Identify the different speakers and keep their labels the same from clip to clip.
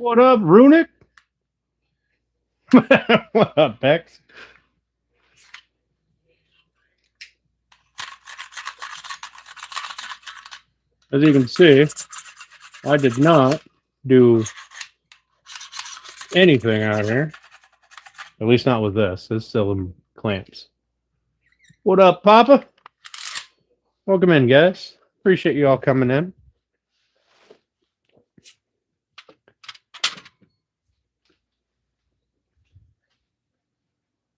Speaker 1: What up, Runic? What up, Bex? As you can see, I did not do anything out here. At least not with this. It's still in clamps. What up, Papa? Welcome in, guys. Appreciate you all coming in.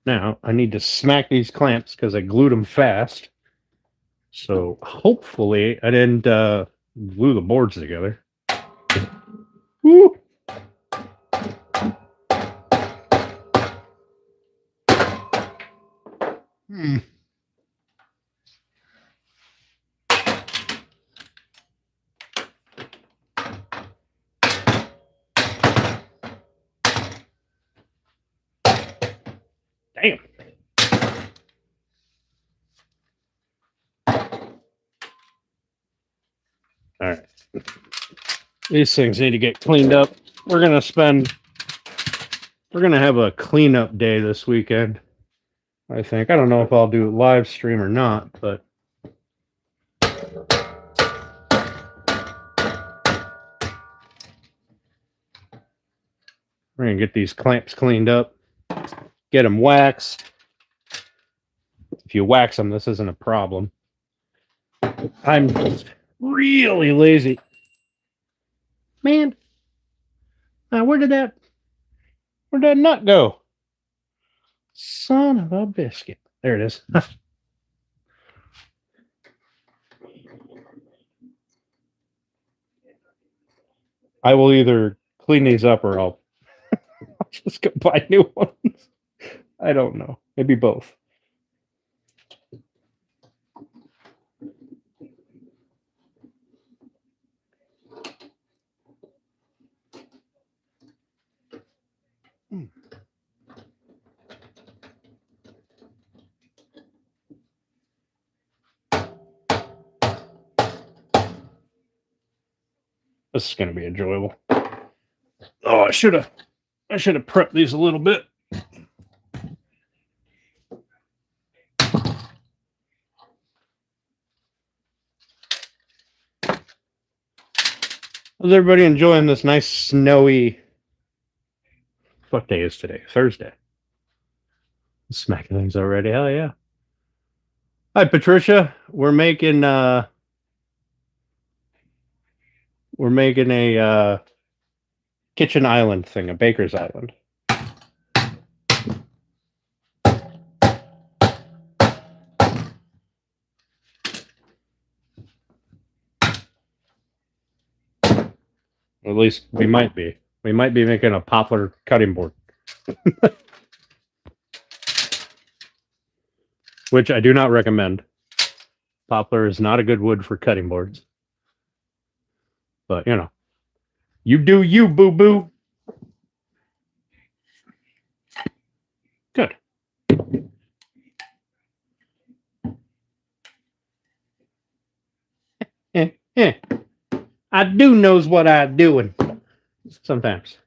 Speaker 1: Now, I need to smack these clamps because I glued them fast. So hopefully I didn't glue the boards together. Woo! Hmm. Damn. All right. These things need to get cleaned up. We're going to have a cleanup day this weekend. I think. I don't know if I'll do a live stream or not, but we're going to get these clamps cleaned up, get them waxed. If you wax them, this isn't a problem. I'm just really lazy. Man, where did that nut go? Son of a biscuit. There it is. I will either clean these up or I'll just go buy new ones. I don't know. Maybe both. This is going to be enjoyable. Oh, I should have prepped these a little bit. How's everybody enjoying this nice snowy? What day is today? Thursday. Smacking things already. Hell yeah. Hi, Patricia. We're making a kitchen island thing, a baker's island. At least we might be. We might be making a poplar cutting board. Which I do not recommend. Poplar is not a good wood for cutting boards. But, you know. You do you, boo-boo. Good. I do knows what I'm doing. Sometimes.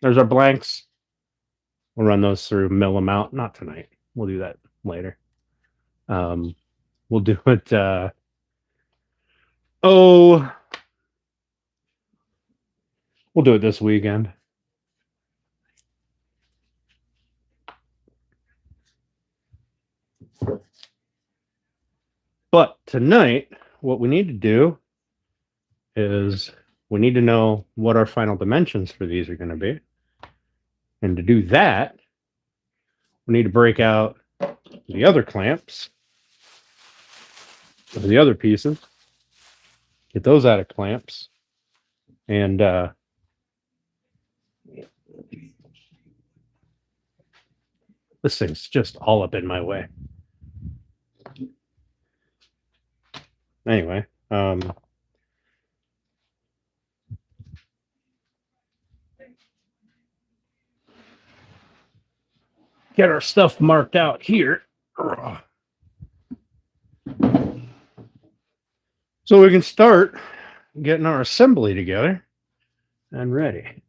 Speaker 1: There's our blanks. We'll run those through, mill them out. Not tonight. We'll do that later. We'll do it. We'll do it this weekend. But tonight, what we need to do is we need to know what our final dimensions for these are going to be. And to do that, we need to break out the other clamps, the other pieces, get those out of clamps, and this thing's just all up in my way. Anyway, get our stuff marked out here. So we can start getting our assembly together and ready.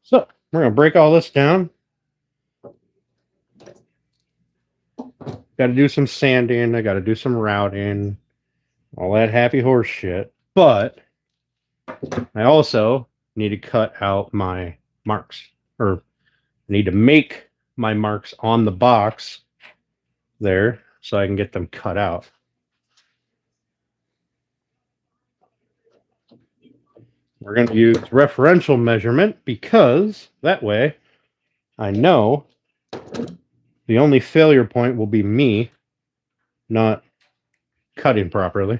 Speaker 1: So we're going to break all this down. Got to do some sanding. I got to do some routing, all that happy horse shit. But I also need to cut out my marks, or need to make my marks on the box there so I can get them cut out. We're going to use referential measurement because that way I know the only failure point will be me not cutting properly,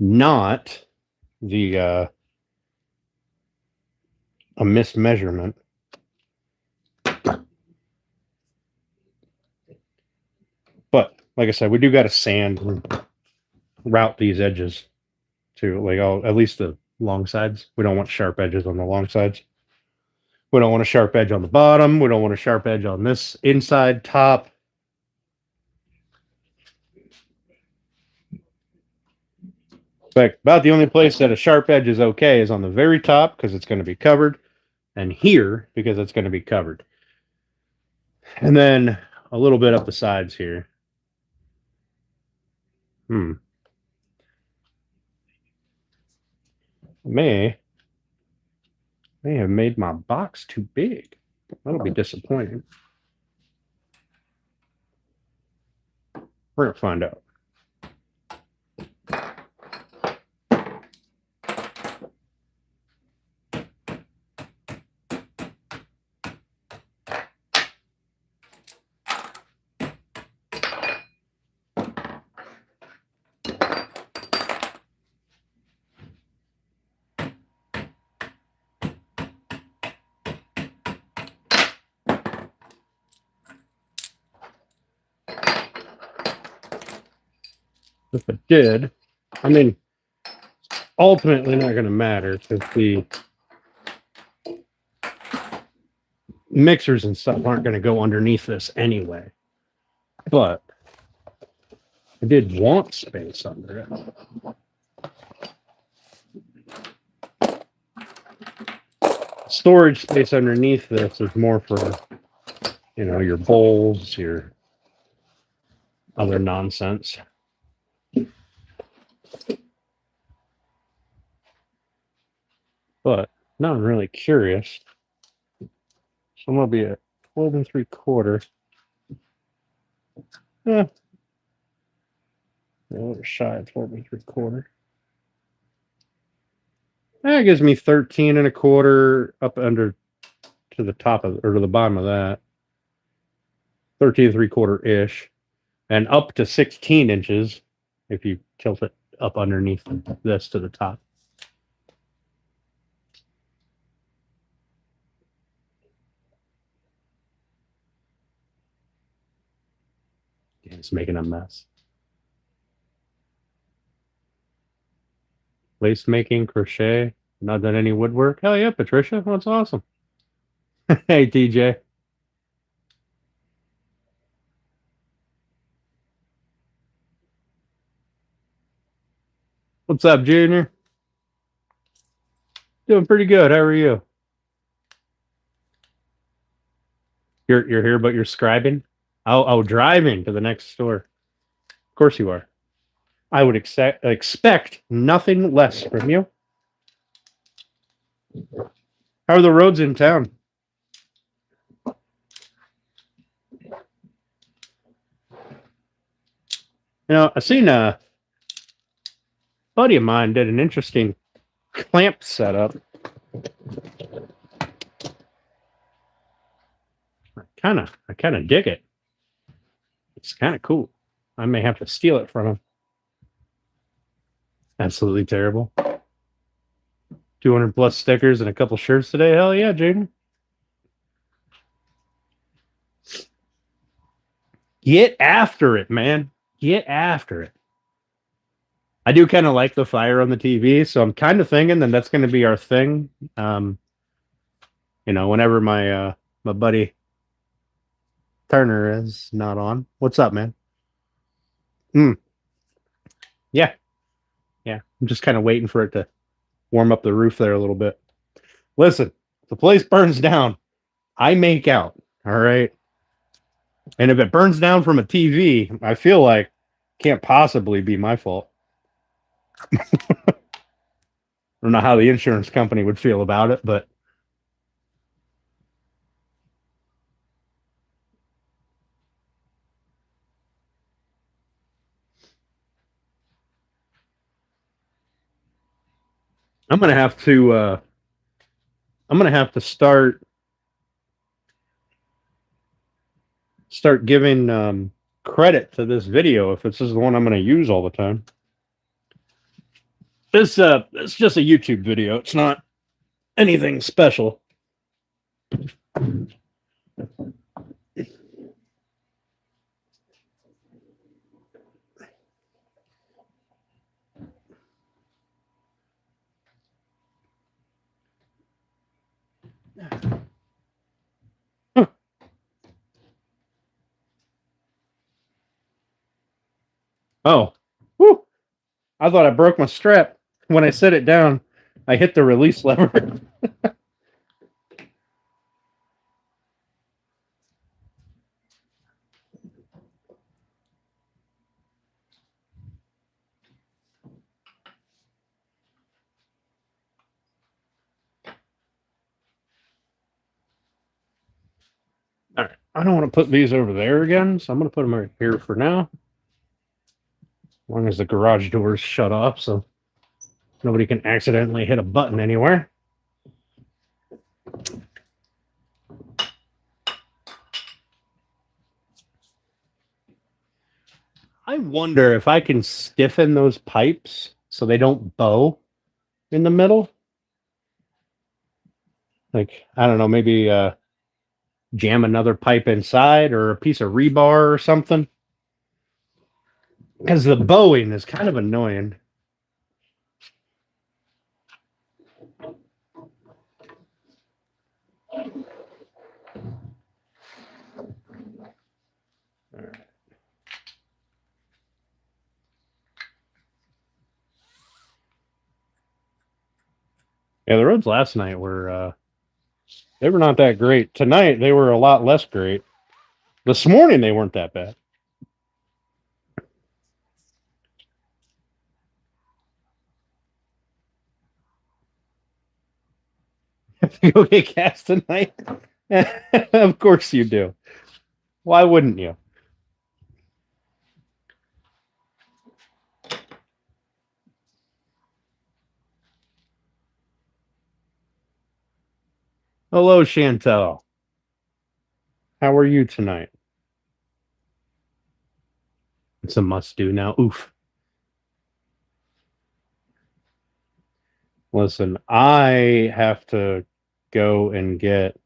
Speaker 1: not the a mismeasurement. But like I said, we do got to sand and route these edges to like at least the long sides. We don't want sharp edges on the long sides. We don't want a sharp edge on the bottom. We don't want a sharp edge on this inside top. In fact, about the only place that a sharp edge is okay is on the very top because it's going to be covered, and here because it's going to be covered. And then a little bit up the sides here. May have made my box too big. That'll be disappointing. We're going to find out. If it did, I mean, ultimately not going to matter because the mixers and stuff aren't going to go underneath this anyway. But I did want space under it. Storage space underneath this is more for, you know, your bowls, your other nonsense. But now I'm really curious. So I'm going to be at 12 3/4. Yeah. A little shy of 12 3/4. That gives me 13 1/4 up under to the top of, or to the bottom of that. 13 3/4 ish. And up to 16 inches if you tilt it up underneath this to the top. It's making a mess. Lace making, crochet, not done any woodwork. Hell yeah, Patricia. That's awesome. Hey, TJ. What's up, Junior? Doing pretty good. How are you? You're here, but you're scribing? Oh, driving to the next store. Of course you are. I would expect nothing less from you. How are the roads in town? You know, I seen a buddy of mine did an interesting clamp setup. I kind of dig it. It's kind of cool. I may have to steal it from him. Absolutely terrible. 200 plus stickers and a couple shirts today. Hell yeah, Jaden. Get after it, man. Get after it. I do kind of like the fire on the TV, so I'm kind of thinking that that's going to be our thing. Um, whenever my buddy Turner is not on. What's up, man? Hmm. Yeah, yeah. I'm just kind of waiting for it to warm up the roof there a little bit. Listen, if the place burns down, I make out. All right. And if it burns down from a TV, I feel like it can't possibly be my fault. I don't know how the insurance company would feel about it, but I'm gonna have to start giving credit to this video if this is the one I'm gonna use all the time. It's just a YouTube video. It's not anything special. Oh, whew. I thought I broke my strap. When I set it down, I hit the release lever. All right. I don't want to put these over there again, so I'm going to put them right here for now. As long as the garage door is shut off, so nobody can accidentally hit a button anywhere. I wonder if I can stiffen those pipes so they don't bow in the middle. Like, I don't know, maybe jam another pipe inside or a piece of rebar or something. Because the bowing is kind of annoying. Yeah, the roads last night were they were not that great. Tonight they were a lot less great. This morning they weren't that bad. You go get gas tonight? Of course you do. Why wouldn't you? Hello, Chantel. How are you tonight? It's a must do now. Oof. Listen, I have to go and get.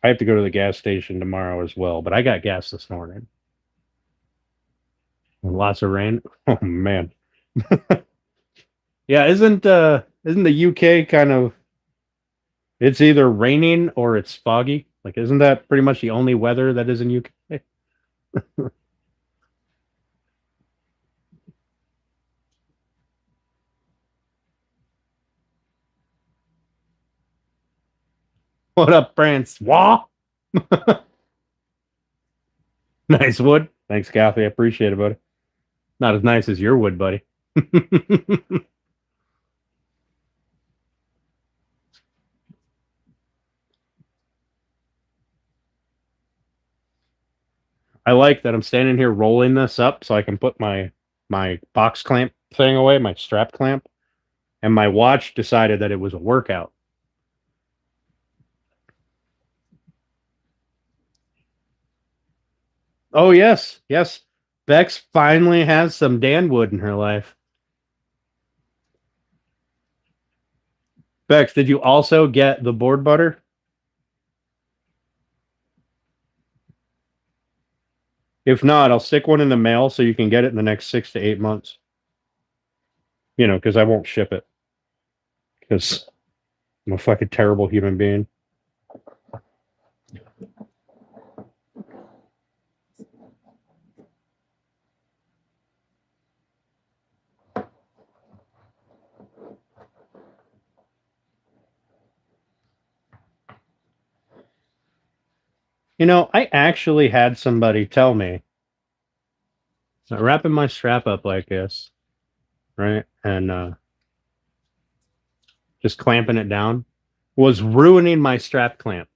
Speaker 1: I have to go to the gas station tomorrow as well, but I got gas this morning. Lots of rain. Oh man. Yeah, isn't the UK kind of it's either raining or it's foggy? Like isn't that pretty much the only weather that is in UK? What up, Francois? Nice wood. Thanks, Kathy. I appreciate it, buddy. Not as nice as your wood, buddy. I like that I'm standing here rolling this up so I can put my box clamp thing away, my strap clamp, and my watch decided that it was a workout. Oh yes, yes. Bex finally has some Danwood in her life. Bex, did you also get the board butter? If not, I'll stick one in the mail so you can get it in the next 6 to 8 months. You know, because I won't ship it. Because I'm a fucking terrible human being. You know, I actually had somebody tell me that wrapping my strap up like this, right, and just clamping it down was ruining my strap clamp.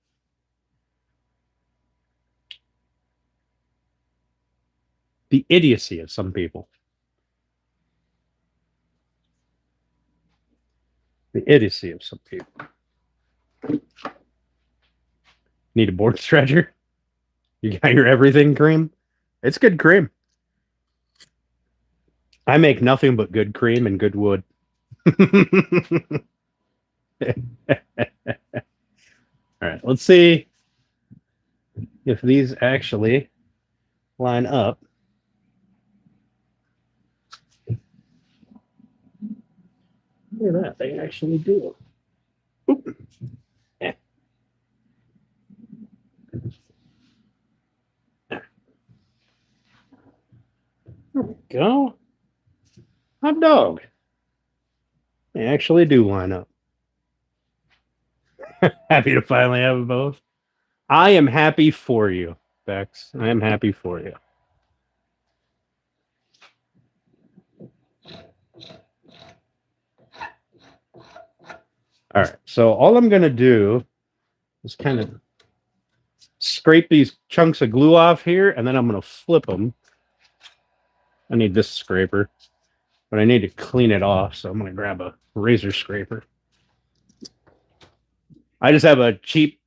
Speaker 1: The idiocy of some people. The idiocy of some people. Need a board stretcher? You got your everything cream? It's good cream. I make nothing but good cream and good wood. All right, let's see if these actually line up. Look at that, they actually do. Oop. Yeah. There we go. Hot dog. They actually do line up. Happy to finally have them both. I am happy for you, Bex. I am happy for you. All right, so all I'm going to do is kind of scrape these chunks of glue off here, and then I'm going to flip them. I need this scraper, but I need to clean it off, so I'm going to grab a razor scraper. I just have a cheap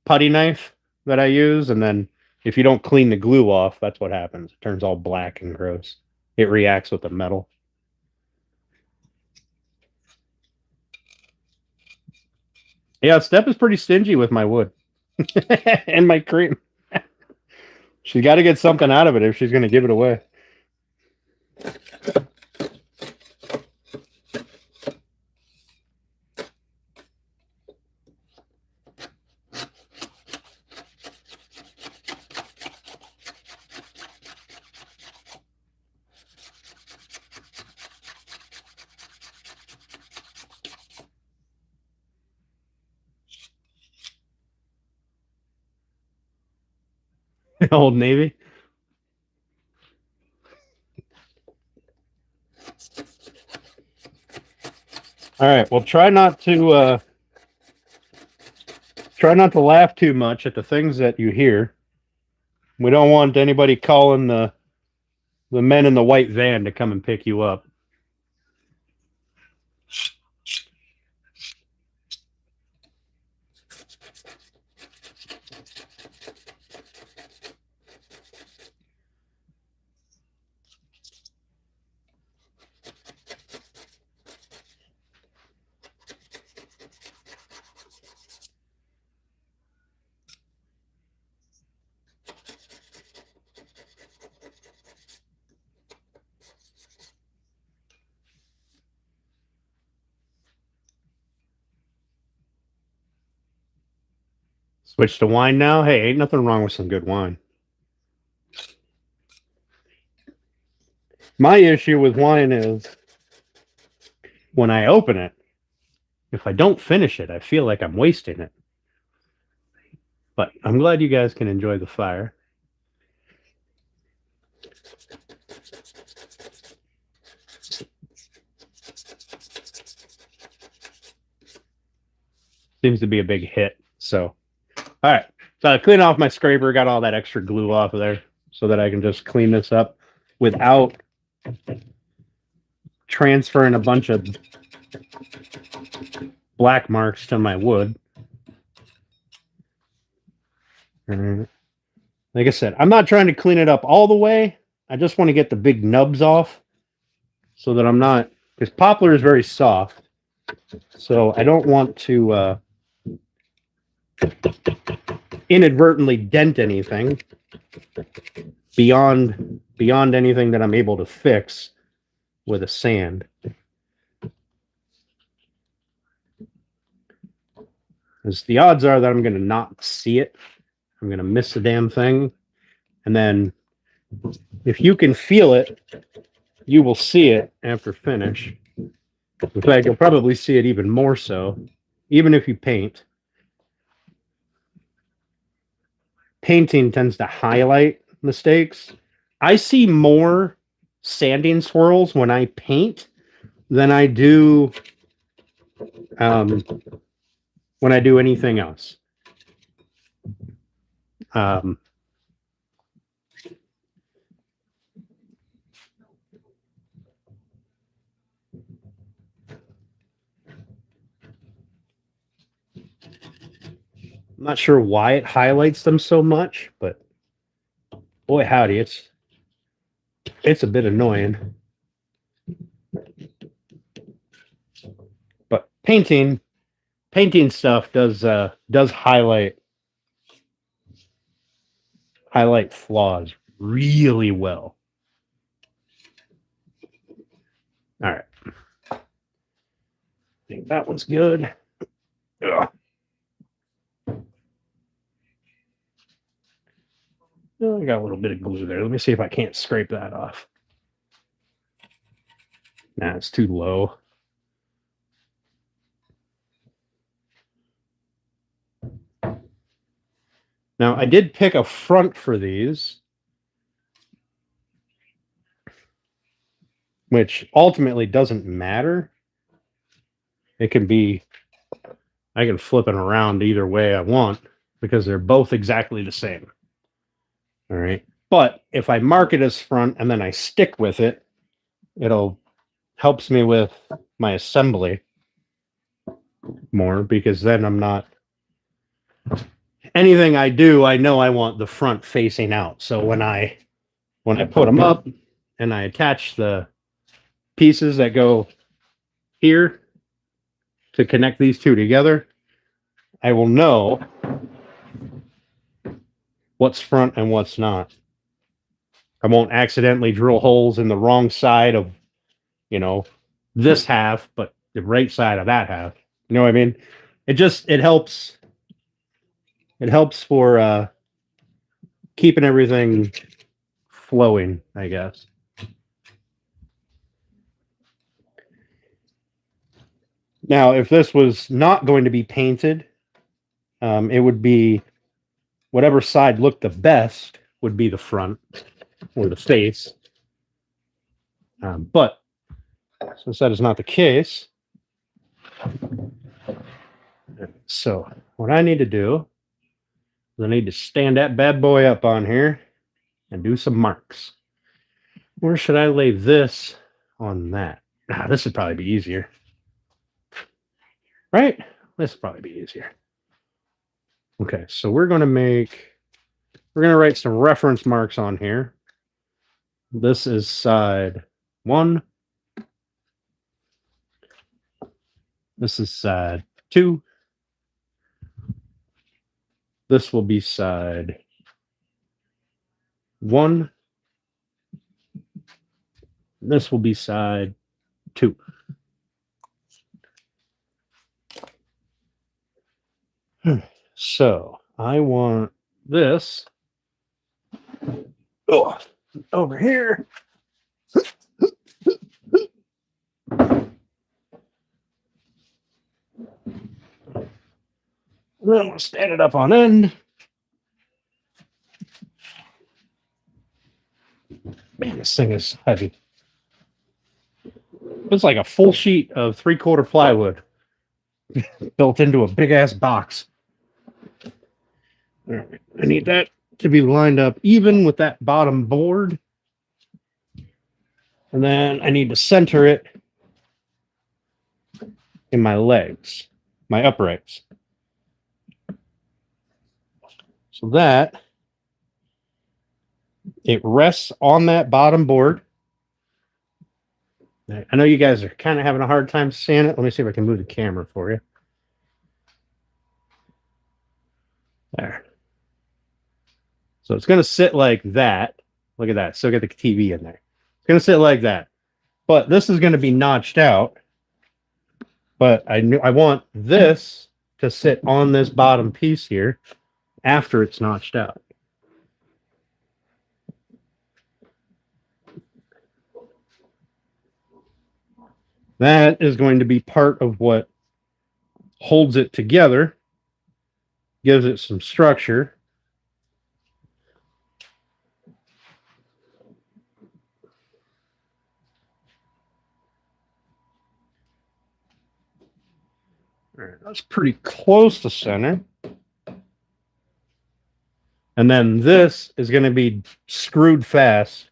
Speaker 1: putty knife that I use, and then if you don't clean the glue off, that's what happens. It turns all black and gross. It reacts with the metal. Yeah, Steph is pretty stingy with my wood and my cream. She's got to get something out of it if she's going to give it away. Old Navy. All right. Well, try not to laugh too much at the things that you hear. We don't want anybody calling the men in the white van to come and pick you up. Switch to wine now? Hey, ain't nothing wrong with some good wine. My issue with wine is when I open it, if I don't finish it, I feel like I'm wasting it. But I'm glad you guys can enjoy the fire. Seems to be a big hit. So, all right. So I clean off my scraper, got all that extra glue off of there so that I can just clean this up without transferring a bunch of black marks to my wood. Like I said, I'm not trying to clean it up all the way. I just want to get the big nubs off so that I'm not, because poplar is very soft. So I don't want to inadvertently dent anything. beyond anything that I'm able to fix with a sand. Because the odds are that I'm going to not see it. I'm going to miss the damn thing. And then if you can feel it, you will see it after finish. In fact, you'll probably see it even more so, even if you paint. Painting tends to highlight mistakes. I see more sanding swirls when I paint than I do when I do anything else. I'm not sure why it highlights them so much, but boy howdy, it's a bit annoying. But painting stuff does highlight flaws really well. All right. I think that one's good. Ugh. Oh, I got a little bit of glue there. Let me see if I can't scrape that off. Nah, it's too low. Now, I did pick a front for these, which ultimately doesn't matter. It can be, I can flip it around either way I want because they're both exactly the same. All right. But if I mark it as front and then I stick with it, it'll helps me with my assembly more because then I'm not, anything I do, I know I want the front facing out. So when I put them up and I attach the pieces that go here to connect these two together, I will know what's front and what's not. I won't accidentally drill holes in the wrong side of, this half, but the right side of that half. You know what I mean? It helps. It helps for keeping everything flowing, I guess. Now, if this was not going to be painted, it would be whatever side looked the best would be the front or the face. But since that is not the case, so what I need to do is I need to stand that bad boy up on here and do some marks. Where should I lay this on that? This would probably be easier. Right? This would probably be easier. Okay, so we're going to write some reference marks on here. This is side 1. This is side 2. This will be side 1. This will be side 2. So I want this over here. Then we'll stand it up on end. Man, this thing is heavy. It's like a full sheet of 3/4 plywood built into a big ass box. All right, I need that to be lined up even with that bottom board. And then I need to center it in my legs, my uprights. So that it rests on that bottom board. I know you guys are kind of having a hard time seeing it. Let me see if I can move the camera for you. There. So it's going to sit like that. Look at that. Still got the TV in there. It's going to sit like that. But this is going to be notched out. But I want this to sit on this bottom piece here after it's notched out. That is going to be part of what holds it together, gives it some structure. All right, that's pretty close to center. And then this is going to be screwed fast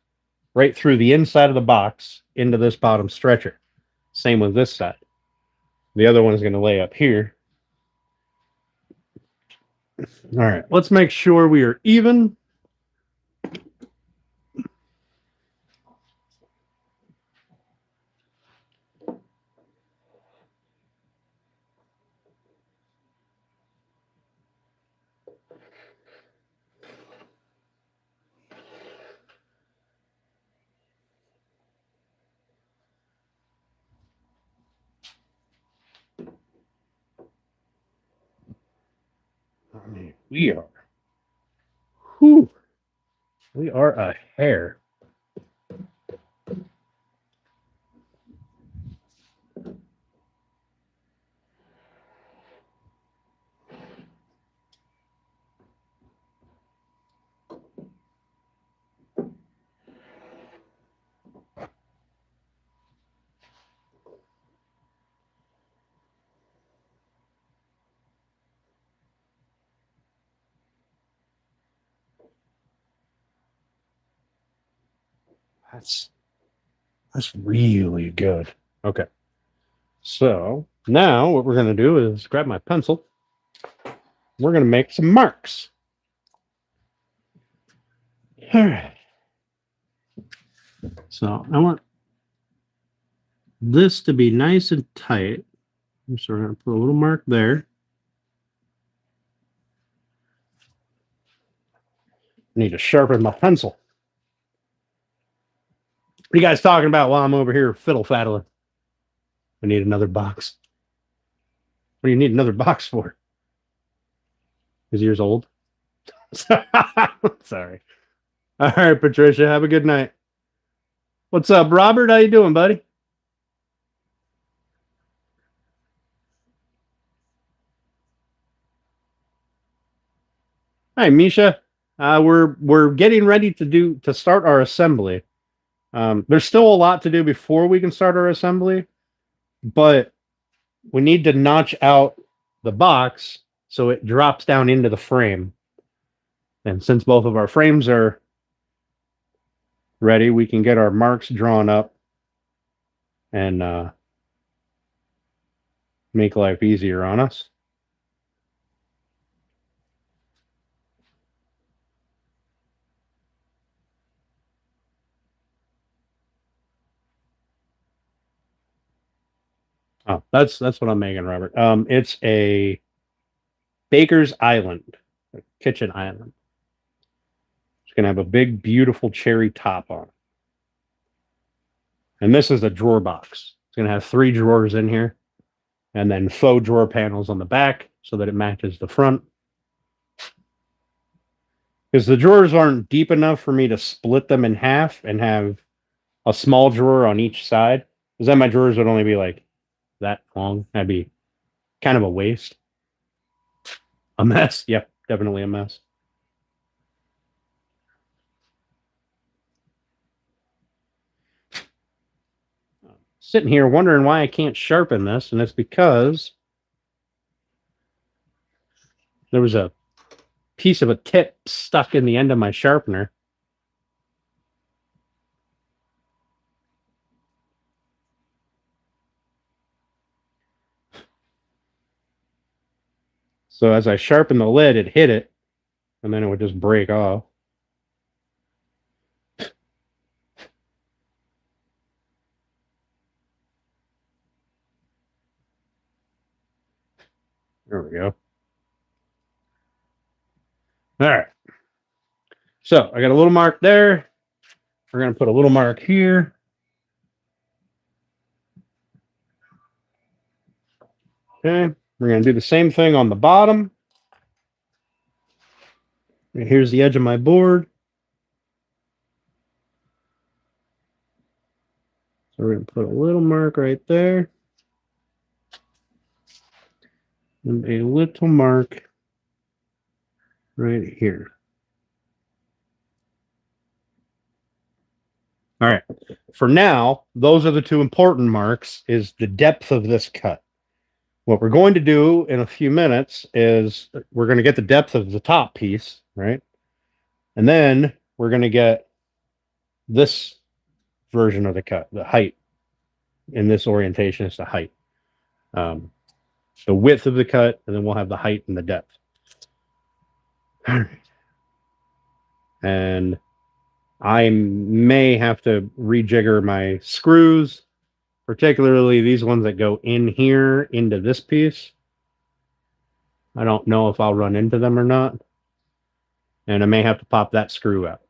Speaker 1: right through the inside of the box into this bottom stretcher. Same with this side. The other one is going to lay up here. All right, let's make sure we are even. We are. Whew. We are a hair. That's really good. Okay. So now what we're going to do is grab my pencil. We're going to make some marks. All right. So I want this to be nice and tight. So we're going to put a little mark there. I need to sharpen my pencil. What are you guys talking about while I'm over here fiddle faddling? I need another box. What do you need another box for? Is yours old? Sorry. All right, Patricia. Have a good night. What's up, Robert? How you doing, buddy? Hi, Misha. We're getting ready to start our assembly. There's still a lot to do before we can start our assembly, but we need to notch out the box so it drops down into the frame. And since both of our frames are ready, we can get our marks drawn up and make life easier on us. Oh, that's what I'm making, Robert. It's a baker's island, a kitchen island. It's gonna have a big, beautiful cherry top on it. And this is a drawer box. It's gonna have 3 drawers in here, and then faux drawer panels on the back so that it matches the front. Because the drawers aren't deep enough for me to split them in half and have a small drawer on each side. Because then my drawers would only be like that long. That'd be kind of a waste. A mess. Yep, definitely a mess. Sitting here wondering why I can't sharpen this, and it's because there was a piece of a tip stuck in the end of my sharpener. So as I sharpened the lid, it hit it, and then it would just break off. There we go. All right. So I got a little mark there. We're going to put a little mark here. Okay. We're going to do the same thing on the bottom. Here's the edge of my board. So we're going to put a little mark right there. And a little mark right here. All right. For now, those are the two important marks, is the depth of this cut. What we're going to do in a few minutes is we're going to get the depth of the top piece, right? And then we're going to get this version of the cut, the height. In this orientation is the height. The width of the cut, and then we'll have the height and the depth. All right. And I may have to rejigger my screws, particularly these ones that go in here into this piece. I don't know if I'll run into them or not. And I may have to pop that screw out.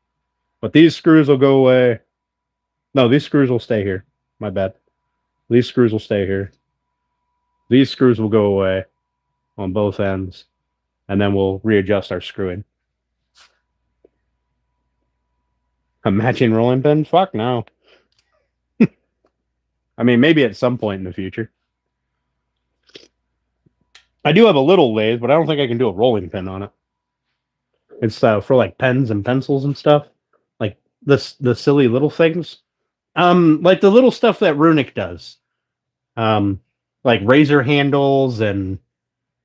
Speaker 1: But these screws will go away. No, these screws will stay here. My bad. These screws will stay here. These screws will go away on both ends. And then we'll readjust our screwing. A matching rolling pin? Fuck no. I mean, maybe at some point in the future. I do have a little lathe, but I don't think I can do a rolling pin on it. It's for like pens and pencils and stuff. Like the silly little things. Like the little stuff that Runic does. Like razor handles and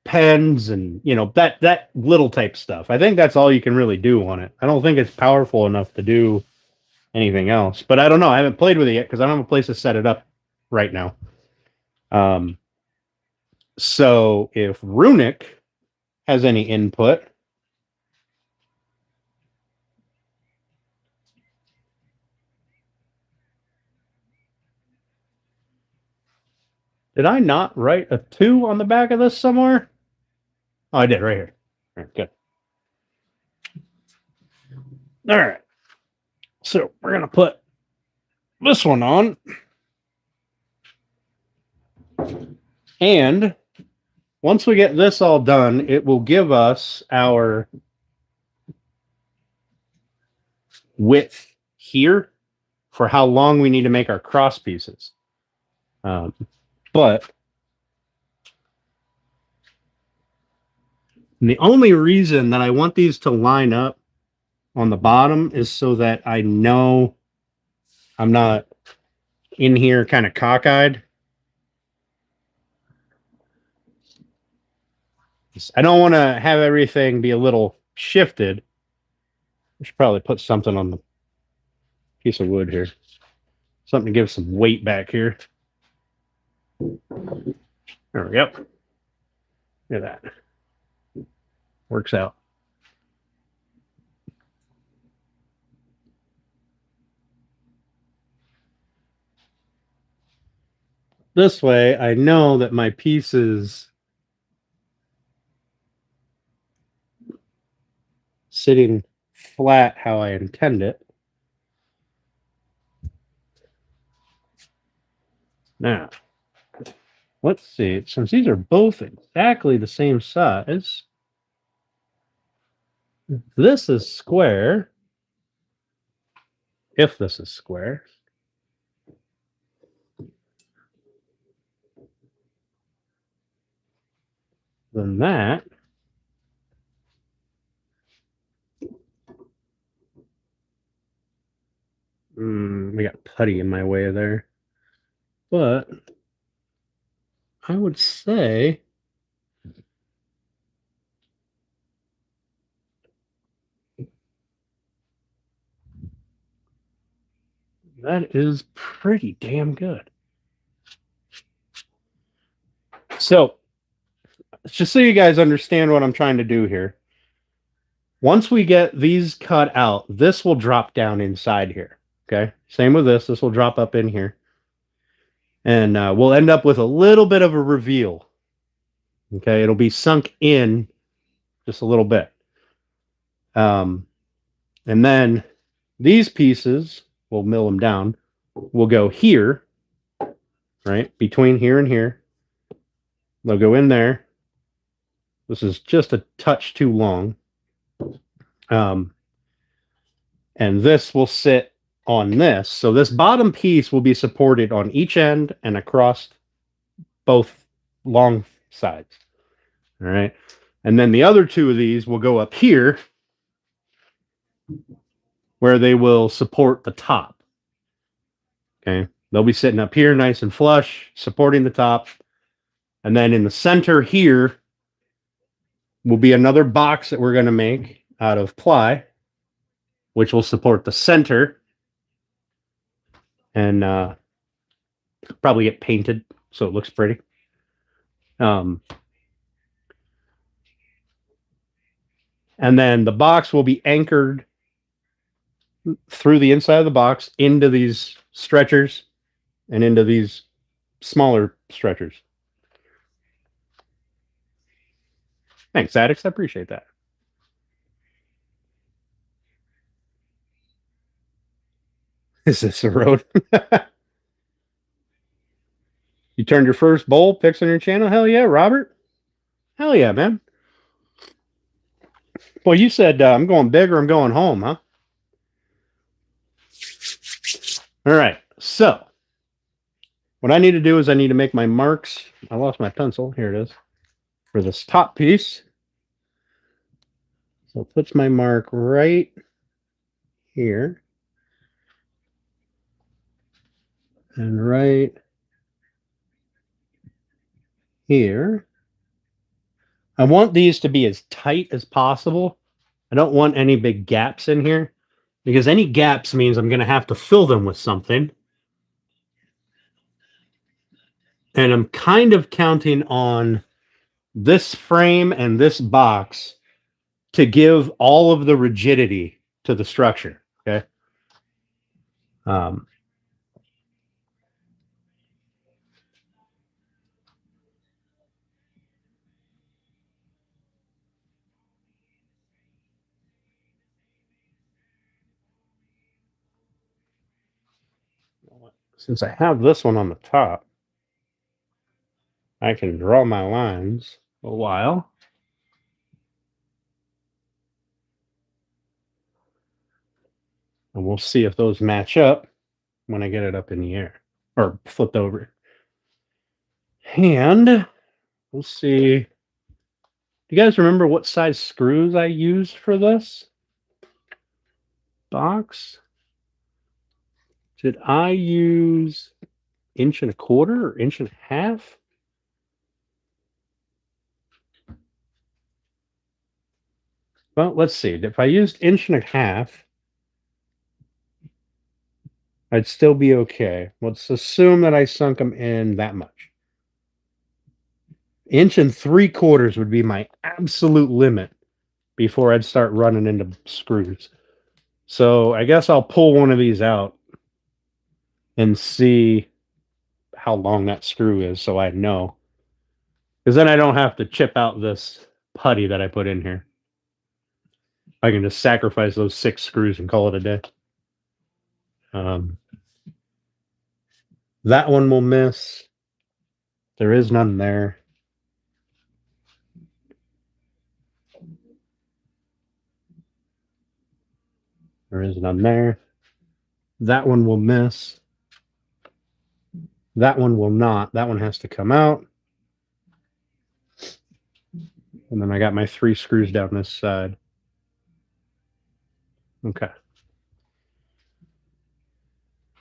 Speaker 1: pens and, you know, that little type stuff. I think that's all you can really do on it. I don't think it's powerful enough to do anything else. But I don't know. I haven't played with it yet because I don't have a place to set it up right now. So if Runic has any input, did I not write a 2 on the back of this somewhere? Oh, I did right here. All right, good. All right. So we're going to put this one on. And once we get this all done, it will give us our width here for how long we need to make our cross pieces. But the only reason that I want these to line up on the bottom is so that I know I'm not in here kind of cockeyed. I don't want to have everything be a little shifted. I should probably put something on the piece of wood here. Something to give some weight back here. There we go. Look at that. Works out. This way, I know that my piece is sitting flat how I intend it. Now, let's see. Since these are both exactly the same size, this is square. If this is square. Then that we got putty in my way there. But I would say that is pretty damn good. So, just so you guys understand what I'm trying to do here. Once we get these cut out, this will drop down inside here. Okay. Same with this. This will drop up in here. And we'll end up with a little bit of a reveal. Okay. It'll be sunk in just a little bit. And then these pieces we'll mill them down, will go here, right? Between here and here. They'll go in there. This is just a touch too long. And this will sit on this. So this bottom piece will be supported on each end and across both long sides. All right. And then the other two of these will go up here where they will support the top. Okay. They'll be sitting up here nice and flush, supporting the top. And then in the center here will be another box that we're going to make out of ply, which will support the center and probably get painted so it looks pretty. And then the box will be anchored through the inside of the box into these stretchers and into these smaller stretchers. Thanks, Addicts. I appreciate that. Is this a road? You turned your first bowl picks on your channel? Hell yeah, Robert. Hell yeah, man. Well, you said I'm going big or I'm going home, huh? All right. So what I need to do is I need to make my marks. I lost my pencil. Here it is. For this top piece. So it puts my mark right here. And right here. I want these to be as tight as possible. I don't want any big gaps in here because any gaps means I'm going to have to fill them with something. And I'm kind of counting on this frame and this box to give all of the rigidity to the structure. Okay. Since I have this one on the top, I can draw my lines a while. And we'll see if those match up when I get it up in the air or flipped over. And we'll see. Do you guys remember what size screws I used for this box? Did I use 1.25 or 1.5 inches? Well, let's see. If I used 1.5 inches, I'd still be okay. Let's assume that I sunk them in that much. 1.75 inches would be my absolute limit before I'd start running into screws. So I guess I'll pull one of these out and see how long that screw is so I know. Because then I don't have to chip out this putty that I put in here. I can just sacrifice those 6 screws and call it a day. That one will miss. There is none there. There is none there. That one will miss. That one will not. That one has to come out. And then I got my 3 screws down this side. Okay.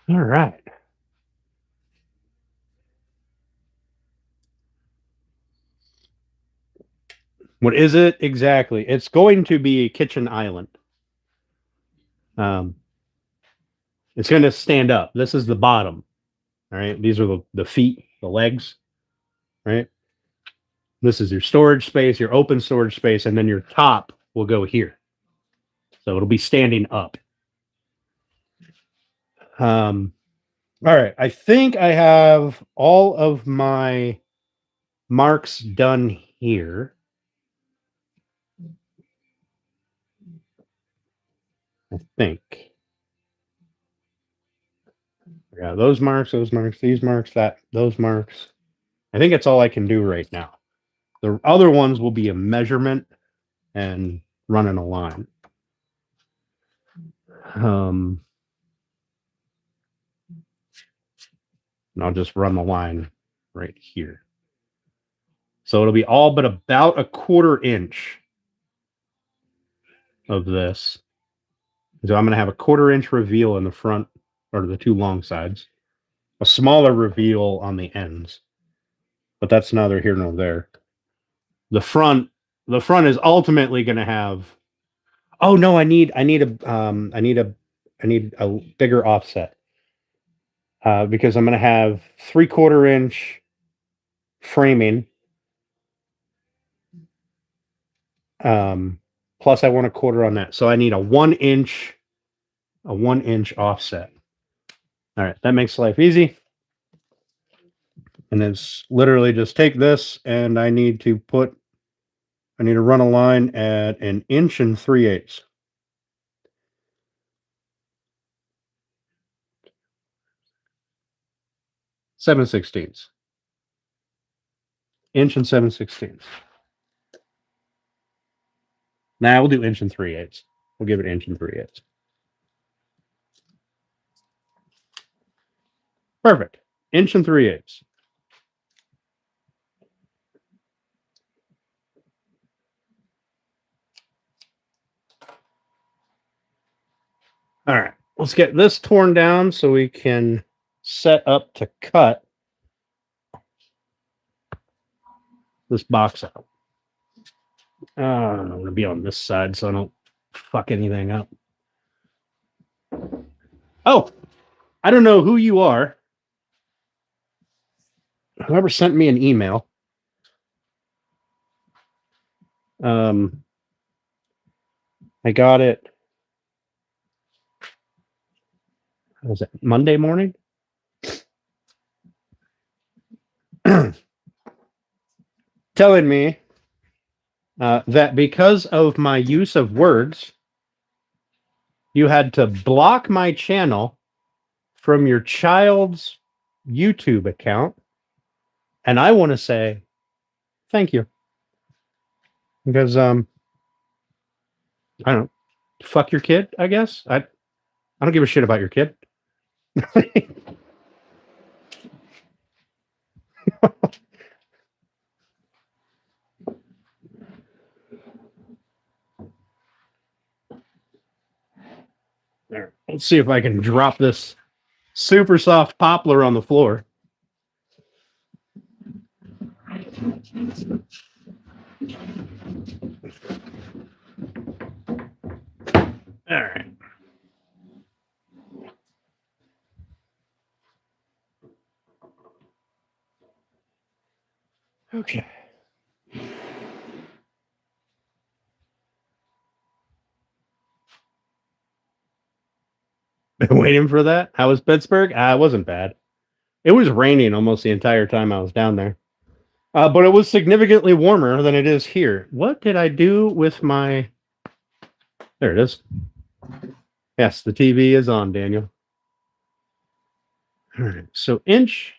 Speaker 1: All right. What is it exactly? It's going to be a kitchen island. It's going to stand up. This is the bottom. All right. These are the feet, the legs. Right. This is your storage space, your open storage space, and then your top will go here. So it'll be standing up. All right. I think I have all of my marks done here. I think. Yeah, those marks, these marks, those marks. I think that's all I can do right now. The other ones will be a measurement and running a line. And I'll just run the line right here. So it'll be all but about a 1/4 inch of this. So I'm going to have a 1/4 inch reveal in the front, or the two long sides, a smaller reveal on the ends. But that's neither here nor there. The front is ultimately going to have. Oh no, I need a bigger offset because I'm going to have 3/4 inch framing. Plus I want a 1/4 on that, so I need a 1 inch offset. All right, that makes life easy. And it's literally just take this, and I need to run a line at 1 3/8 inches. 7/16. 1 7/16 inches. Now we'll do 1 3/8 inches. We'll give it 1 3/8 inches. Perfect. 1 3/8 inches. All right, let's get this torn down so we can set up to cut this box out. I'm going to be on this side so I don't fuck anything up. Oh, I don't know who you are. Whoever sent me an email. I got it. Was it Monday morning? Telling me that because of my use of words, you had to block my channel from your child's YouTube account. And I want to say thank you. Because I don't know, fuck your kid, I guess. I don't give a shit about your kid. There. Let's see if I can drop this super soft poplar on the floor. All right. Okay. Been waiting for that. How was Pittsburgh? It wasn't bad. It was raining almost the entire time I was down there. But it was significantly warmer than it is here. What did I do with my... There it is. Yes, the TV is on, Daniel. All right, so inch...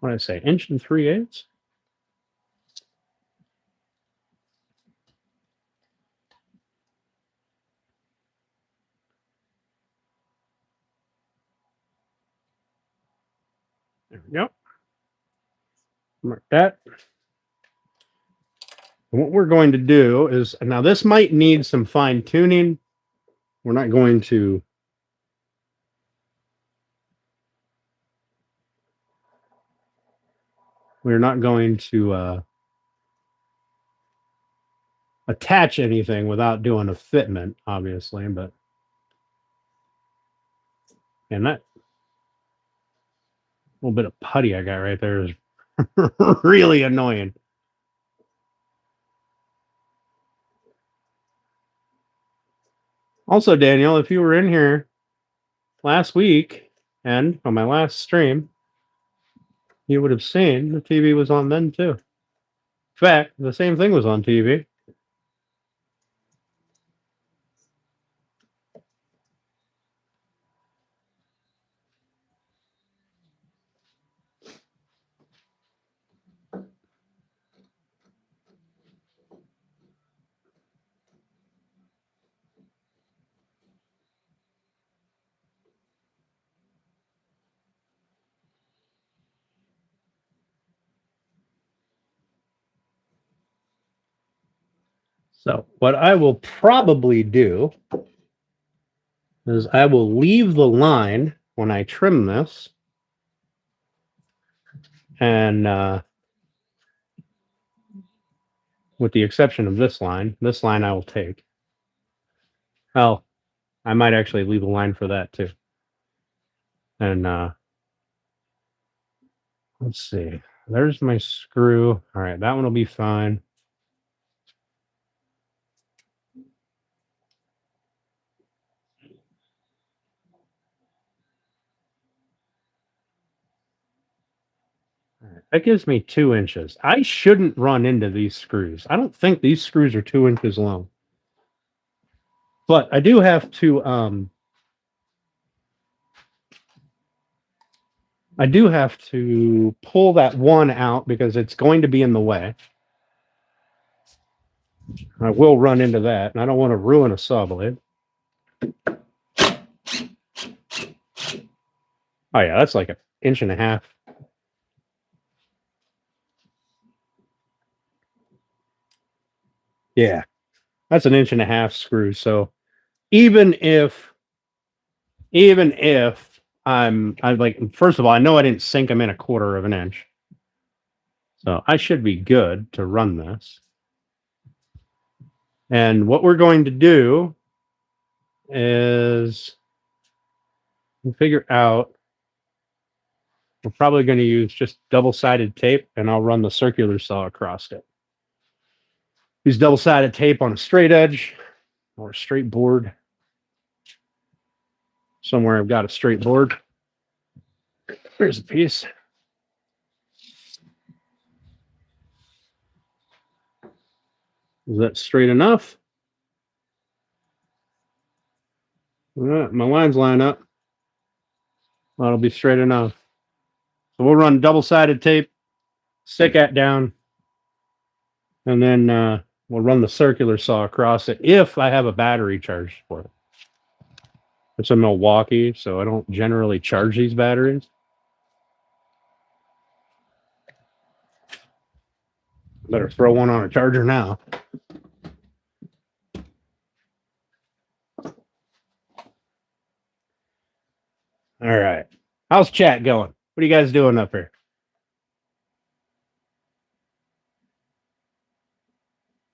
Speaker 1: What did I say? 1 3/8 inches? There we go. Mark that. And what we're going to do is... Now, this might need some fine-tuning. We're not going to... We're not going to attach anything without doing a fitment, obviously, but... And that little bit of putty I got right there is really annoying. Also, Daniel, if you were in here last week and on my last stream, you would have seen the TV was on then too. In fact, the same thing was on TV. So what I will probably do is I will leave the line when I trim this, and with the exception of this line I will take. Well, I might actually leave a line for that too. And let's see. There's my screw. All right, that one will be fine. All right, that gives me 2 inches. I shouldn't run into these screws. I don't think these screws are 2 inches long. But I do have to pull that one out because it's going to be in the way. I will run into that, and I don't want to ruin a saw blade. Oh yeah, that's like 1.5 inches. Yeah, that's 1.5 inches screw. So even if I'm like, first of all, I know I didn't sink them in 1/4 inch, so I should be good to run this. And what we're going to do is figure out, we're probably going to use just double-sided tape, and I'll run the circular saw across it. Use double-sided tape on a straight edge or a straight board. Somewhere I've got a straight board. Here's a piece. Is that straight enough? All right, my lines line up. That'll be straight enough. So we'll run double-sided tape, stick that down, and then we'll run the circular saw across it if I have a battery charged for it. It's a Milwaukee, so I don't generally charge these batteries. Better throw one on a charger now. All right. How's chat going? What are you guys doing up here?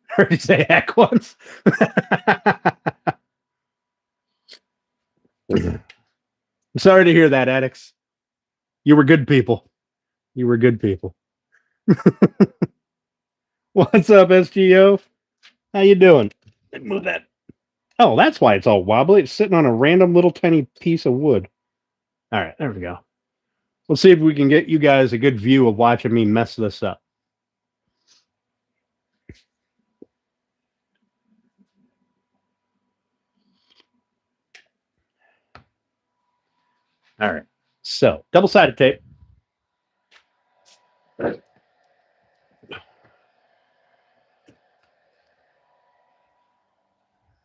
Speaker 1: Heard you say heck once. Sorry to hear that, addicts. You were good people. You were good people. What's up, SGO? How you doing? Move that. Oh, that's why it's all wobbly. It's sitting on a random little tiny piece of wood. All right, there we go. Let's see if we can get you guys a good view of watching me mess this up. All right. So, double-sided tape.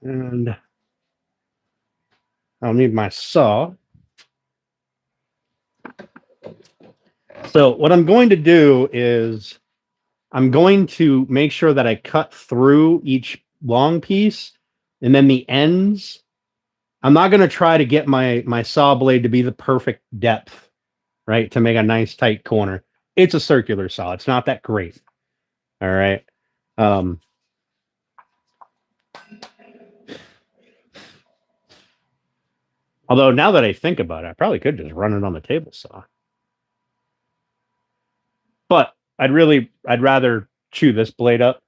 Speaker 1: And I'll need my saw. So what I'm going to do is I'm going to make sure that I cut through each long piece, and then the ends. I'm not going to try to get my saw blade to be the perfect depth, right, to make a nice tight corner. It's a circular saw. It's not that great. All right. Although now that I think about it, I probably could just run it on the table saw. But I'd rather chew this blade up.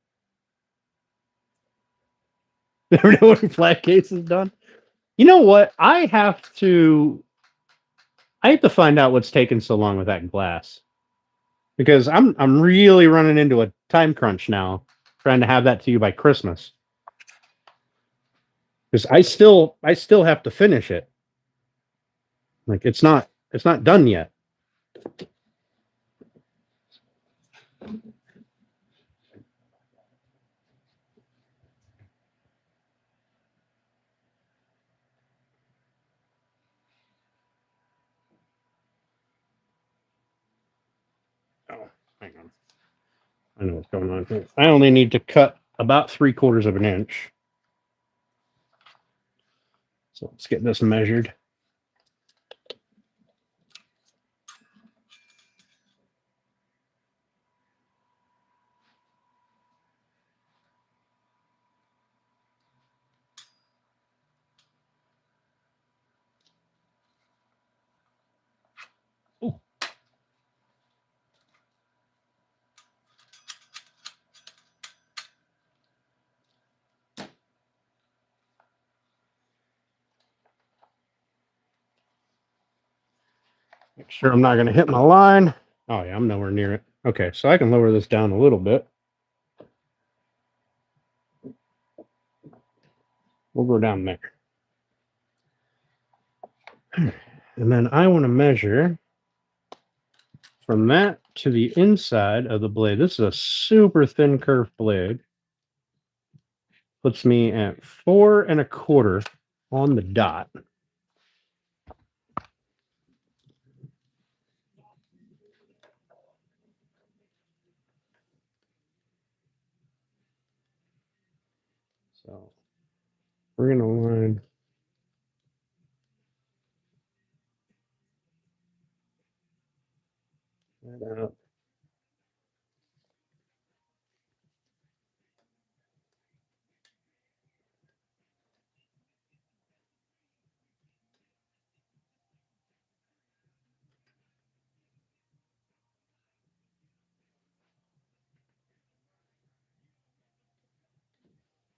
Speaker 1: Never know when flat case is done. You know what? I have to find out what's taking so long with that glass, because I'm really running into a time crunch now, trying to have that to you by Christmas. Because I still have to finish it. Like it's not done yet. Oh, hang on. I know what's going on here. I only need to cut about 3/4 of an inch. So let's get this measured. Ooh. Make sure I'm not going to hit my line. Oh, yeah, I'm nowhere near it. Okay, so I can lower this down a little bit. We'll go down there. And then I want to measure from that to the inside of the blade. This is a super thin curved blade. Puts me at 4 1/4 on the dot. So we're going to line that out.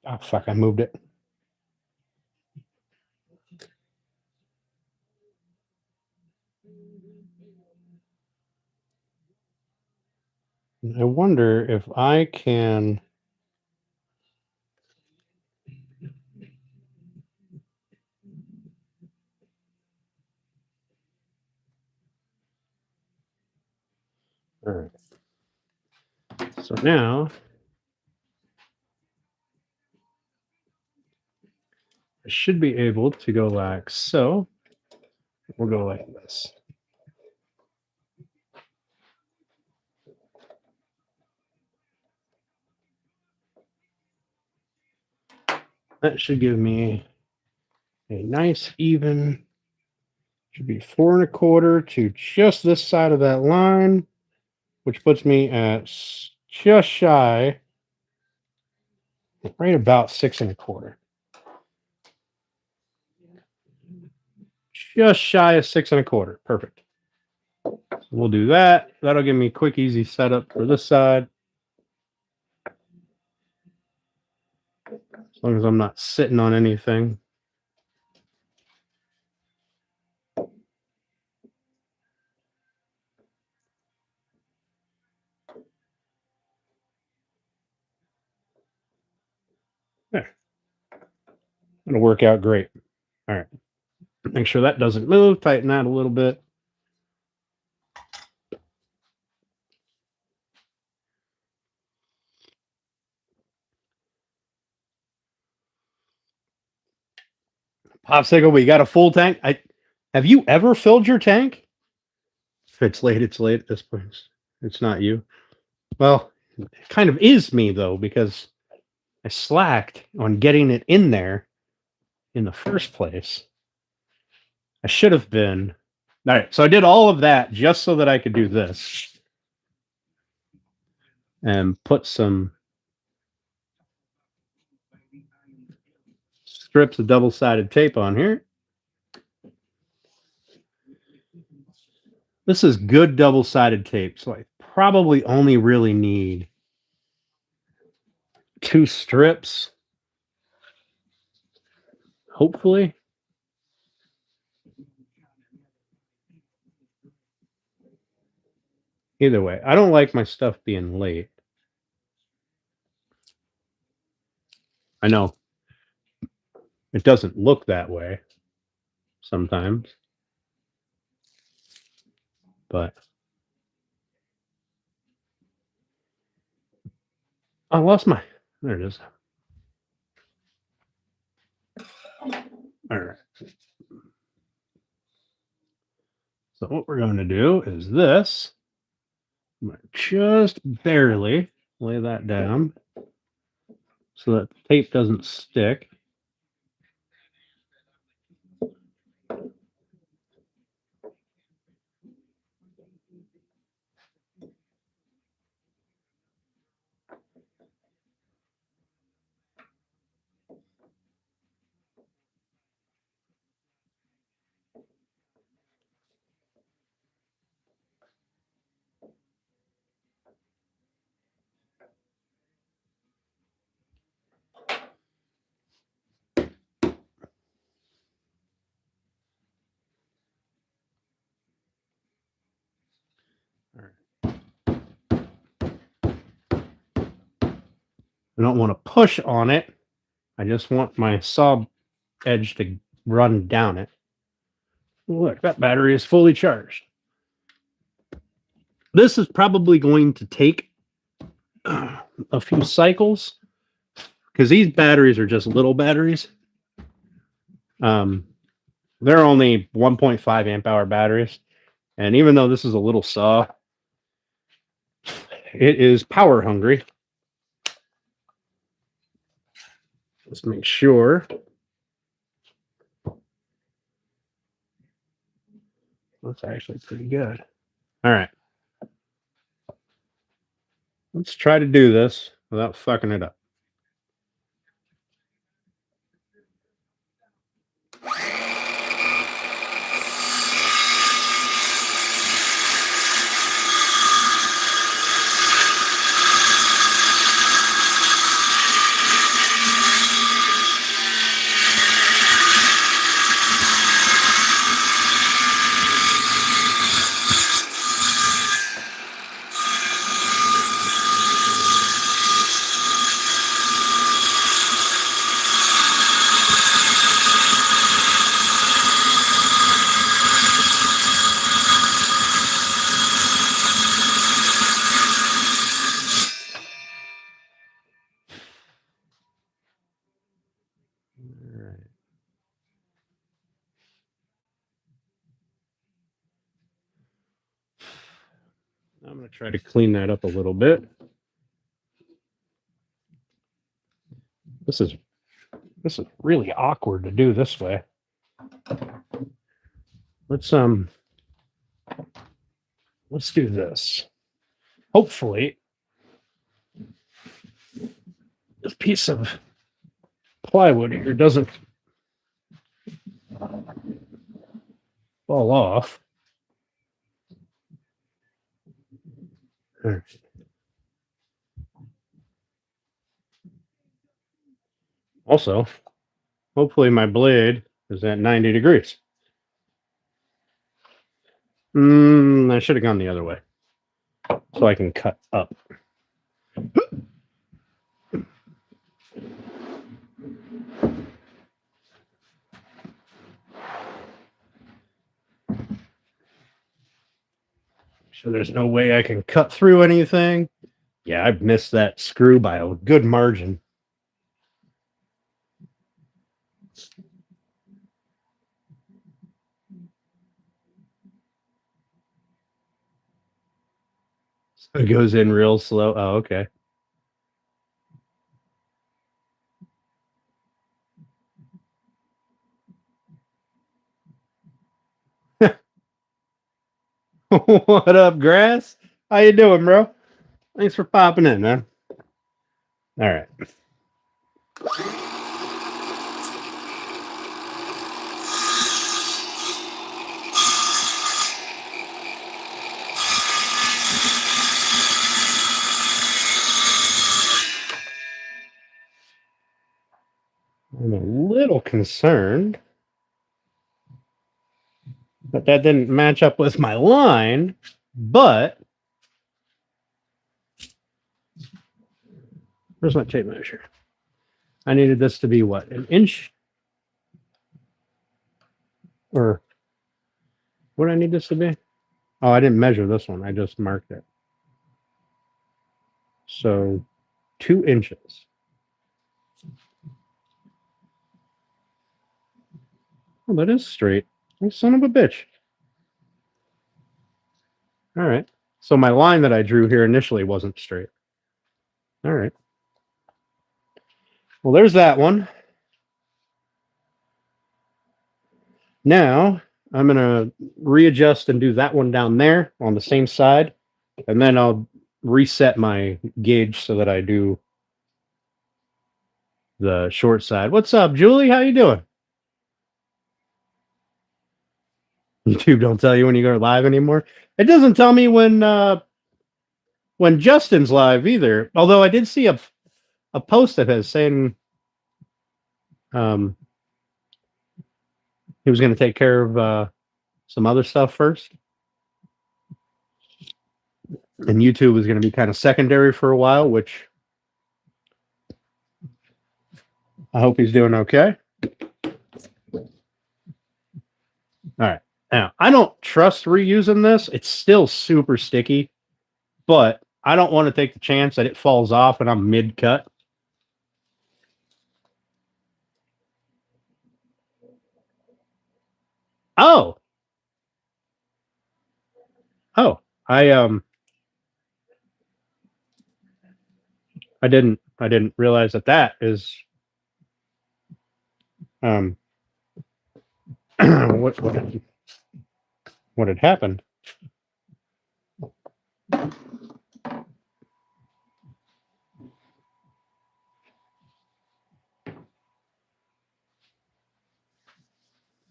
Speaker 1: Oh, fuck, I moved it. I wonder if I can. All right. So now I should be able to go like so. We'll go like this. That should give me a nice even. Should be 4 1/4 to just this side of that line, which puts me at just shy, right about 6 1/4. Just shy of 6 1/4. Perfect. So we'll do that. That'll give me a quick, easy setup for this side. As long as I'm not sitting on anything. There. It'll work out great. All right. Make sure that doesn't move. Tighten that a little bit. Popsicle, we got a full tank. Have you ever filled your tank? If it's late, it's late at this point. It's not you. Well, it kind of is me though, because I slacked on getting it in there in the first place. I should have been. All right, so I did all of that just so that I could do this and put some strips of double-sided tape on here. This is good double-sided tape, so I probably only really need 2 strips, hopefully. Either way, I don't like my stuff being late. I know it doesn't look that way sometimes, but I lost my. There it is. All right. So what we're going to do is this. I'm going to just barely lay that down. so that the tape doesn't stick. I don't want to push on it. I just want my saw edge to run down it. Look, that battery is fully charged. This is probably going to take a few cycles because these batteries are just little batteries. They're only 1.5 amp hour batteries. And even though this is a little saw, it is power hungry. Let's make sure. That's actually pretty good. All right. Let's try to do this without fucking it up. All right. I'm going to try to clean that up a little bit. This is really awkward to do this way. Let's do this. Hopefully this piece of plywood here doesn't fall off. All right. Also, hopefully my blade is at 90 degrees. I should have gone the other way so I can cut up. So there's no way I can cut through anything. Yeah, I've missed that screw by a good margin. It goes in real slow. Oh, okay. What up, Grass? How you doing, bro? Thanks for popping in, man. All right. I'm a little concerned that didn't match up with my line, but where's my tape measure? I needed this to be what, an inch? Or what do I need this to be? Oh, I didn't measure this one. I just marked it. So 2 inches. Oh, that is straight. Oh, son of a bitch. All right. So my line that I drew here initially wasn't straight. All right. Well, there's that one. Now I'm going to readjust and do that one down there on the same side. And then I'll reset my gauge so that I do the short side. What's up, Julie? How you doing? YouTube don't tell you when you go live anymore. It doesn't tell me when Justin's live either. Although I did see a post that has saying he was going to take care of some other stuff first, and YouTube was going to be kind of secondary for a while, which I hope he's doing okay. All right. Now, I don't trust reusing this. It's still super sticky, but I don't want to take the chance that it falls off and I'm mid-cut. Oh. Oh. I didn't realize that is what had happened.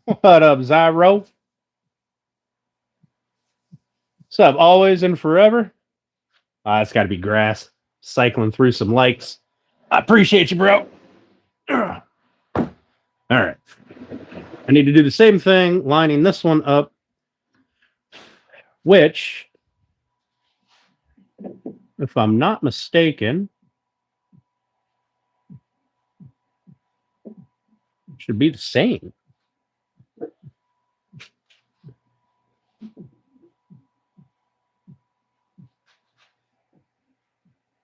Speaker 1: What up, Zyro? What's up, always and forever? It's got to be grass. Cycling through some likes. I appreciate you, bro. All right. I need to do the same thing, lining this one up, which, if I'm not mistaken, should be the same.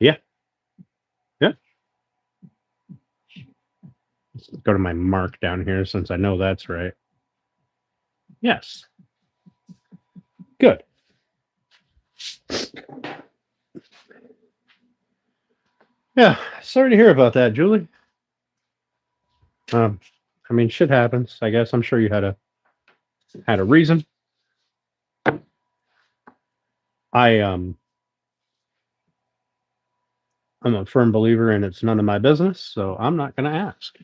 Speaker 1: Yeah. Yeah. Let's go to my mark down here since I know that's right. Yes. Good. Yeah. Sorry to hear about that, Julie. I mean, shit happens, I guess. I'm sure you had a reason. I'm a firm believer in it's none of my business, so I'm not going to ask.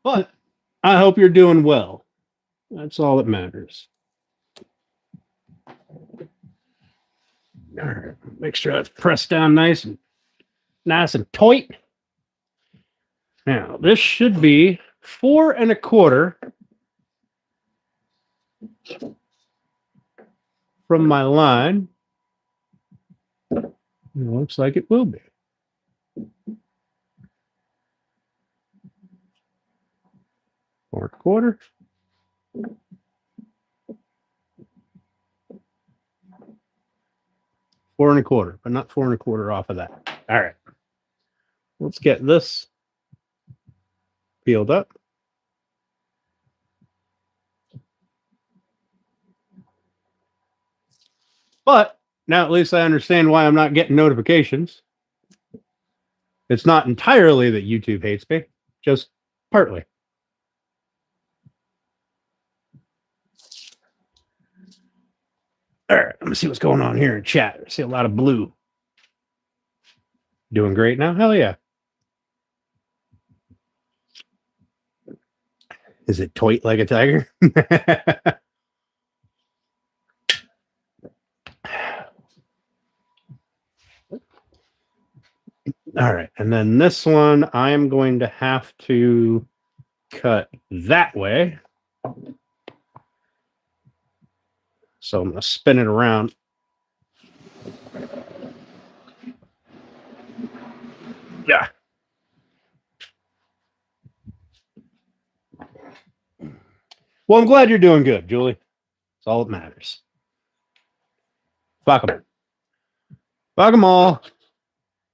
Speaker 1: But I hope you're doing well. That's all that matters. All right, make sure that's pressed down nice and tight. Now this should be 4 1/4 from my line. It looks like it will be. Four quarter. Four and a quarter, but not 4 1/4 off of that. All right. Let's get this peeled up. But now at least I understand why I'm not getting notifications. It's not entirely that YouTube hates me, just partly. All right, let me see what's going on here in chat. I see a lot of blue. Doing great now? Hell yeah. Is it tight like a tiger? All right, and then this one I am going to have to cut that way. So I'm going to spin it around. Yeah. Well, I'm glad you're doing good, Julie. That's all that matters. Fuck them. Fuck them all.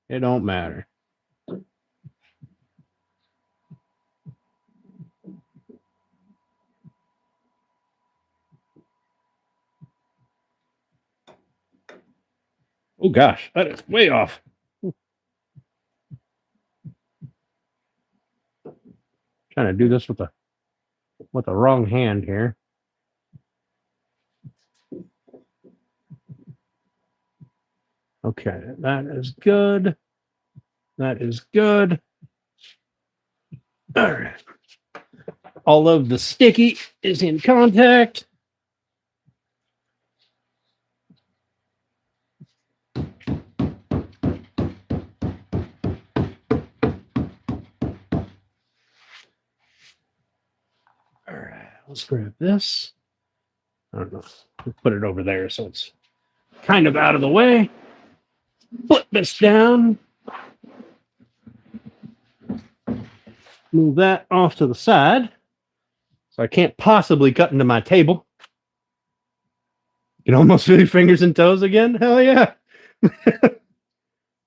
Speaker 1: It don't matter. Oh gosh, that is way off. Trying to do this with the wrong hand here. Okay, that is good. That is good. All right. All of the sticky is in contact. All right, let's grab this. I don't know. We'll put it over there so it's kind of out of the way. Flip this down. Move that off to the side. So I can't possibly cut into my table. You can almost feel your fingers and toes again. Hell yeah.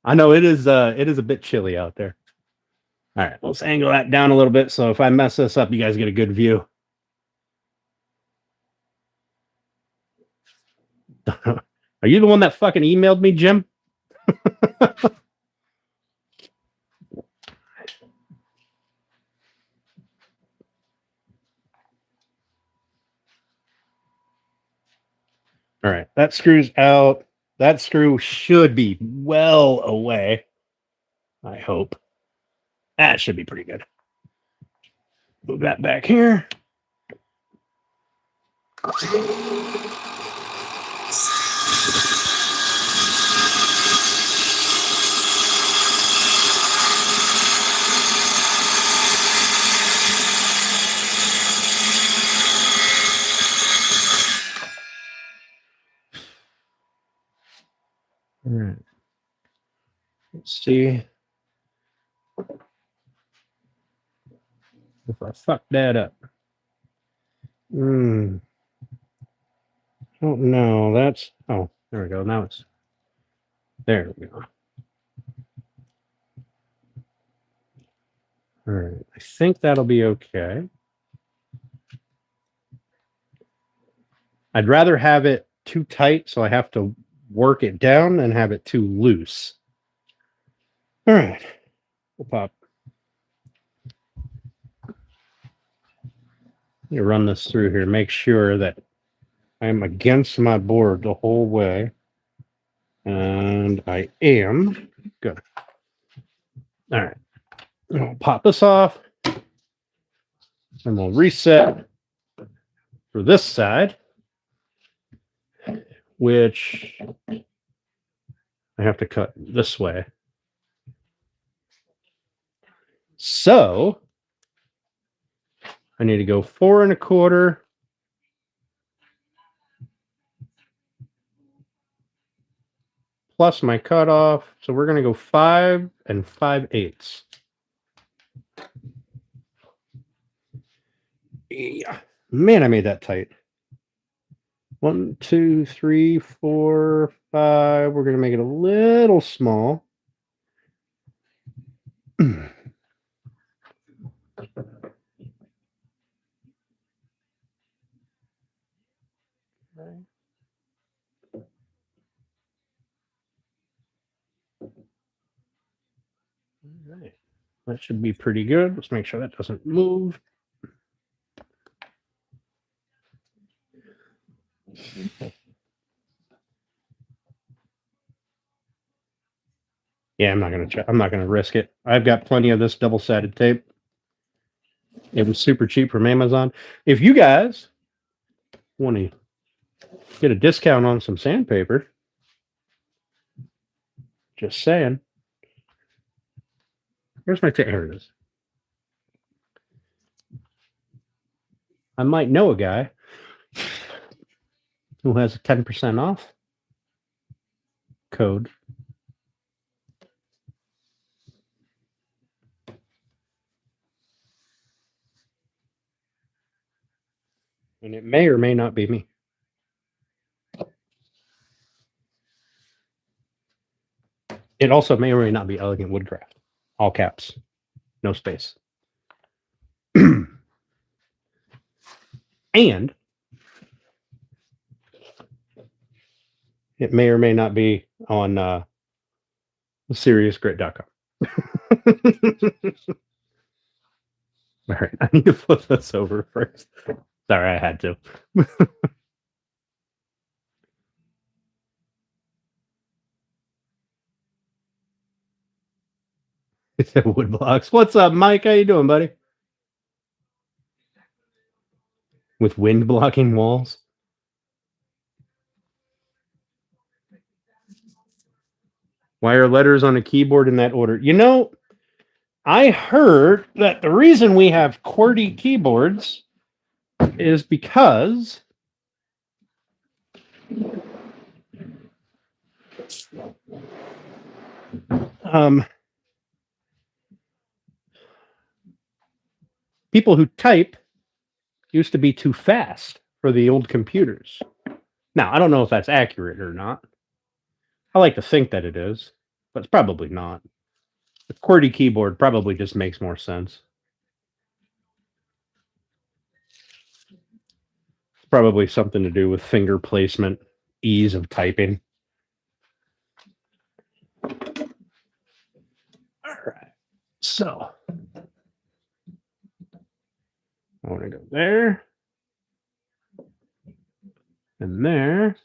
Speaker 1: I know it is a bit chilly out there. All right, let's angle that down a little bit so if I mess this up, you guys get a good view. Are you the one that fucking emailed me, Jim? All right, that screw's out. That screw should be well away. I hope. That should be pretty good. Move that back here. All right. Let's see if I fuck that up. Oh no, that's there we go. Now it's there we go. All right, I think that'll be okay. I'd rather have it too tight, so I have to work it down, than have it too loose. All right, we'll pop. Let me run this through here. Make sure that I'm against my board the whole way. And I am. Good. All right. I'll pop this off. And we'll reset for this side, which I have to cut this way. So I need to go 4 1/4 plus my cutoff. So we're going to go 5 5/8. Yeah, man, I made that tight. 1, 2, 3, 4, 5. We're going to make it a little small. Okay. All right. That should be pretty good. Let's make sure that doesn't move. Yeah, I'm not gonna risk it. I've got plenty of this double-sided tape. It was super cheap from Amazon. If you guys want to get a discount on some sandpaper, just saying. Here's my tape. Here it is. I might know a guy who has a 10% off code. And it may or may not be me. It also may or may not be Elegant Woodcraft. All caps. No space. And it may or may not be on seriousgrit.com. All right, I need to flip this over first. Sorry, I had to. It said wood blocks. What's up, Mike? How you doing, buddy? With wind blocking walls. Why are letters on a keyboard in that order? You know, I heard that the reason we have QWERTY keyboards is because people who type used to be too fast for the old computers. Now, I don't know if that's accurate or not. I like to think that it is, but it's probably not. The QWERTY keyboard probably just makes more sense. It's probably something to do with finger placement, ease of typing. All right. So I want to go there and there.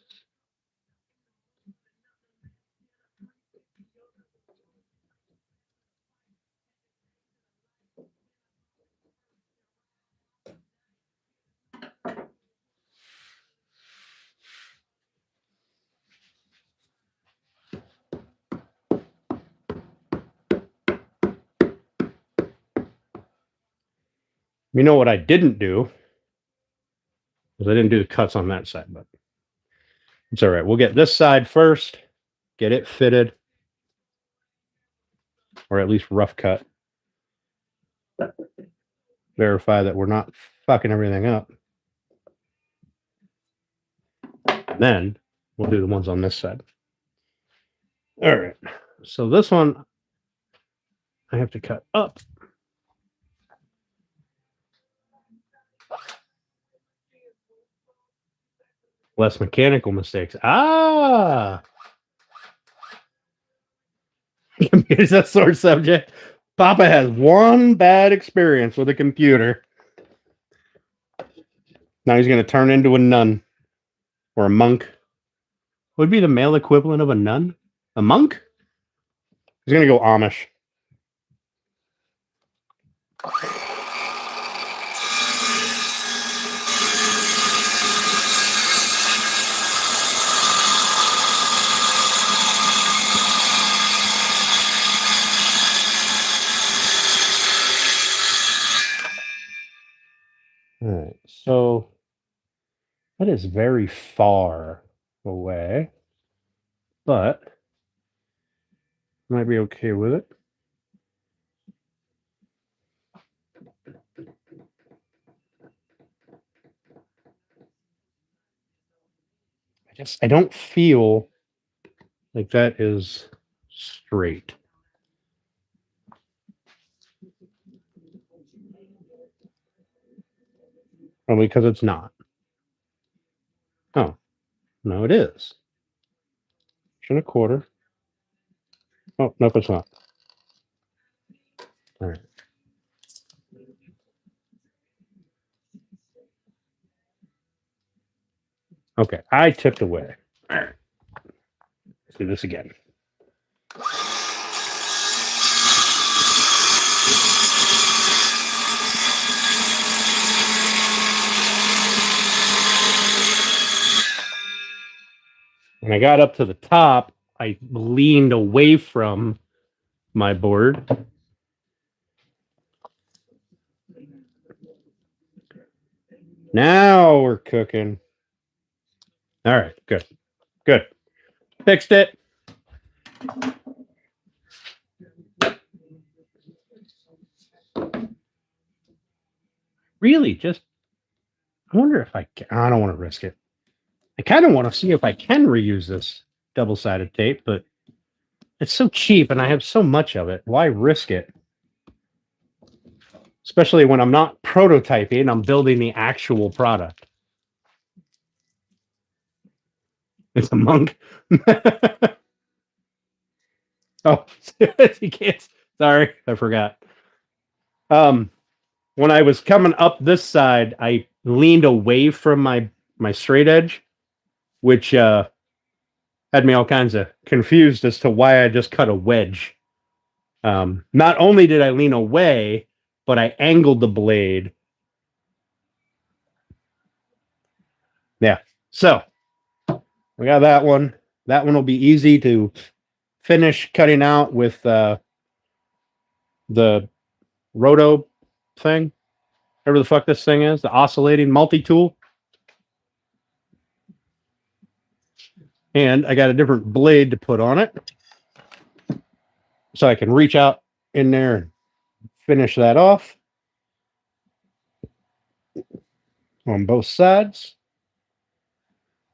Speaker 1: You know what I didn't do? Because I didn't do the cuts on that side, but it's all right. We'll get this side first, get it fitted, or at least rough cut. Verify that we're not fucking everything up. And then we'll do the ones on this side. All right. So this one I have to cut up. Less mechanical mistakes. Ah! Is that sore subject? Papa has one bad experience with a computer. Now he's going to turn into a nun or a monk. What would be the male equivalent of a nun? A monk? He's going to go Amish. All right, so that is very far away, but might be okay with it. I don't feel like that is straight. Probably because it's not. Oh, no, it is. 1.25. Oh, nope, it's not. All right. Okay, I tipped away. All right. Let's do this again. When I got up to the top, I leaned away from my board. Now we're cooking. All right, good. Good. Fixed it. Really, just, I wonder if I can. I don't want to risk it. I kind of want to see if I can reuse this double-sided tape, but it's so cheap and I have so much of it. Why risk it? Especially when I'm not prototyping, I'm building the actual product. It's a monk. Oh, you can't. Sorry, I forgot. Um, when I was coming up this side, I leaned away from my straight edge, which had me all kinds of confused as to why I just cut a wedge. Not only did I lean away, but I angled the blade. Yeah. So we got that one. That one will be easy to finish cutting out with the roto thing, whatever the fuck this thing is, the oscillating multi-tool. And I got a different blade to put on it, so I can reach out in there and finish that off on both sides.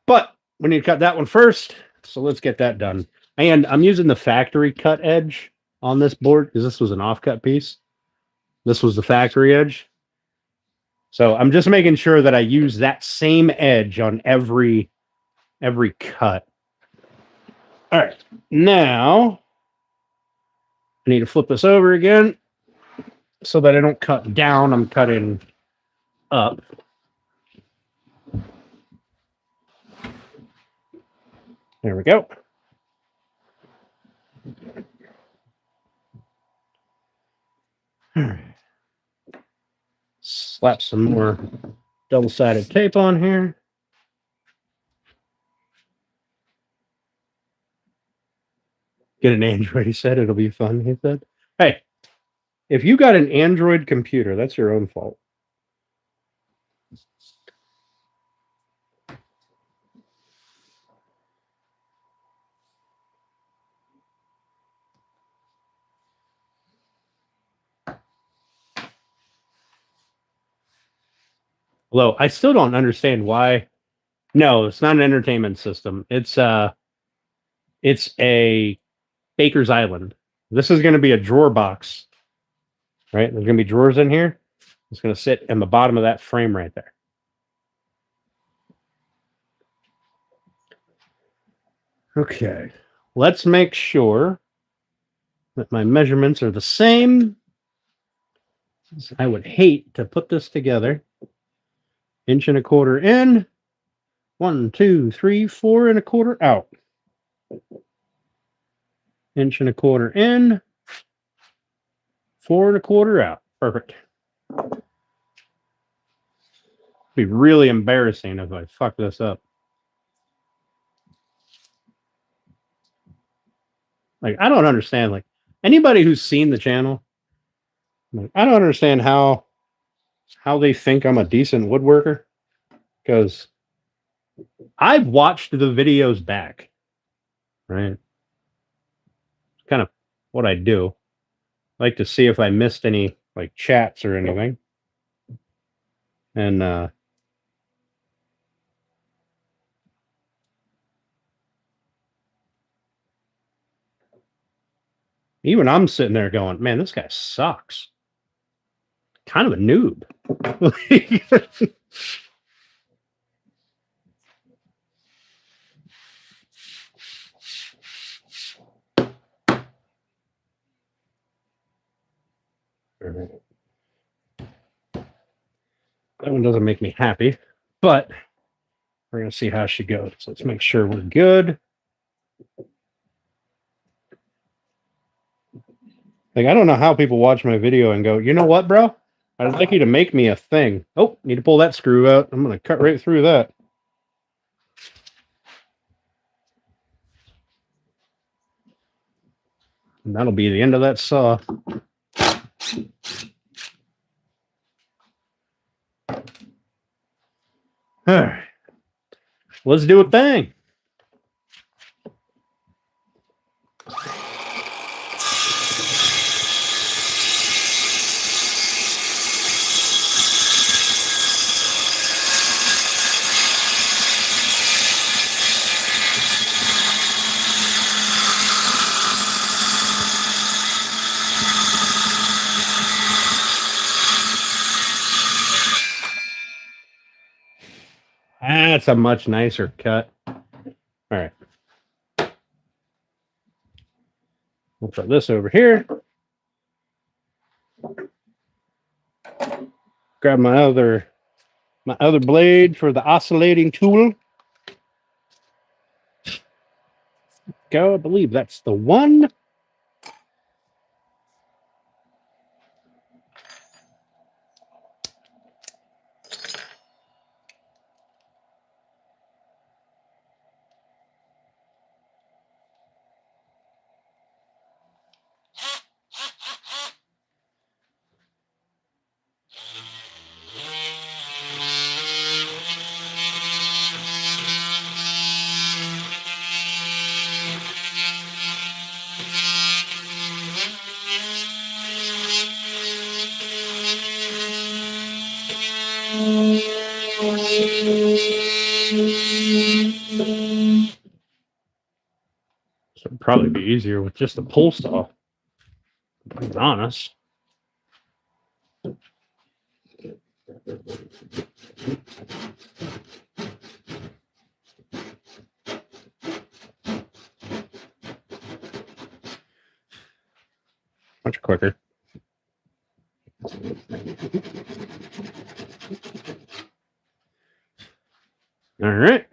Speaker 1: But we need to cut that one first, so let's get that done. And I'm using the factory cut edge on this board because this was an offcut piece. This was the factory edge. So I'm just making sure that I use that same edge on every cut. All right, now I need to flip this over again so that I don't cut down. I'm cutting up. There we go. Slap some more double-sided tape on here. Get an Android, he said. It'll be fun, he said. Hey, if you got an Android computer, that's your own fault. Although I still don't understand why. No, it's not an entertainment system. It's a Baker's Island. This is going to be a drawer box, right? There's going to be drawers in here. It's going to sit in the bottom of that frame right there. Okay, let's make sure that my measurements are the same. I would hate to put this together. 1.25 inches in. 1, 2, 3, 4.25 out. 1.25 inches in. 4.25 out. Perfect. It'd be really embarrassing if I fuck this up. Like, I don't understand. Like, anybody who's seen the channel, like, I don't understand how they think I'm a decent woodworker, because I've watched the videos back, right? It's kind of what I do. I like to see if I missed any like chats or anything. And even I'm sitting there going, man, this guy sucks. Kind of a noob. That one doesn't make me happy, but we're going to see how she goes. So let's make sure we're good. Like, I don't know how people watch my video and go, you know what, bro? I'd like you to make me a thing. Oh, need to pull that screw out. I'm going to cut right through that. And that'll be the end of that saw. All right. Let's do a thing. That's a much nicer cut. All right. We'll put this over here. Grab my other blade for the oscillating tool. Go, I believe that's the one. So it'd probably be easier with just a pull saw, to be honest. Much quicker. All right.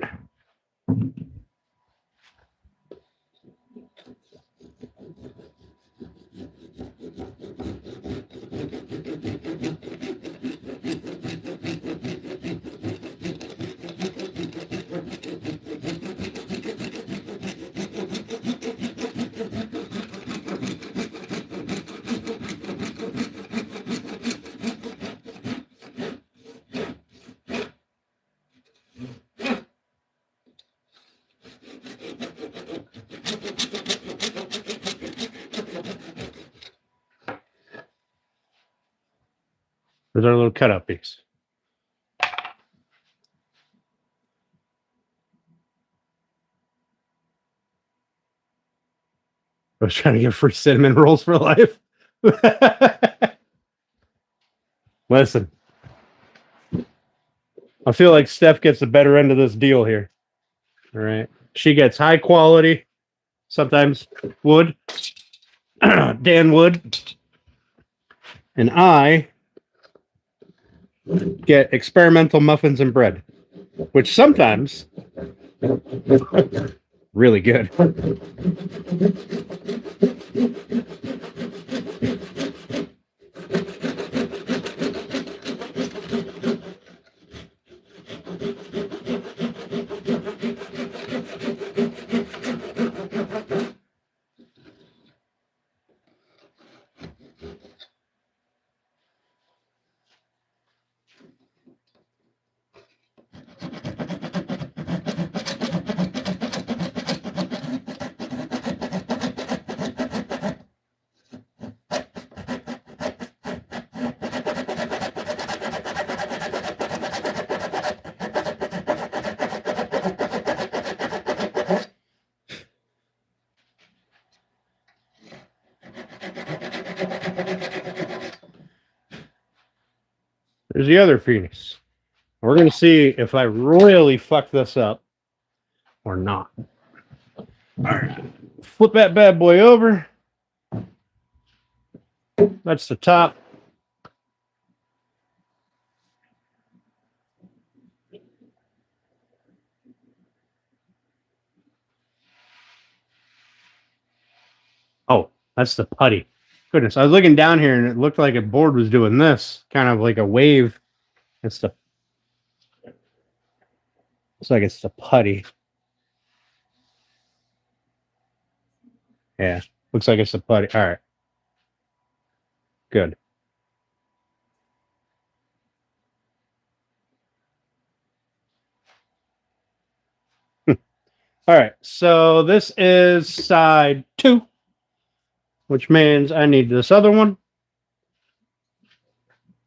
Speaker 1: There's our little cutout piece. I was trying to get free cinnamon rolls for life. Listen, I feel like Steph gets the better end of this deal here. All right. She gets high quality, sometimes wood, Dan wood, and I get experimental muffins and bread, which sometimes really good. There's the other Phoenix. We're going to see if I really fuck this up or not. All right. Flip that bad boy over. That's the top. Oh, that's the putty. Goodness, I was looking down here and it looked like a board was doing this, kind of like a wave. It's the Looks like it's the putty. Yeah, looks like it's the putty. All right, good. All right, so this is side 2, which means I need this other one.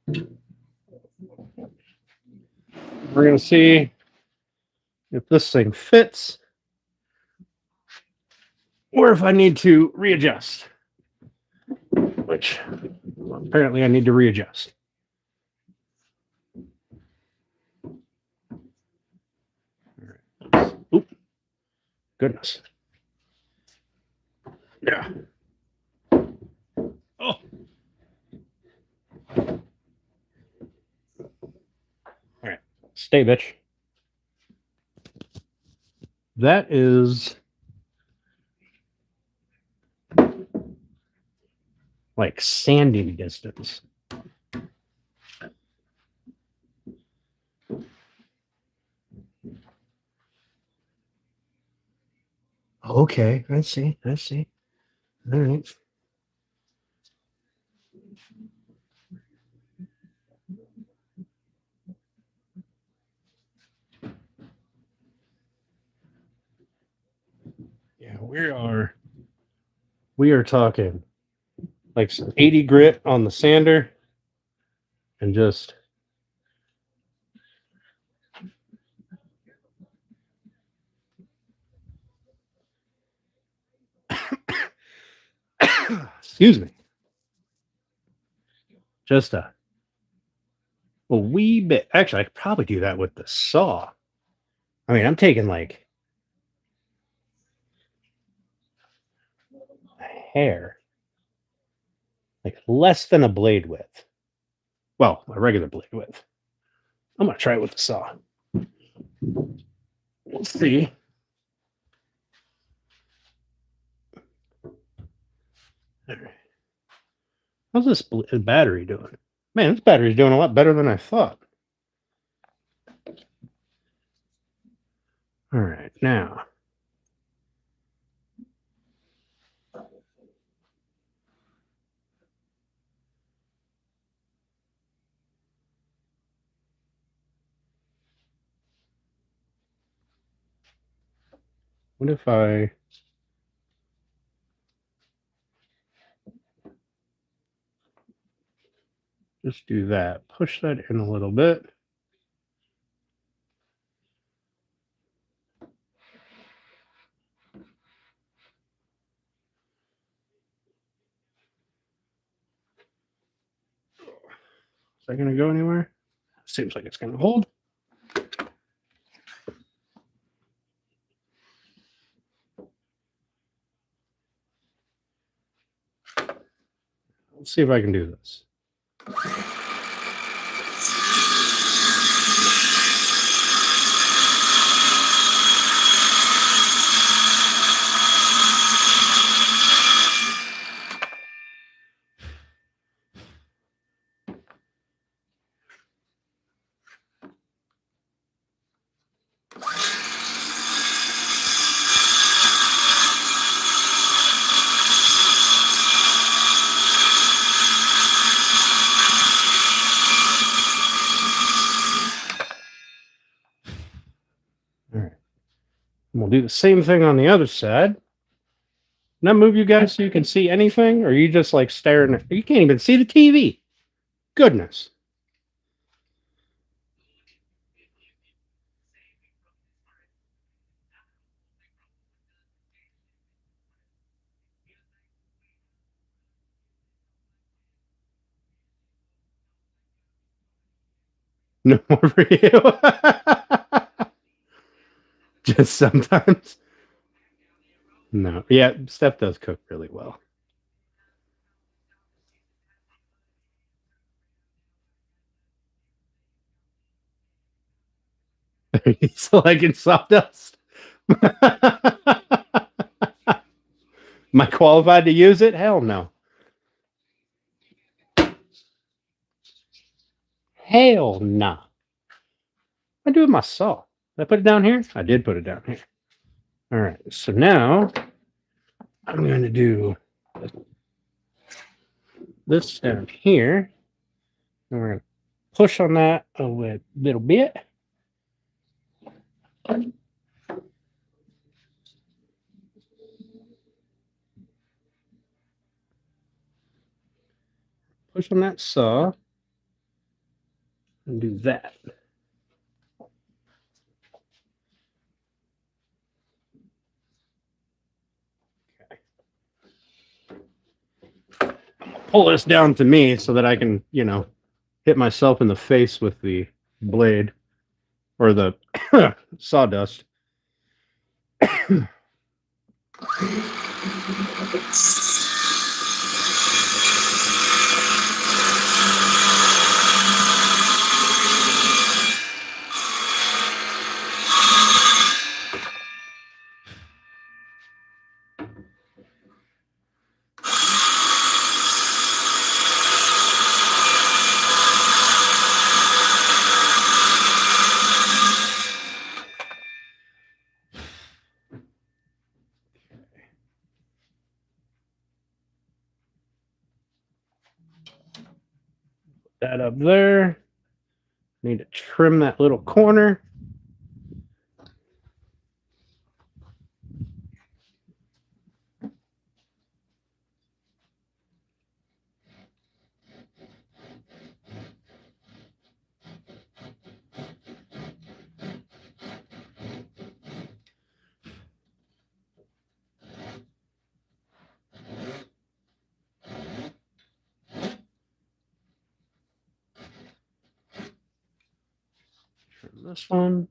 Speaker 1: We're going to see if this thing fits or if I need to readjust, which apparently I need to readjust. Oop. Goodness. Yeah. Stay, bitch. That is like sanding distance. Okay, I see. I see. All right. Yeah, we are talking like some 80 grit on the sander and just excuse me, just a wee bit. Actually, I could probably do that with the saw. I mean, I'm taking like a hair, like less than a blade width. Well, a regular blade width. I'm gonna try it with the saw. We'll see. All right. How's this battery doing? Man, this battery's doing a lot better than I thought. All right, now. What if I just do that? Push that in a little bit. Is that going to go anywhere? Seems like it's going to hold. Let's see if I can do this. All right. And we'll do the same thing on the other side. Now move you guys so you can see anything, or are you just like staring at, you can't even see the TV. Goodness. No more for you. Just sometimes. No. Yeah, Steph does cook really well. He's liking sawdust. Am I qualified to use it? Hell no. Hell no. I do with my saw. Did I put it down here? I did put it down here. All right. So now I'm going to do this down here. And we're going to push on that a little bit. Push on that saw and do that. Okay. Pull this down to me so that I can, hit myself in the face with the blade or the sawdust. That up there. Need to trim that little corner. Trim this one.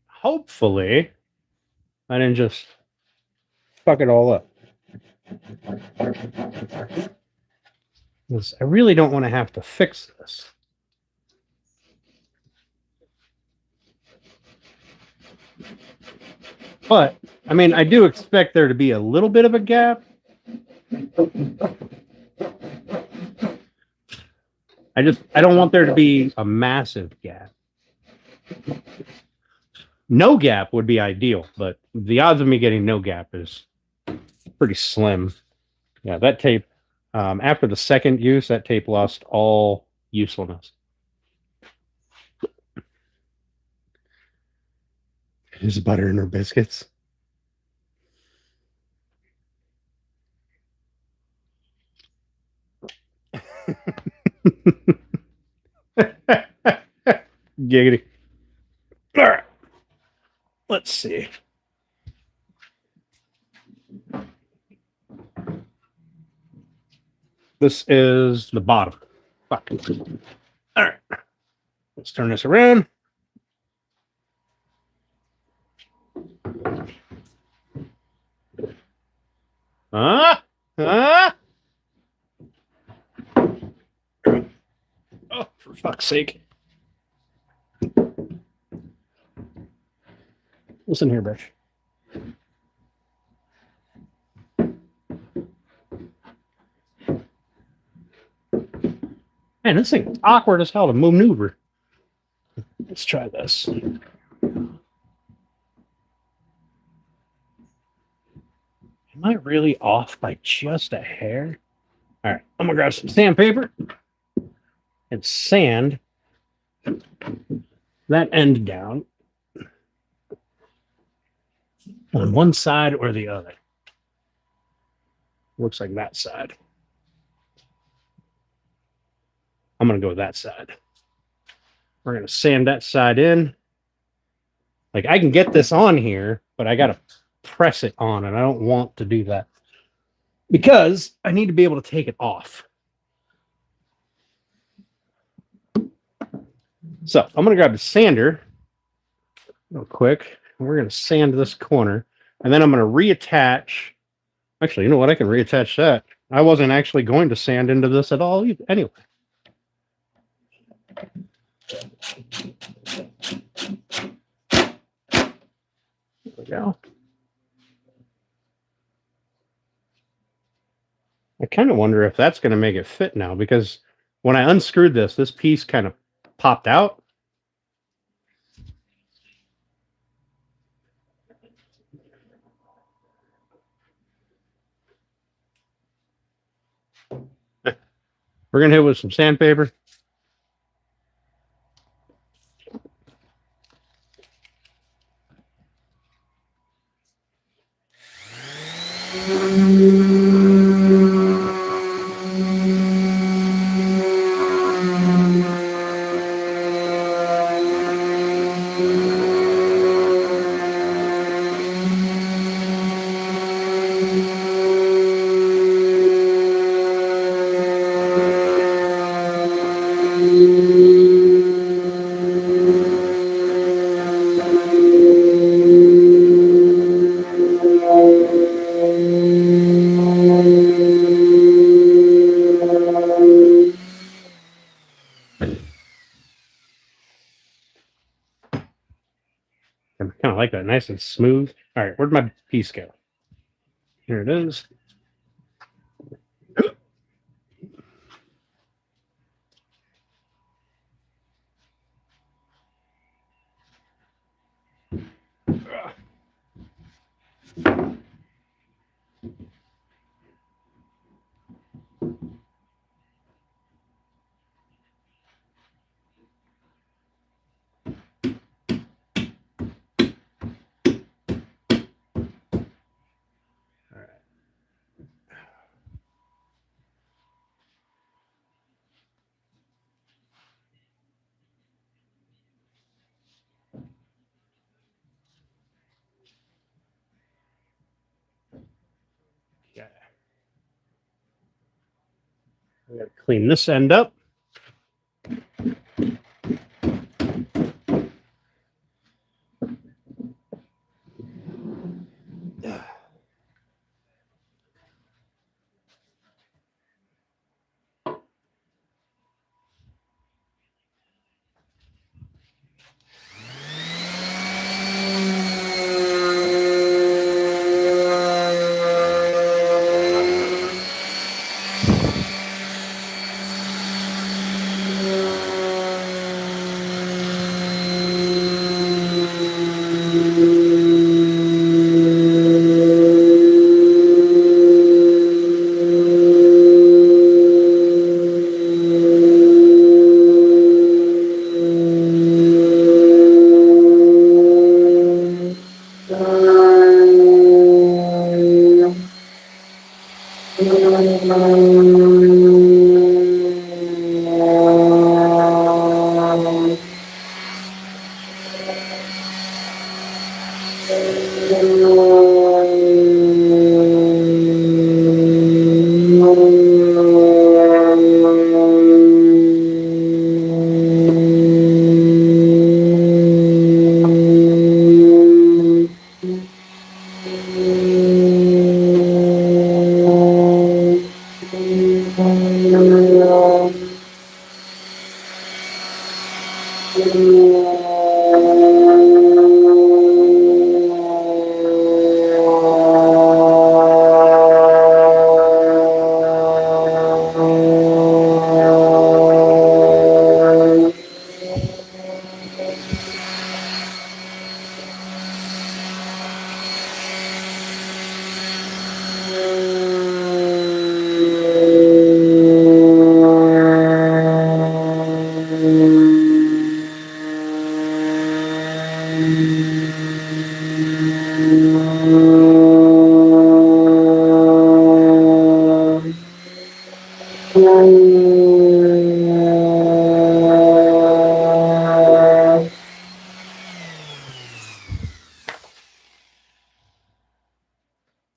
Speaker 1: Hopefully, I didn't just fuck it all up. I really don't want to have to fix this. But, I mean, I do expect there to be a little bit of a gap. I don't want there to be a massive gap. No gap would be ideal, but the odds of me getting no gap is pretty slim. Yeah, that tape, after the second use, that tape lost all usefulness. There's butter in her biscuits. Giggity. All right. Let's see. This is the bottom. Fuck. All right. Let's turn this around. Oh, for fuck's sake. Listen here, bitch. Man, this thing is awkward as hell to maneuver. Let's try this. Am I really off by just a hair? All right, I'm gonna grab some sandpaper and sand that end down on one side or the other. Looks like that side. I'm gonna go with that side. We're gonna sand that side in. Like I can get this on here, but I gotta press it on, and I don't want to do that because I need to be able to take it off. So I'm going to grab the sander real quick, and we're going to sand this corner, and then I'm going to reattach. Actually, you know what? I can reattach that. I wasn't actually going to sand into this at all anyway. There we go. I kind of wonder if that's going to make it fit now, because when I unscrewed this piece kind of popped out. We're going to hit it with some sandpaper. I kind of like that, nice and smooth. All right, where'd my piece go? Here it is. Okay. We got to clean this end up.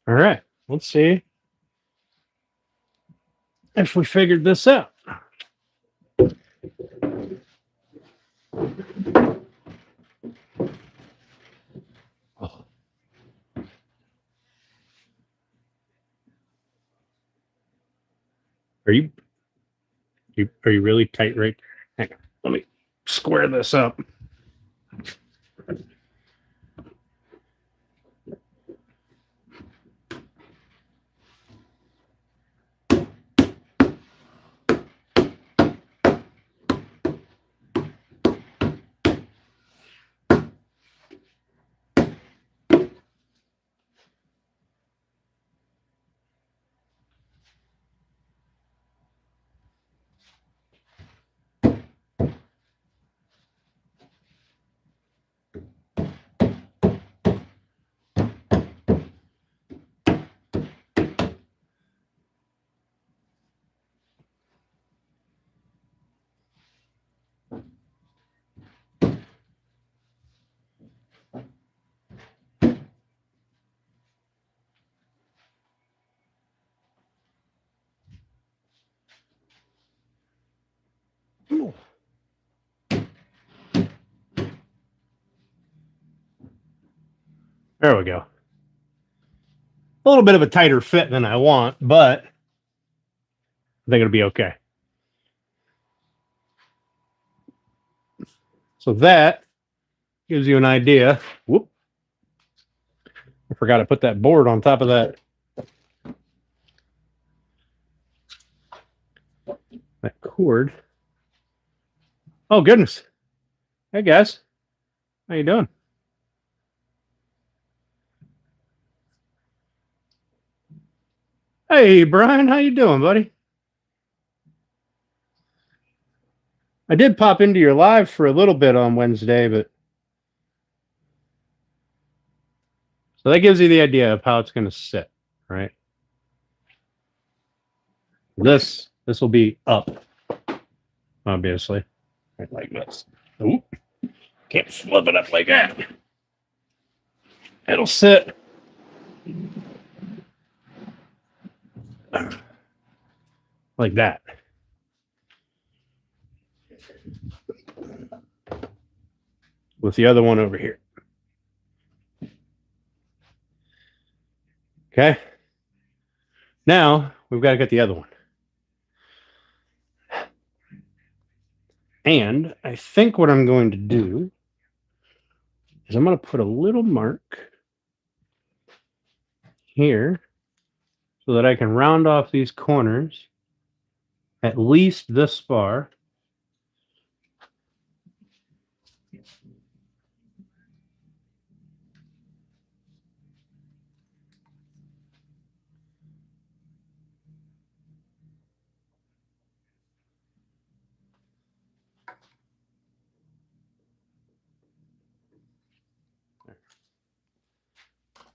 Speaker 1: All right, let's see if we figured this out. Oh. Are you really tight right there? Hang on, let me square this up. Ooh. There we go. A little bit of a tighter fit than I want, but I think it'll be okay. So that gives you an idea. Whoop. I forgot to put that board on top of that cord. Oh goodness. Hey guys. How you doing? Hey, Brian, how you doing, buddy? I did pop into your live for a little bit on Wednesday, but so that gives you the idea of how it's going to sit, right? This will be up, obviously, right like this. Ooh, can't flip it up like that. It'll sit like that. With the other one over here. Okay. Now we've got to get the other one. And I think what I'm going to do is I'm going to put a little mark here so that I can round off these corners at least this far.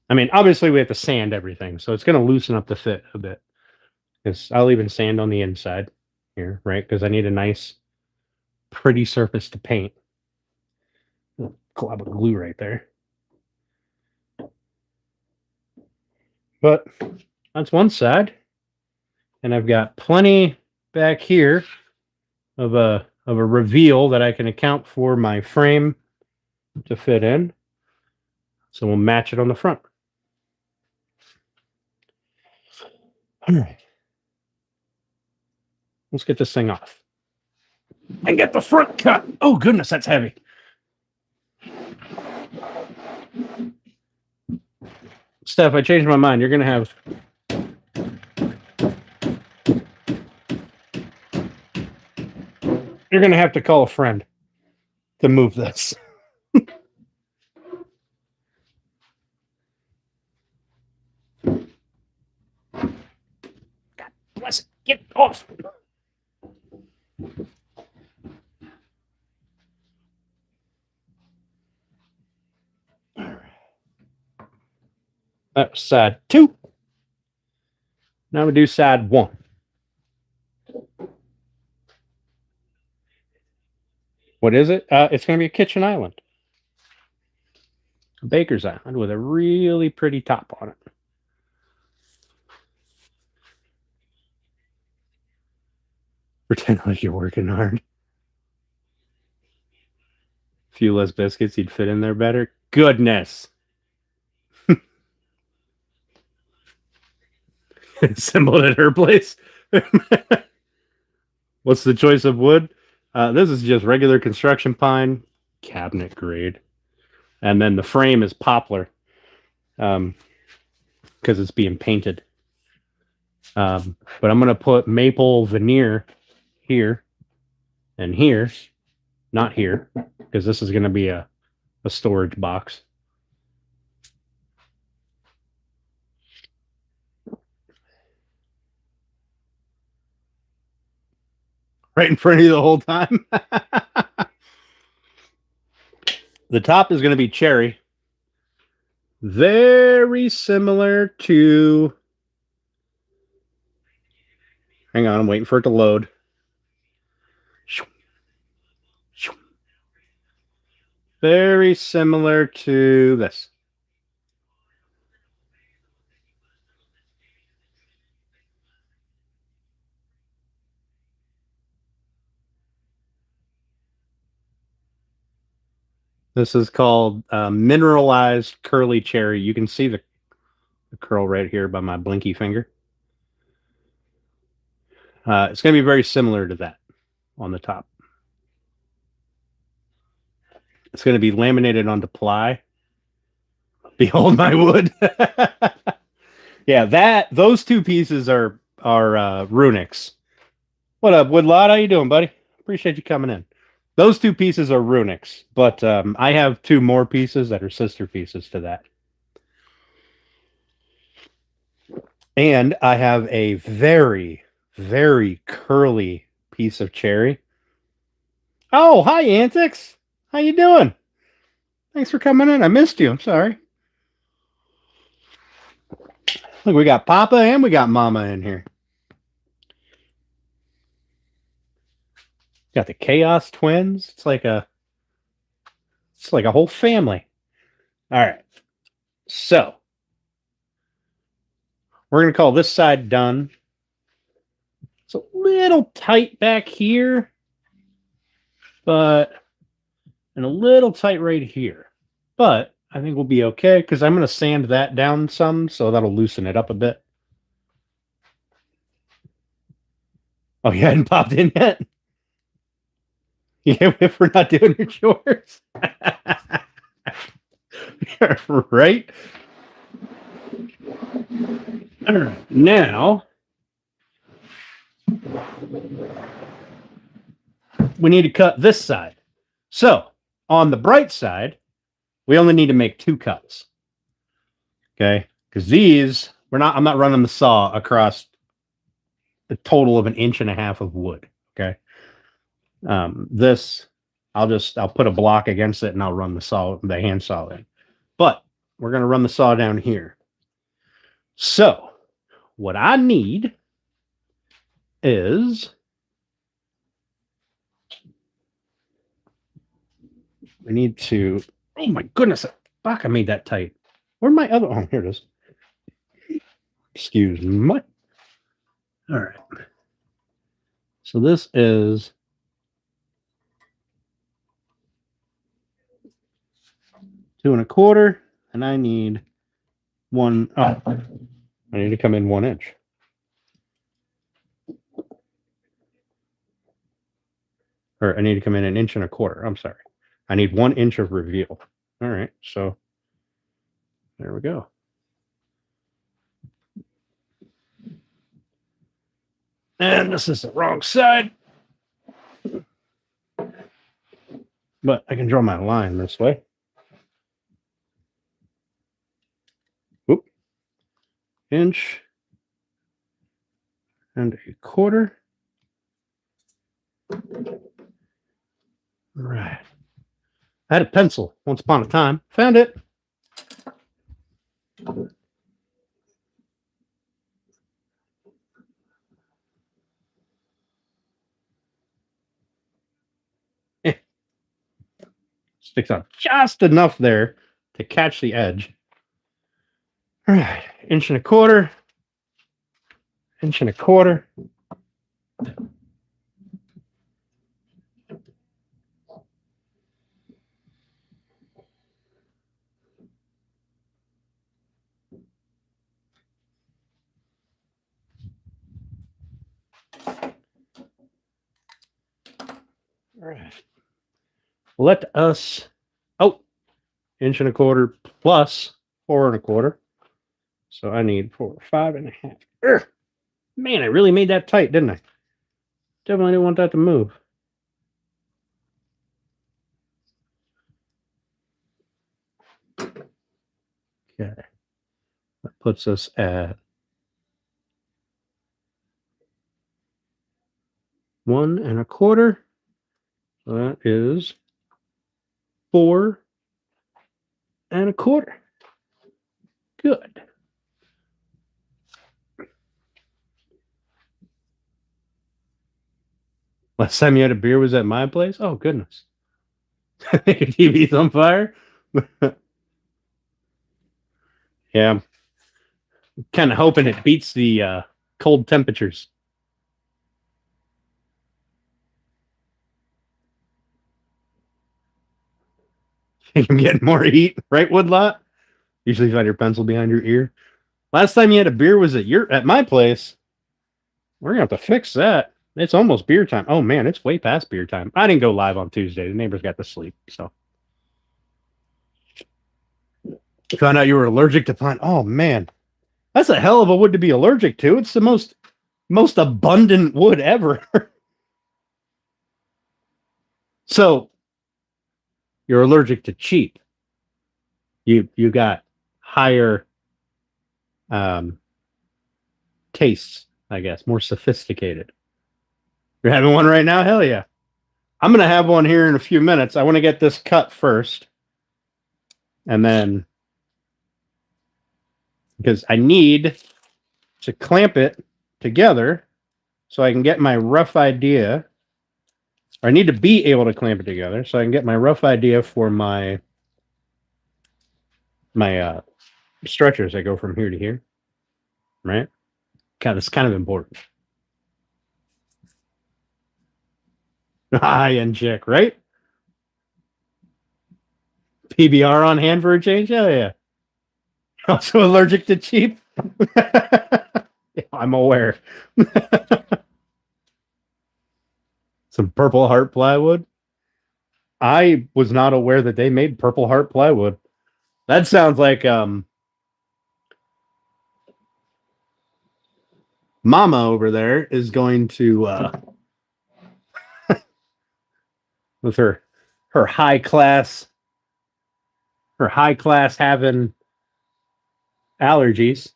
Speaker 1: I mean, obviously we have to sand everything, so it's going to loosen up the fit a bit. Because I'll even sand on the inside here, right? Because I need a nice, pretty surface to paint. Glob of glue right there. But that's one side, and I've got plenty back here of a reveal that I can account for my frame to fit in. So we'll match it on the front. All right. Let's get this thing off. And get the front cut. Oh, goodness, that's heavy. Steph, I changed my mind. You're going to have... You're going to have to call a friend to move this. God bless it. Get off. That's side 2. Now we do side 1. What is it? It's going to be a kitchen island. A baker's island with a really pretty top on it. Pretend like you're working hard. A few less biscuits, you'd fit in there better. Goodness. Assembled at her place. What's the choice of wood? This is just regular construction pine, cabinet grade. And then the frame is poplar because it's being painted. But I'm going to put maple veneer here and here, not here, because this is going to be a storage box. Right in front of you the whole time. The top is going to be cherry. Very similar to... Hang on, I'm waiting for it to load. Very similar to this. This is called mineralized curly cherry. You can see the curl right here by my blinky finger. It's going to be very similar to that on the top. It's going to be laminated onto ply. Behold my wood. Yeah, those two pieces are runics. What up, Woodlot? How you doing, buddy? Appreciate you coming in. Those two pieces are runics, but I have 2 more pieces that are sister pieces to that. And I have a very, very curly piece of cherry. Oh, hi, Antics. How you doing? Thanks for coming in. I missed you. I'm sorry. Look, we got Papa and we got Mama in here. Got the Chaos Twins. It's like a whole family. All right. So we're gonna call this side done. It's a little tight back here, but and a little tight right here. But I think we'll be okay because I'm gonna sand that down some, so that'll loosen it up a bit. Oh, you hadn't popped in yet? Yeah, if we're not doing your chores. Right? All right. Now, we need to cut this side. So, on the bright side, we only need to make 2 cuts. Okay? Because these, I'm not running the saw across a total of 1.5 inches of wood. Okay? This, I'll put a block against it and I'll run the hand saw in. But we're going to run the saw down here. So what I need is we need to, oh my goodness, fuck, I made that tight. Where'd my other, oh, here it is. Excuse me. All right. So this is 2 1/4, and I need I need to come in 1 inch. Or I need to come in 1 1/4 inches. I'm sorry. I need 1 inch of reveal. All right, so there we go. And this is the wrong side. But I can draw my line this way. Oop. 1.25 inches. Right. I had a pencil once upon a time. Found it. Sticks out just enough there to catch the edge. All right, 1.25 inches. 1.25 inches. All right. Let us, 1.25 inches plus 4 1/4. So I need 5.5. Urgh. Man, I really made that tight, didn't I? Definitely didn't want that to move. Okay. That puts us at 1 1/4. So that is 4 1/4. Good. Last time you had a beer was at my place? Oh, goodness. I think your TV's on fire. Yeah. I'm kind of hoping it beats the cold temperatures. I'm getting more heat, right, Woodlot? Usually find your pencil behind your ear. Last time you had a beer was at my place. We're gonna have to fix that. It's almost beer time. Oh man, it's way past beer time. I didn't go live on Tuesday. The neighbors got to sleep, so found out you were allergic to pine. Oh man, that's a hell of a wood to be allergic to. It's the most abundant wood ever. So you're allergic to cheap. You got higher tastes, I guess, more sophisticated. You're having one right now? Hell yeah. I'm going to have one here in a few minutes. I want to get this cut first. And then, because I need to clamp it together so I can get my rough idea. Or I need to be able to clamp it together so I can get my rough idea for my stretchers that go from here to here. Right? God, it's kind of important. High-end chick, right? PBR on hand for a change? Hell yeah. Also allergic to cheap? I'm aware. Some Purple Heart plywood. I was not aware that they made Purple Heart plywood. That sounds like Mama over there is going to with her high class having allergies.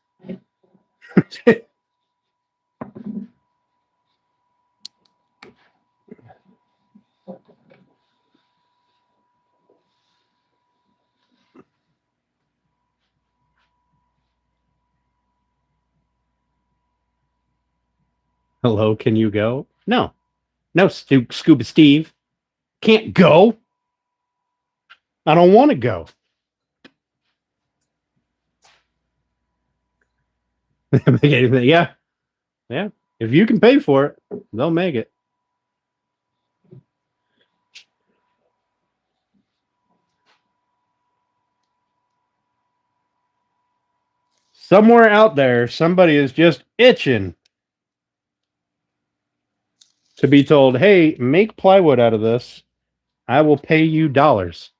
Speaker 1: Hello, can you go? No, Scuba Steve can't go. I don't want to go. Yeah. If you can pay for it, they'll make it. Somewhere out there, somebody is just itching to be told, hey, make plywood out of this. I will pay you dollars.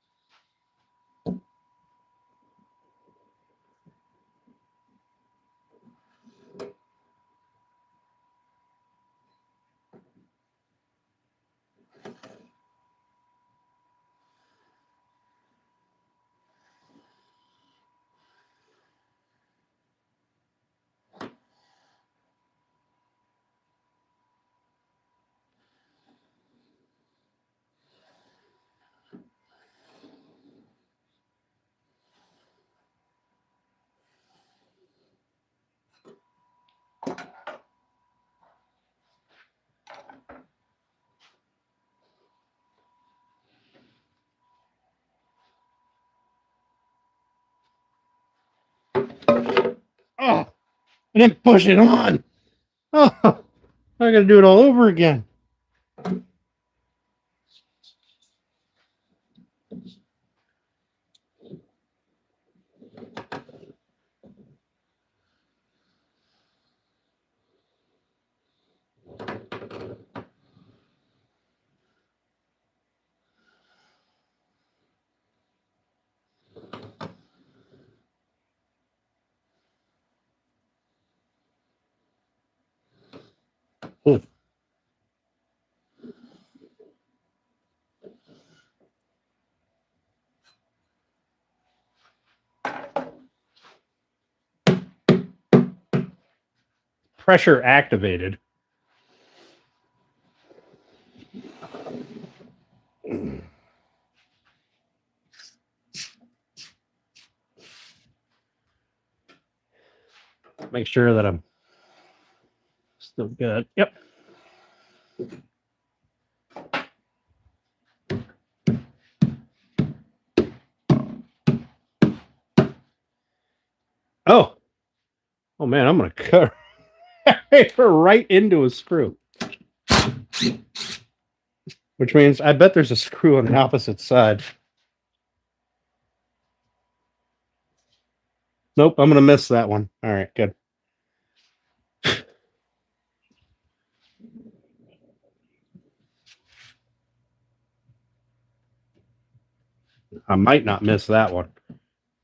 Speaker 1: Oh, I didn't push it on. Oh, I got to do it all over again. Oh. Pressure activated. Make sure that I'm still good. Yep. Oh. Oh man, I'm gonna cut her right into a screw. Which means I bet there's a screw on the opposite side. Nope, I'm gonna miss that one. All right, good. I might not miss that one.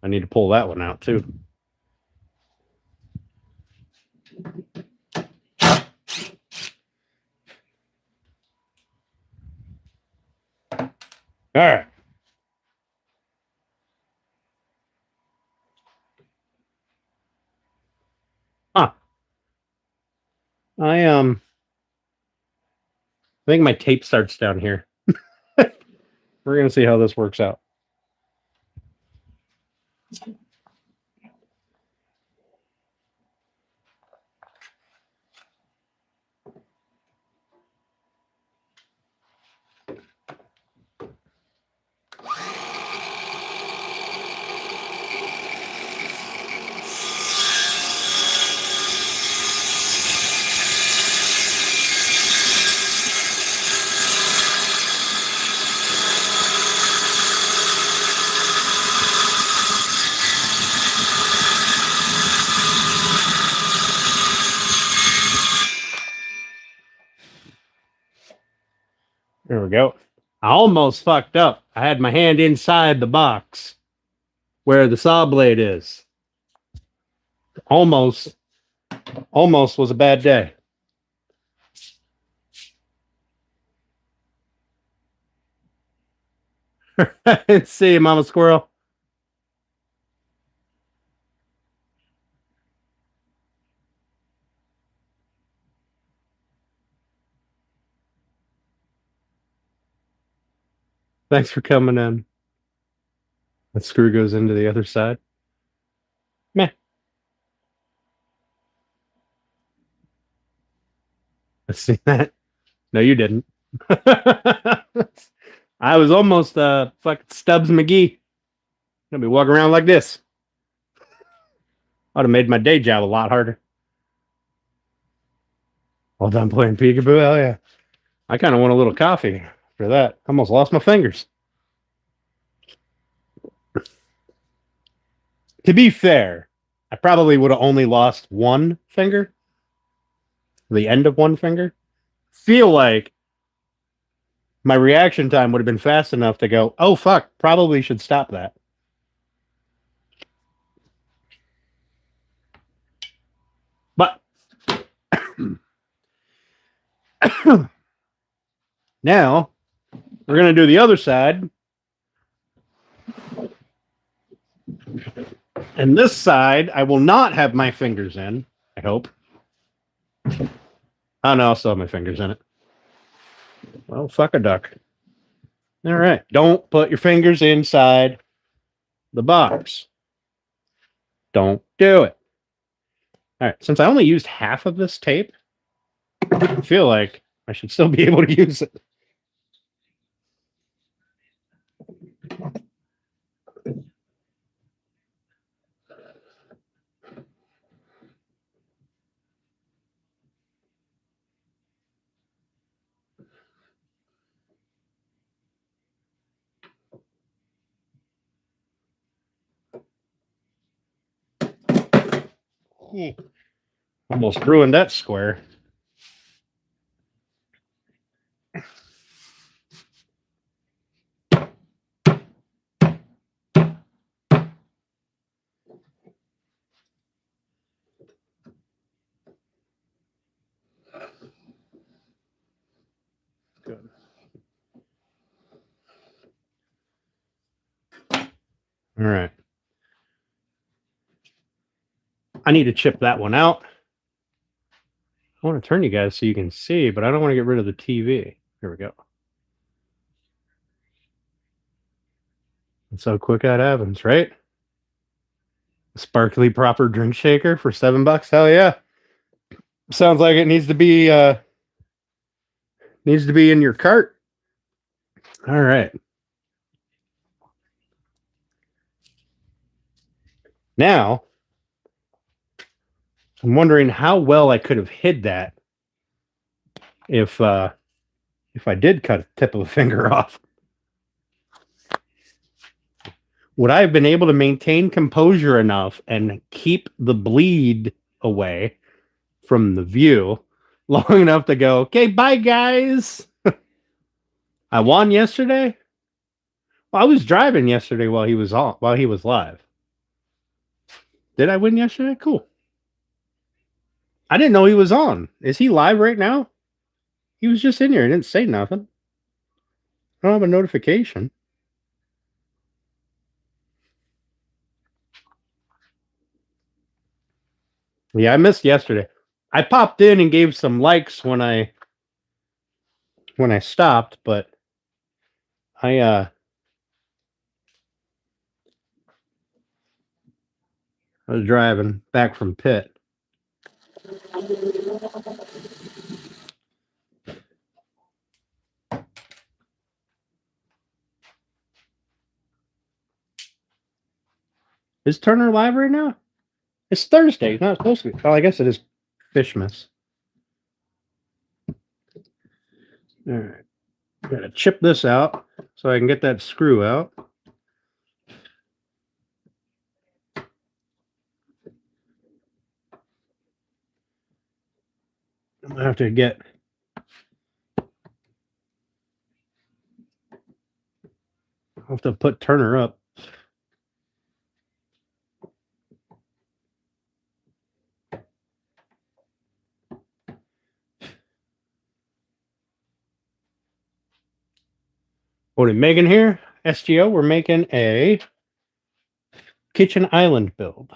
Speaker 1: I need to pull that one out too. All right. Huh. I think my tape starts down here. We're gonna see how this works out. There we go. I almost fucked up. I had my hand inside the box where the saw blade is. Almost was a bad day. See you, Mama Squirrel. Thanks for coming in. The screw goes into the other side. Meh. I see that. No, you didn't. I was almost fucking Stubbs McGee. I'll be walking around like this. I'd have made my day job a lot harder. All done playing peekaboo. Hell yeah. I kind of want a little coffee after that. Almost lost my fingers. To be fair, I probably would have only lost one finger. The end of one finger. Feel like my reaction time would have been fast enough to go, oh, fuck, probably should stop that. But now we're going to do the other side. And this side, I will not have my fingers in, I hope. Oh, no, I'll still have my fingers in it. Well, fuck a duck. All right. Don't put your fingers inside the box. Don't do it. All right. Since I only used half of this tape, I feel like I should still be able to use it. Almost ruined that square. Good. All right. I need to chip that one out. I want to turn you guys so you can see, but I don't want to get rid of the TV. Here we go. That's how quick that happens, right? Sparkly proper drink shaker for $7. Hell yeah. Sounds like it needs to be in your cart. All right. Now, I'm wondering how well I could have hid that if I did cut a tip of a finger off. Would I have been able to maintain composure enough and keep the bleed away from the view long enough to go, okay, bye guys. I won yesterday. Well, I was driving yesterday while he was live. Did I win yesterday? Cool. I didn't know he was on. Is he live right now? He was just in here. He didn't say nothing. I don't have a notification. Yeah, I missed yesterday. I popped in and gave some likes when I stopped, but I was driving back from Pitt. Is Turner live right now? It's Thursday. It's not supposed to be. Oh, I guess it is Fishmas. All right. Gotta chip this out so I can get that screw out. I'm gonna have to get I'll have to put Turner up. What are we making here? SGO, we're making a kitchen island build.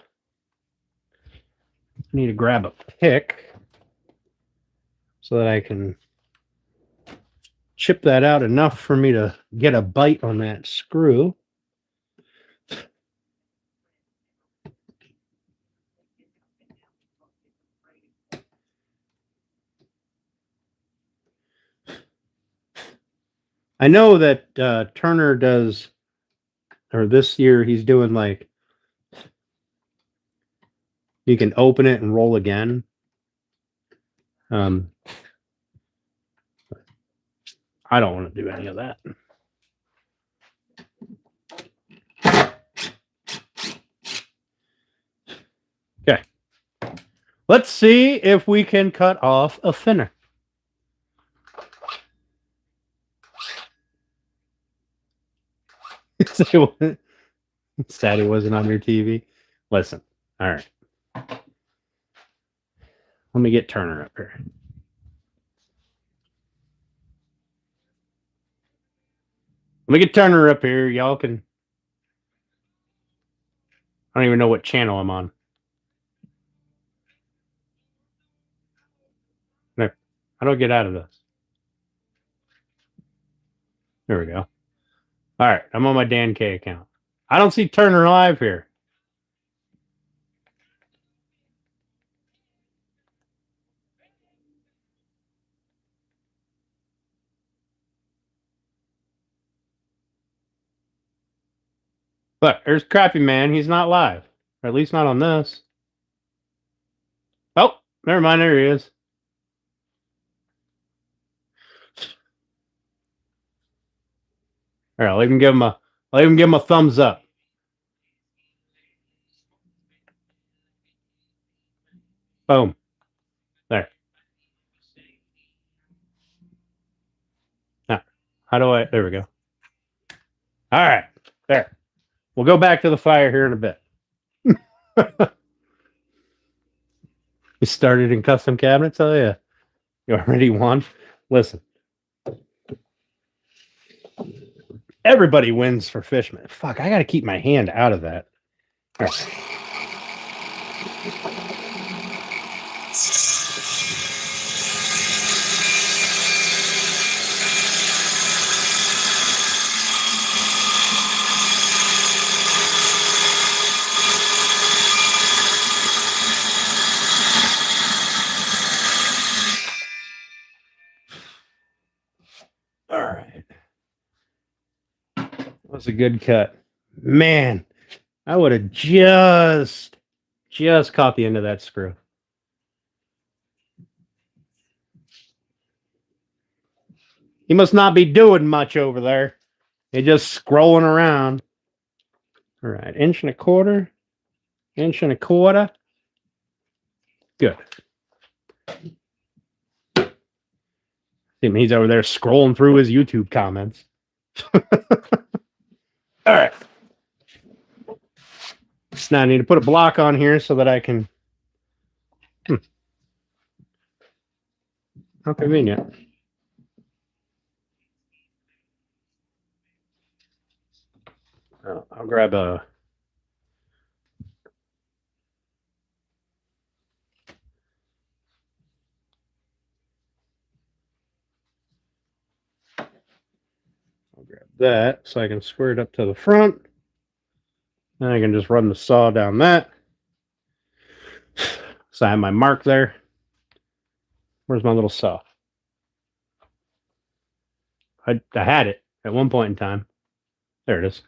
Speaker 1: I need to grab a pick so that I can chip that out enough for me to get a bite on that screw. I know that Turner does, or this year he's doing like, you can open it and roll again. I don't want to do any of that. Okay. Let's see if we can cut off a finner. Sad he wasn't on your TV. Listen. All right. Let me get Turner up here. Let me get Turner up here. Y'all can. I don't even know what channel I'm on. No. How do I get out of this? There we go. All right. I'm on my Dan K account. I don't see Turner live here. But there's Crappy Man. He's not live. Or at least not on this. Oh, never mind. There he is. All right, I'll even give him a thumbs up. Boom. There. Now, how do I? There we go. All right. There. We'll go back to the fire here in a bit. You started in custom cabinets? Oh, yeah. You already won? Listen. Everybody wins for Fishman. Fuck, I got to keep my hand out of that. All right. All right. That was a good cut. Man, I would have just caught the end of that screw. He must not be doing much over there. He's just scrolling around. All right, inch and a quarter. Inch and a quarter. Good. He's over there scrolling through his YouTube comments. All right. Now I need to put a block on here so that I can. How convenient. I'll grab a. that so I can square it up to the front. Then I can just run the saw down that. So I have my mark there. Where's my little saw? I had it at one point in time. There it is.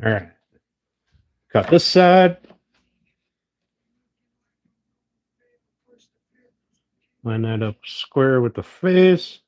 Speaker 1: All right. Cut this side. Line that up square with the face.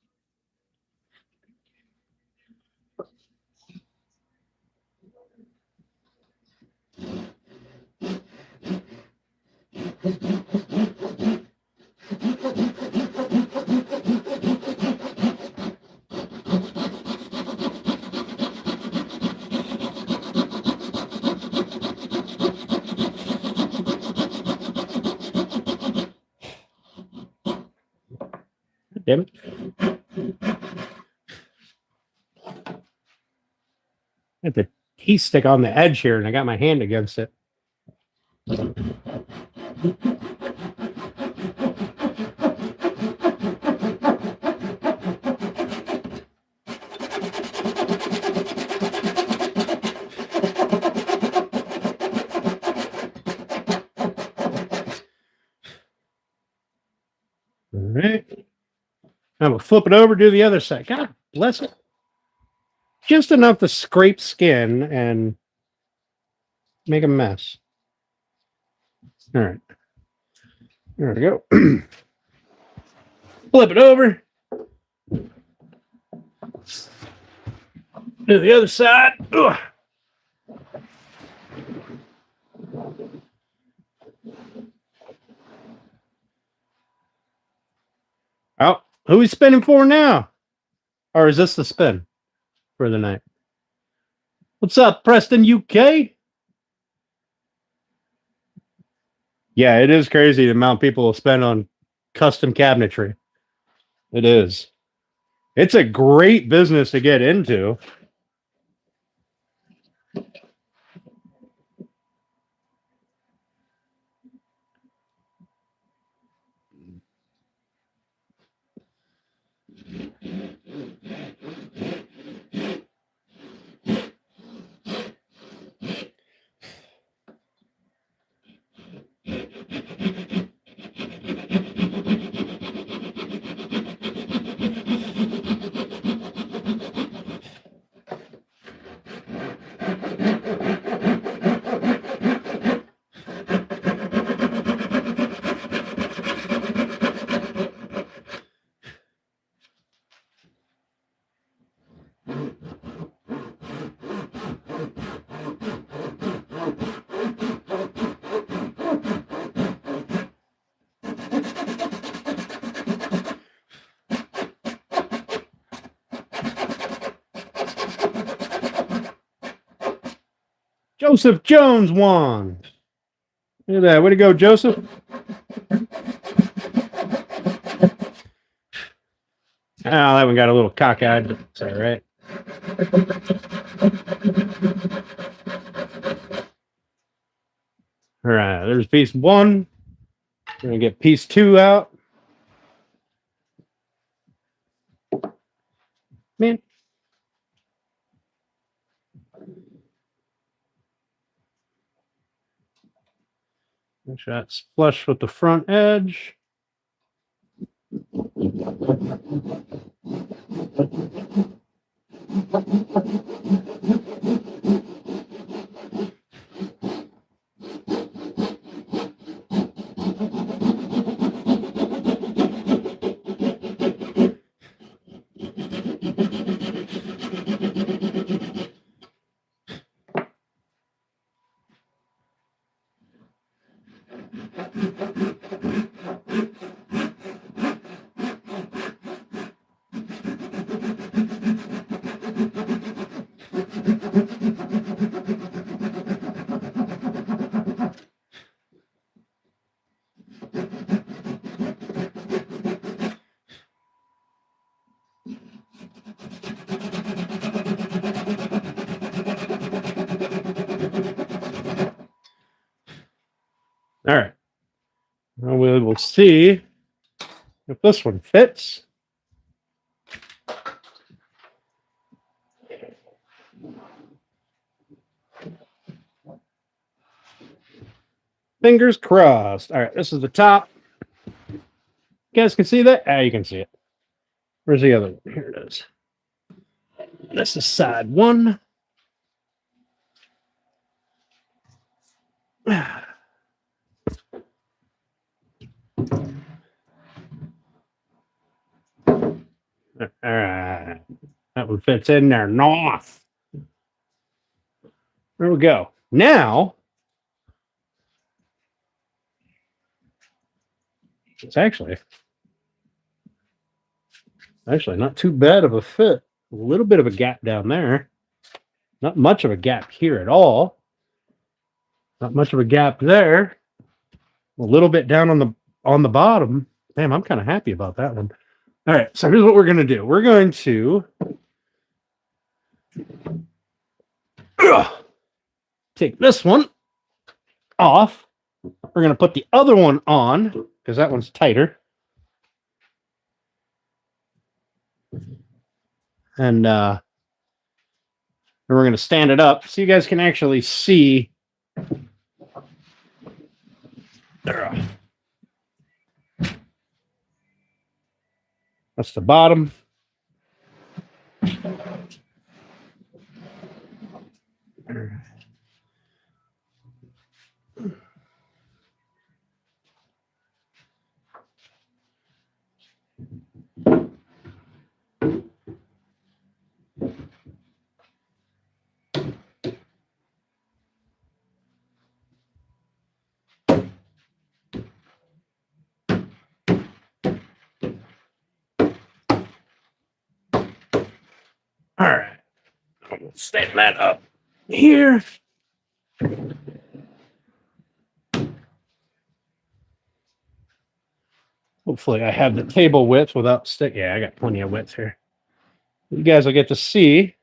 Speaker 1: Damn it. I had the key stick on the edge here and I got my hand against it. All right. I'm going to flip it over, do the other side. God bless it. Just enough to scrape skin and make a mess. All right. There we go. Flip it over. Do the other side. Ugh. Oh, who are we spinning for now? Or is this the spin for the night? What's up, Preston, UK? Yeah, it is crazy the amount people will spend on custom cabinetry. It is. It's a great business to get into. Joseph Jones won. Look at that. Way to go, Joseph. Oh, that one got a little cockeyed, but it's all right. All right, there's piece 1. We're going to get piece 2 out. Man. Make sure that's flush with the front edge. All right. Now we will see if this one fits. Fingers crossed. All right, this is the top. You guys can see that? Ah, you can see it. Where's the other one? Here it is. This is side 1. All right. That one fits in there. Nice. There we go. Now, it's actually not too bad of a fit. A little bit of a gap down there. Not much of a gap here at all. Not much of a gap there. A little bit down on the bottom. Damn, I'm kind of happy about that one. All right, so here's what we're going to do. We're going to take this one off. We're going to put the other one on because that one's tighter. And then we're going to stand it up so you guys can actually see. That's the bottom. All right, let's stand that up here. Hopefully I have the table width without stick. Yeah, I got plenty of width here. You guys will get to see.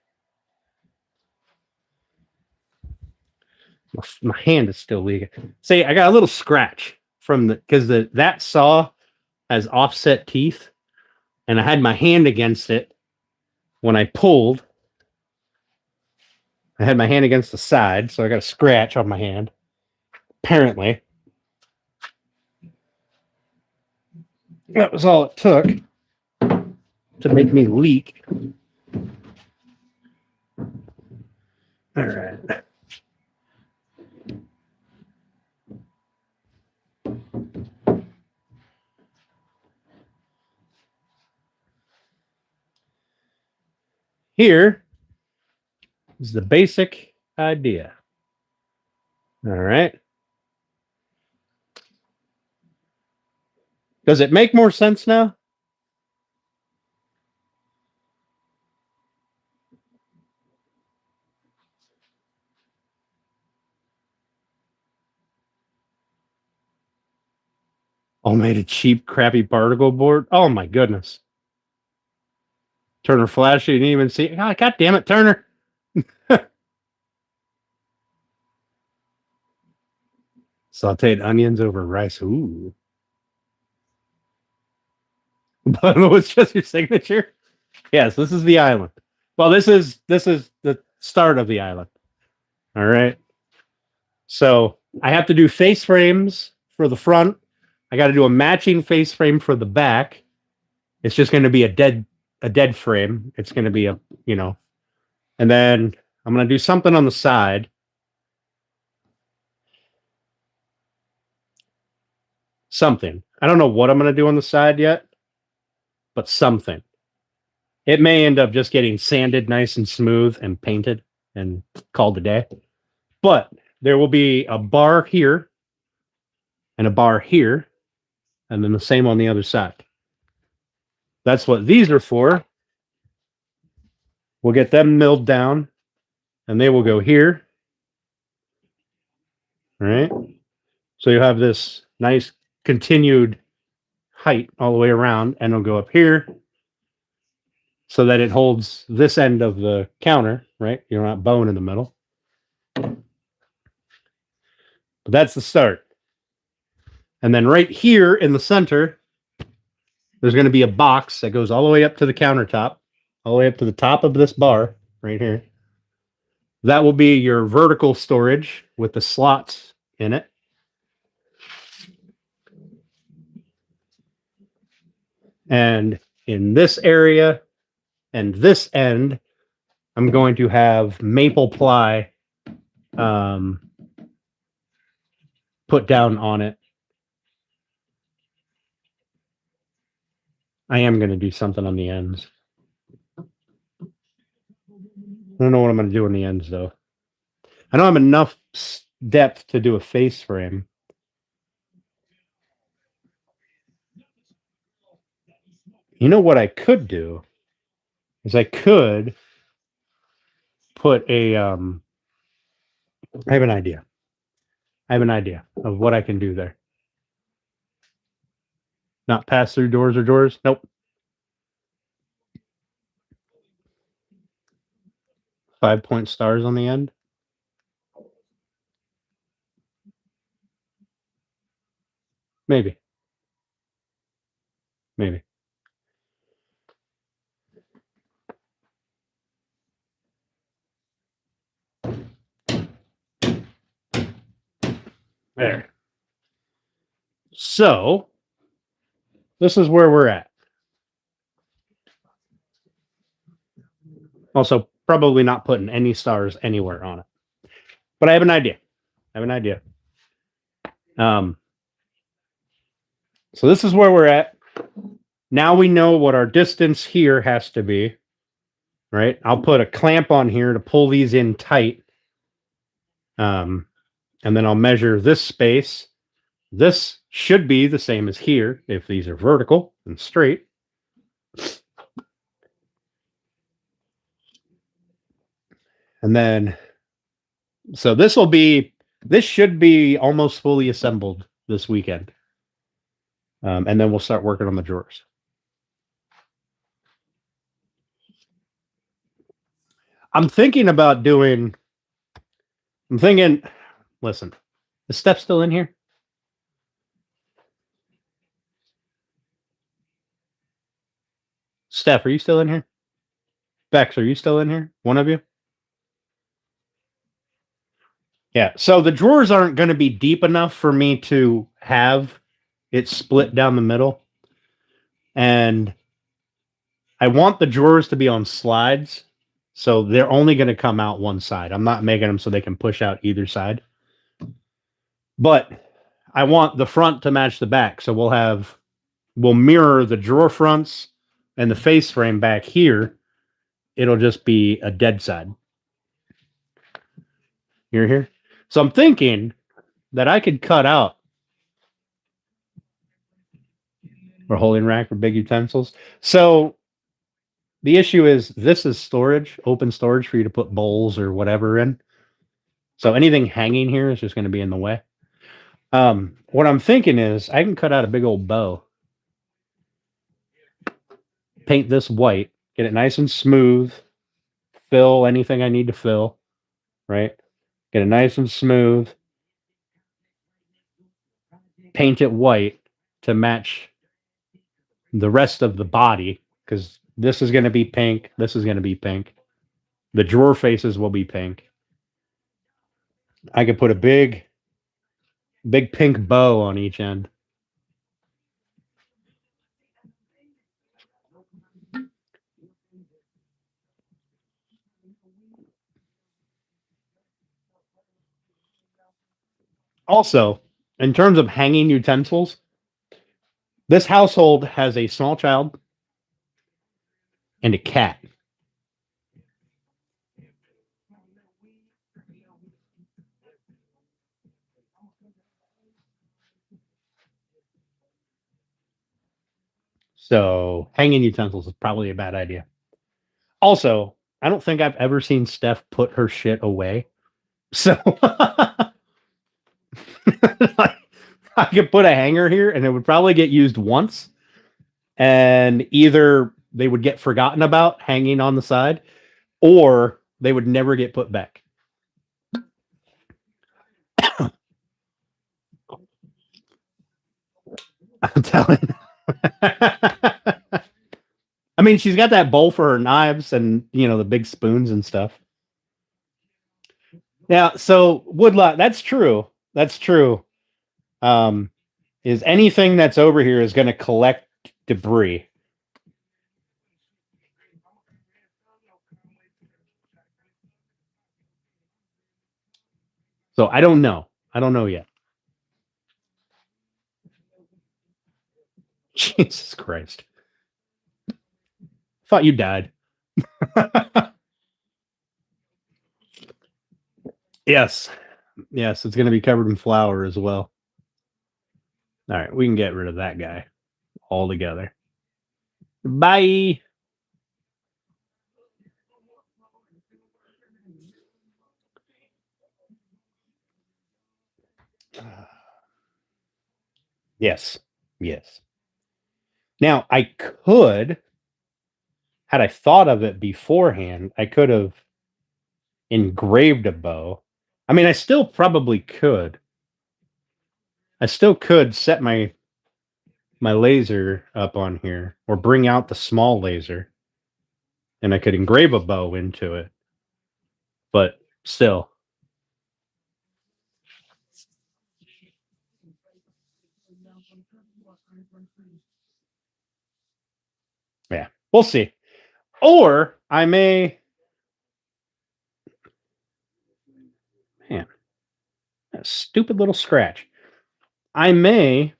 Speaker 1: My hand is still leaking. See, I got a little scratch from because that saw has offset teeth, and I had my hand against it when I pulled. I had my hand against the side, so I got a scratch on my hand. Apparently. That was all it took to make me leak. All right. Here is the basic idea. All right. Does it make more sense now? Oh, made a cheap, crappy particle board. Oh my goodness. Turner flash, you didn't even see. Oh, God damn it, Turner. Sauteed onions over rice. Ooh. But what's just your signature? Yes, this is the island. Well, this is the start of the island. All right. So I have to do face frames for the front. I got to do a matching face frame for the back. It's just going to be a dead frame. It's going to be a, and then I'm going to do something on the side. Something. I don't know what I'm going to do on the side yet, but something. It may end up just getting sanded nice and smooth and painted and called a day. But there will be a bar here and a bar here, and then the same on the other side. That's what these are for. We'll get them milled down, and they will go here. All right. So you'll have this nice continued height all the way around, and it'll go up here so that it holds this end of the counter, right? You're not bone in the middle. But that's the start. And then right here in the center, there's going to be a box that goes all the way up to the countertop, all the way up to the top of this bar right here. That will be your vertical storage with the slots in it. And in this area and this end, I'm going to have maple ply put down on it. I am going to do something on the ends. I don't know what I'm going to do on the ends, though. I don't have enough depth to do a face frame. You know what I could do is I could put a I have an idea. I have an idea of what I can do there. Not pass through doors or doors. Nope. 5-point stars on the end. Maybe. Maybe. There. So, this is where we're at. Also, probably not putting any stars anywhere on it. But I have an idea. So this is where we're at. Now we know what our distance here has to be, right? I'll put a clamp on here to pull these in tight. And then I'll measure this space. This should be the same as here if these are vertical and straight. And then, so this should be almost fully assembled this weekend. And then we'll start working on the drawers. Listen, is Steph still in here? Steph, are you still in here? Bex, are you still in here? One of you? Yeah, so the drawers aren't going to be deep enough for me to have it split down the middle. And I want the drawers to be on slides, so they're only going to come out one side. I'm not making them so they can push out either side. But I want the front to match the back, so we'll mirror the drawer fronts and the face frame back here. It'll just be a dead side. You're here? So I'm thinking that I could cut out or holding rack for big utensils. So the issue is this is storage, open storage for you to put bowls or whatever in. So anything hanging here is just going to be in the way. What I'm thinking is I can cut out a big old bow, paint this white, get it nice and smooth, fill anything I need to fill, right? Get it nice and smooth. paint it white to match the rest of the body, because this is going to be pink. This is going to be pink. The drawer faces will be pink. I could put a big pink bow on each end. Also, in terms of hanging utensils, this household has a small child and a cat. So hanging utensils is probably a bad idea. Also, I don't think I've ever seen Steph put her shit away. So I could put a hanger here and it would probably get used once. And either they would get forgotten about hanging on the side, or they would never get put back. I'm telling you. I mean, she's got that bowl for her knives and, the big spoons and stuff. Yeah, so woodlot, that's true. That's true. Is anything that's over here is going to collect debris. So I don't know. I don't know yet. Jesus Christ. Thought you died. Yes. Yes, it's going to be covered in flour as well. All right, we can get rid of that guy altogether. Bye. Yes. Yes. Now, I could, had I thought of it beforehand, I could have engraved a bow. I mean, I still probably could. I still could set my laser up on here, or bring out the small laser, and I could engrave a bow into it. But still. Yeah, we'll see. Or I may. Man, that stupid little scratch. I may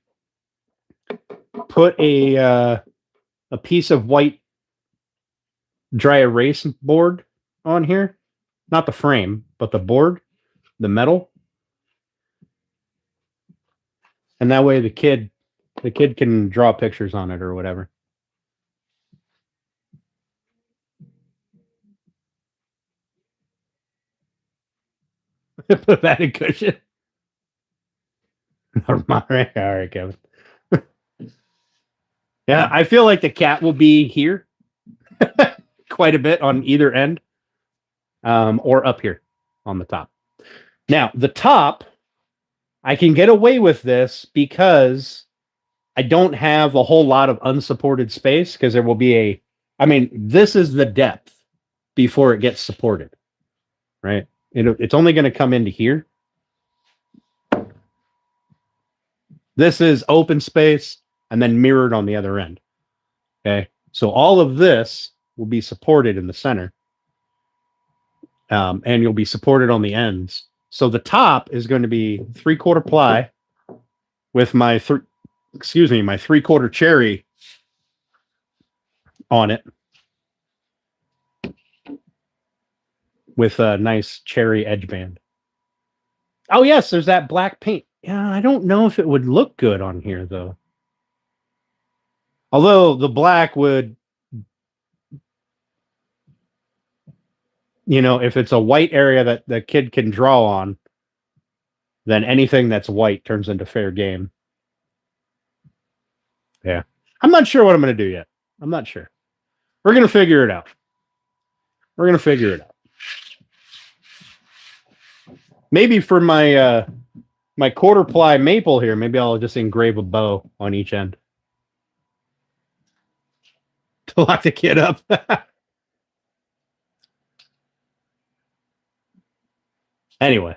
Speaker 1: put a piece of white dry erase board on here. Not the frame, but the board, the metal. And that way the kid can draw pictures on it or whatever. Put that in cushion. All right, Kevin. Yeah, I feel like the cat will be here quite a bit on either end, or up here on the top. Now, the top, I can get away with this because I don't have a whole lot of unsupported space, because there will be this is the depth before it gets supported, right? It's only going to come into here. This is open space and then mirrored on the other end. Okay. So all of this will be supported in the center. And you'll be supported on the ends. So the top is going to be 3/4 ply with my 3/4 cherry on it, with a nice cherry edge band. Oh yes, there's that black paint. Yeah, I don't know if it would look good on here though. Although the black would, if it's a white area that the kid can draw on, then anything that's white turns into fair game. Yeah. I'm not sure what I'm going to do yet. I'm not sure. We're going to figure it out. Maybe for my my quarter ply maple here. Maybe I'll just engrave a bow on each end to lock the kid up. Anyway,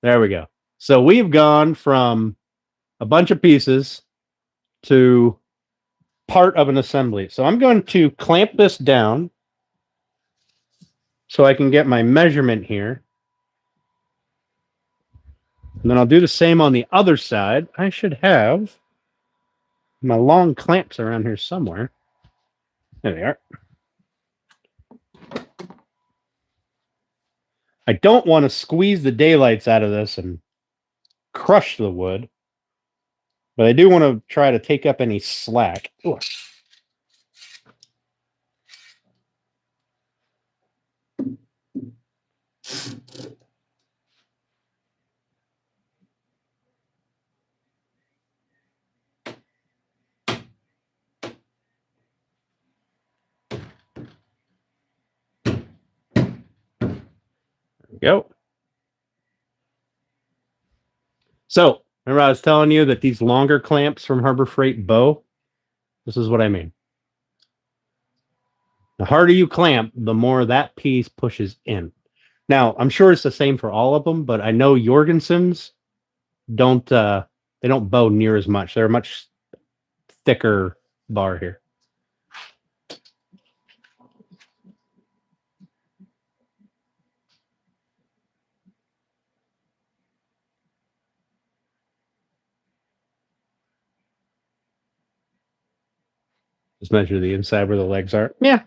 Speaker 1: there we go. So we've gone from a bunch of pieces to part of an assembly. So I'm going to clamp this down so I can get my measurement here. And then I'll do the same on the other side. I should have my long clamps around here somewhere. There they are. I don't want to squeeze the daylights out of this and crush the wood, but I do want to try to take up any slack. Ooh. Go. So, remember I was telling you that these longer clamps from Harbor Freight bow, this is what I mean. The harder you clamp, the more that piece pushes in. Now, I'm sure it's the same for all of them, but I know Jorgensen's don't they don't bow near as much. They're a much thicker bar here. Just measure the inside where the legs are. Yeah.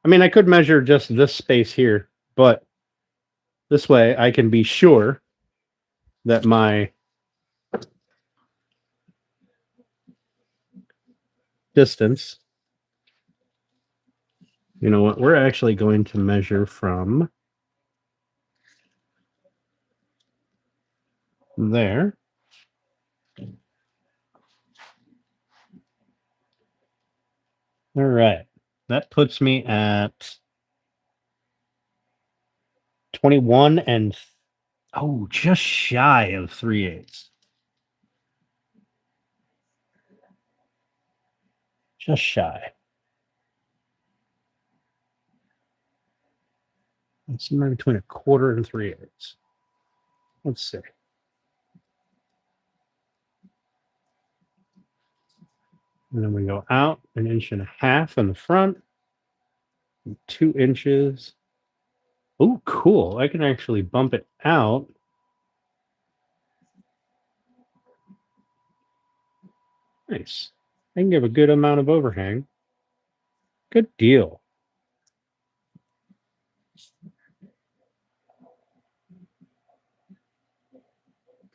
Speaker 1: I mean, I could measure just this space here, but this way I can be sure that my distance, you know what, we're actually going to measure from there. All right. That puts me at 21 and just shy of 3/8. Just shy. It's somewhere between 1/4 and 3/8. Let's see. And then we go out 1.5 inches in the front, 2 inches. Oh, cool. I can actually bump it out. Nice. I can give a good amount of overhang. Good deal.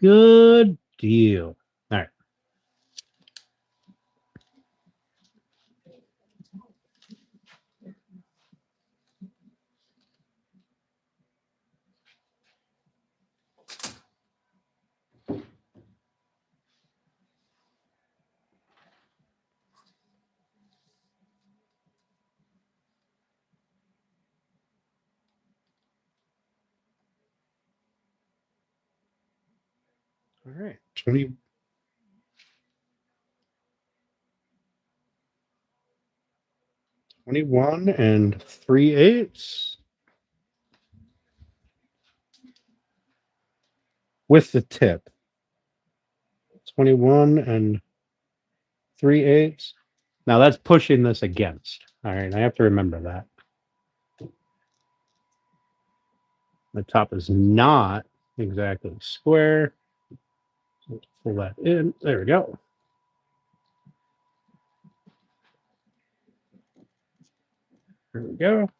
Speaker 1: Good deal. All right. All right. 21 and 3/8 with the tip. 21 and 3/8. Now that's pushing this against. All right. I have to remember that. The top is not exactly square. So let's pull that in. There we go. There we go.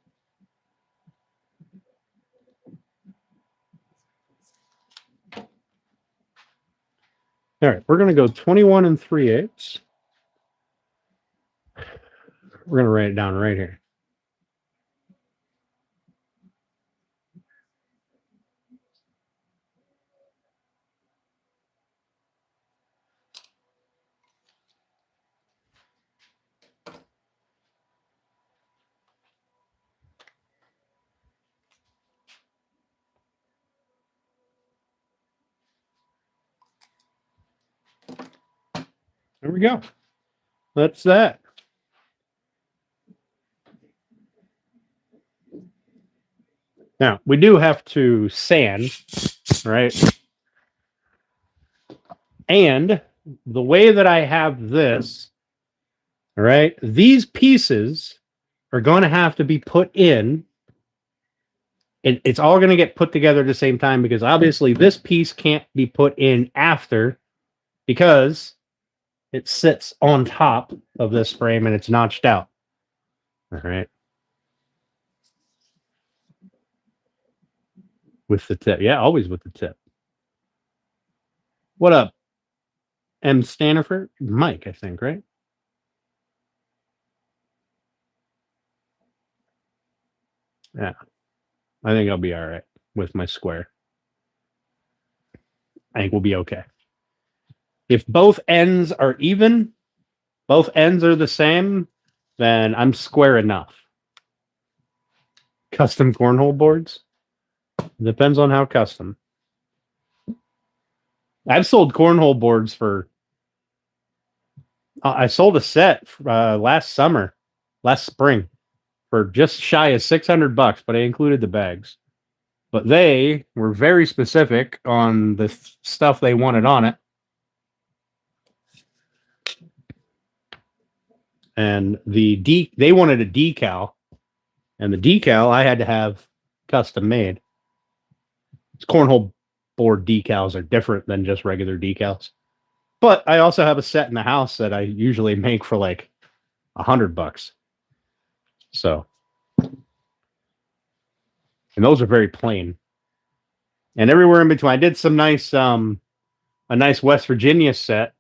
Speaker 1: All right, we're going to go 21 and 3/8. We're going to write it down right here. There we go. That's that. Now, we do have to sand, right? And the way that I have this, all right, these pieces are going to have to be put in. It's all going to get put together at the same time because obviously this piece can't be put in after because it sits on top of this frame and it's notched out. All right. With the tip. Yeah, always with the tip. What up? M. Stanifer? Mike, I think, right? Yeah. I think I'll be all right with my square. I think we'll be okay. If both ends are even, both ends are the same, then I'm square enough. Custom cornhole boards? Depends on how custom. I've sold cornhole boards for. I sold a set last spring, for just shy of $600, but I included the bags. But they were very specific on the stuff they wanted on it. And they wanted a decal, and the decal I had to have custom made. Cornhole board decals are different than just regular decals. But I also have a set in the house that I usually make for like $100. So, and those are very plain. And everywhere in between, I did some nice, a nice West Virginia set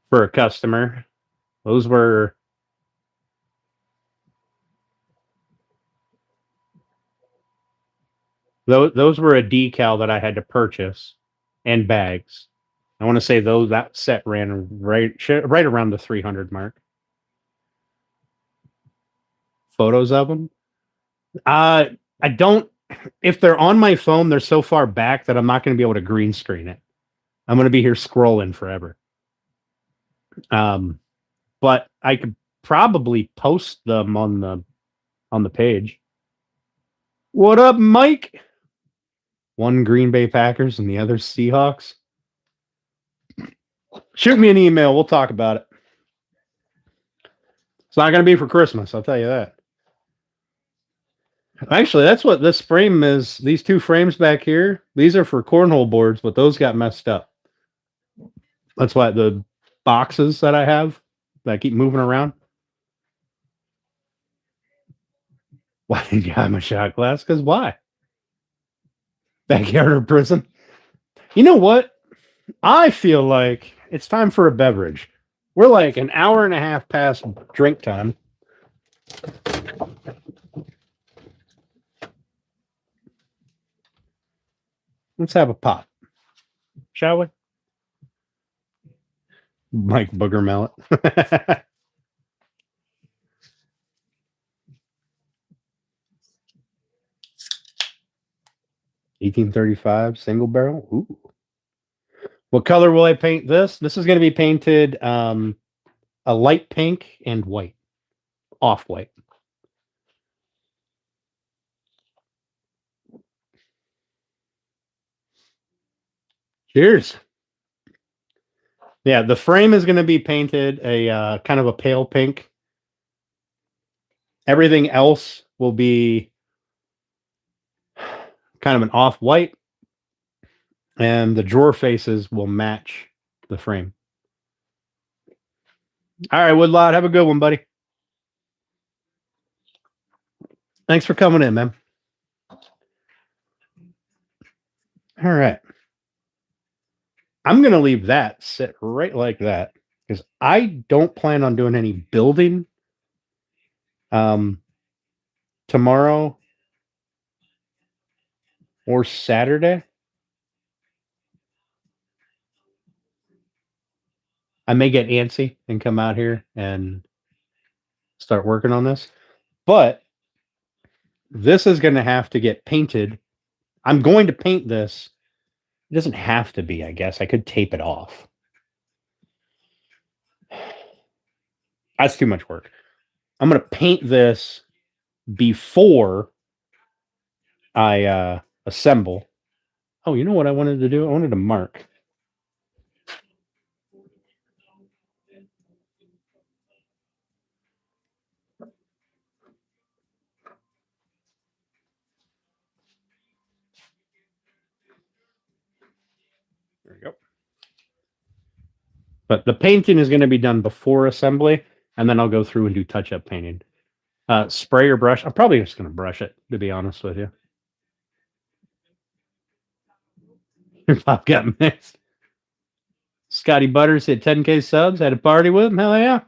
Speaker 1: for a customer. Those were those were a decal that I had to purchase and bags. I want to say that set ran right around the 300 mark. Photos of them. I don't. If they're on my phone, they're so far back that I'm not going to be able to green screen it. I'm going to be here scrolling forever. But I could probably post them on the page. What up, Mike? One Green Bay Packers and the other Seahawks. Shoot me an email. We'll talk about it. It's not going to be for Christmas. I'll tell you that. Actually, that's what this frame is. These two frames back here, these are for cornhole boards, but those got messed up. That's why the boxes that I have that I keep moving around. Why did you have a shot glass? Because why? Backyard or prison? You know what? I feel like it's time for a beverage. We're like an hour and a half past drink time. Let's have a pop, shall we? Mike Booger Mallet. 1835 single barrel. Ooh. What color will I paint this? This is going to be painted a light pink and white. Off-white. Cheers. Yeah, the frame is going to be painted a kind of a pale pink. Everything else will be kind of an off-white. And the drawer faces will match the frame. All right, Woodlot, have a good one, buddy. Thanks for coming in, man. All right. I'm going to leave that sit right like that because I don't plan on doing any building tomorrow or Saturday. I may get antsy and come out here and start working on this, but this is going to have to get painted. I'm going to paint this. It doesn't have to be, I guess. I could tape it off. That's too much work. I'm going to paint this before I assemble. Oh, you know what I wanted to do? I wanted to mark. There we go. But the painting is going to be done before assembly, and then I'll go through and do touch-up painting. Spray or brush? I'm probably just going to brush it, to be honest with you. Your pop got mixed. Scotty Butters hit 10K subs. Had a party with him. Hell yeah.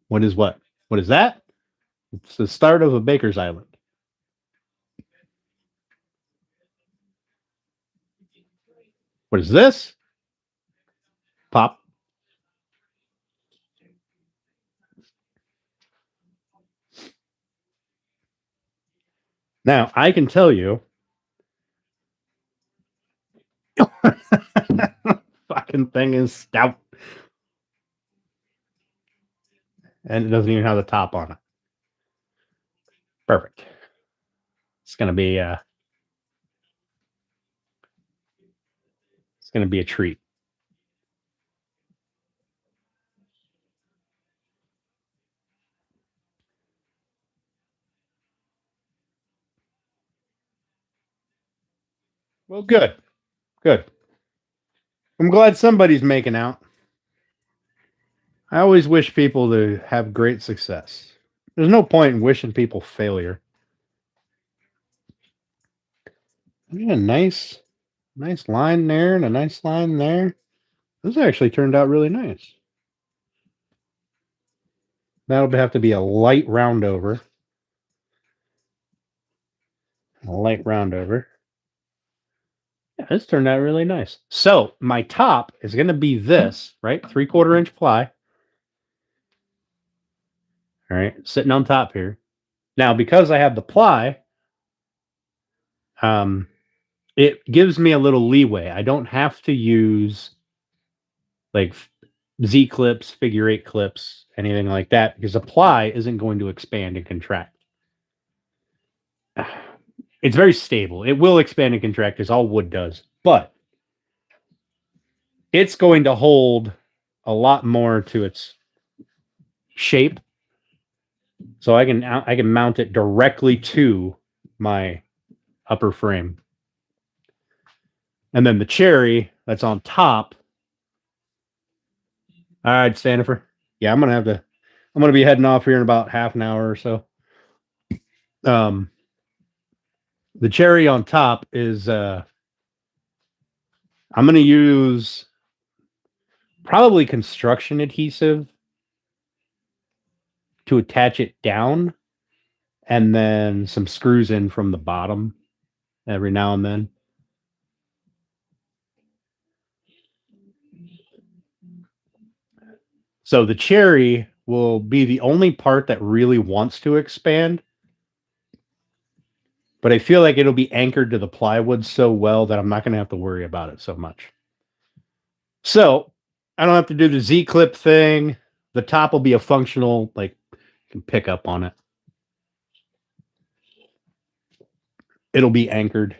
Speaker 1: What is what? What is that? It's the start of a baker's island. What is this? Pop. Now, I can tell you. Fucking thing is stout. And it doesn't even have the top on it. Perfect. It's gonna be a treat. Well, good. Good. I'm glad somebody's making out. I always wish people to have great success. There's no point in wishing people failure. Yeah, nice line there and a nice line there. This actually turned out really nice. That'll have to be a light round over. A light round over. Yeah, this turned out really nice. So my top is going to be this, right? 3/4 inch ply. All right, sitting on top here. Now, because I have the ply, it gives me a little leeway. I don't have to use like Z clips, figure 8 clips, anything like that, because the ply isn't going to expand and contract. It's very stable. It will expand and contract as all wood does, but it's going to hold a lot more to its shape. So I can mount it directly to my upper frame. And then the cherry that's on top. All right, Stanifer. Yeah, I'm gonna be heading off here in about half an hour or so. The cherry on top is I'm gonna use probably construction adhesive to attach it down, and then some screws in from the bottom every now and then. So the cherry will be the only part that really wants to expand, but I feel like it'll be anchored to the plywood so well that I'm not going to have to worry about it so much. So I don't have to do the Z-clip thing. The top will be a functional, like, you can pick up on it. It'll be anchored.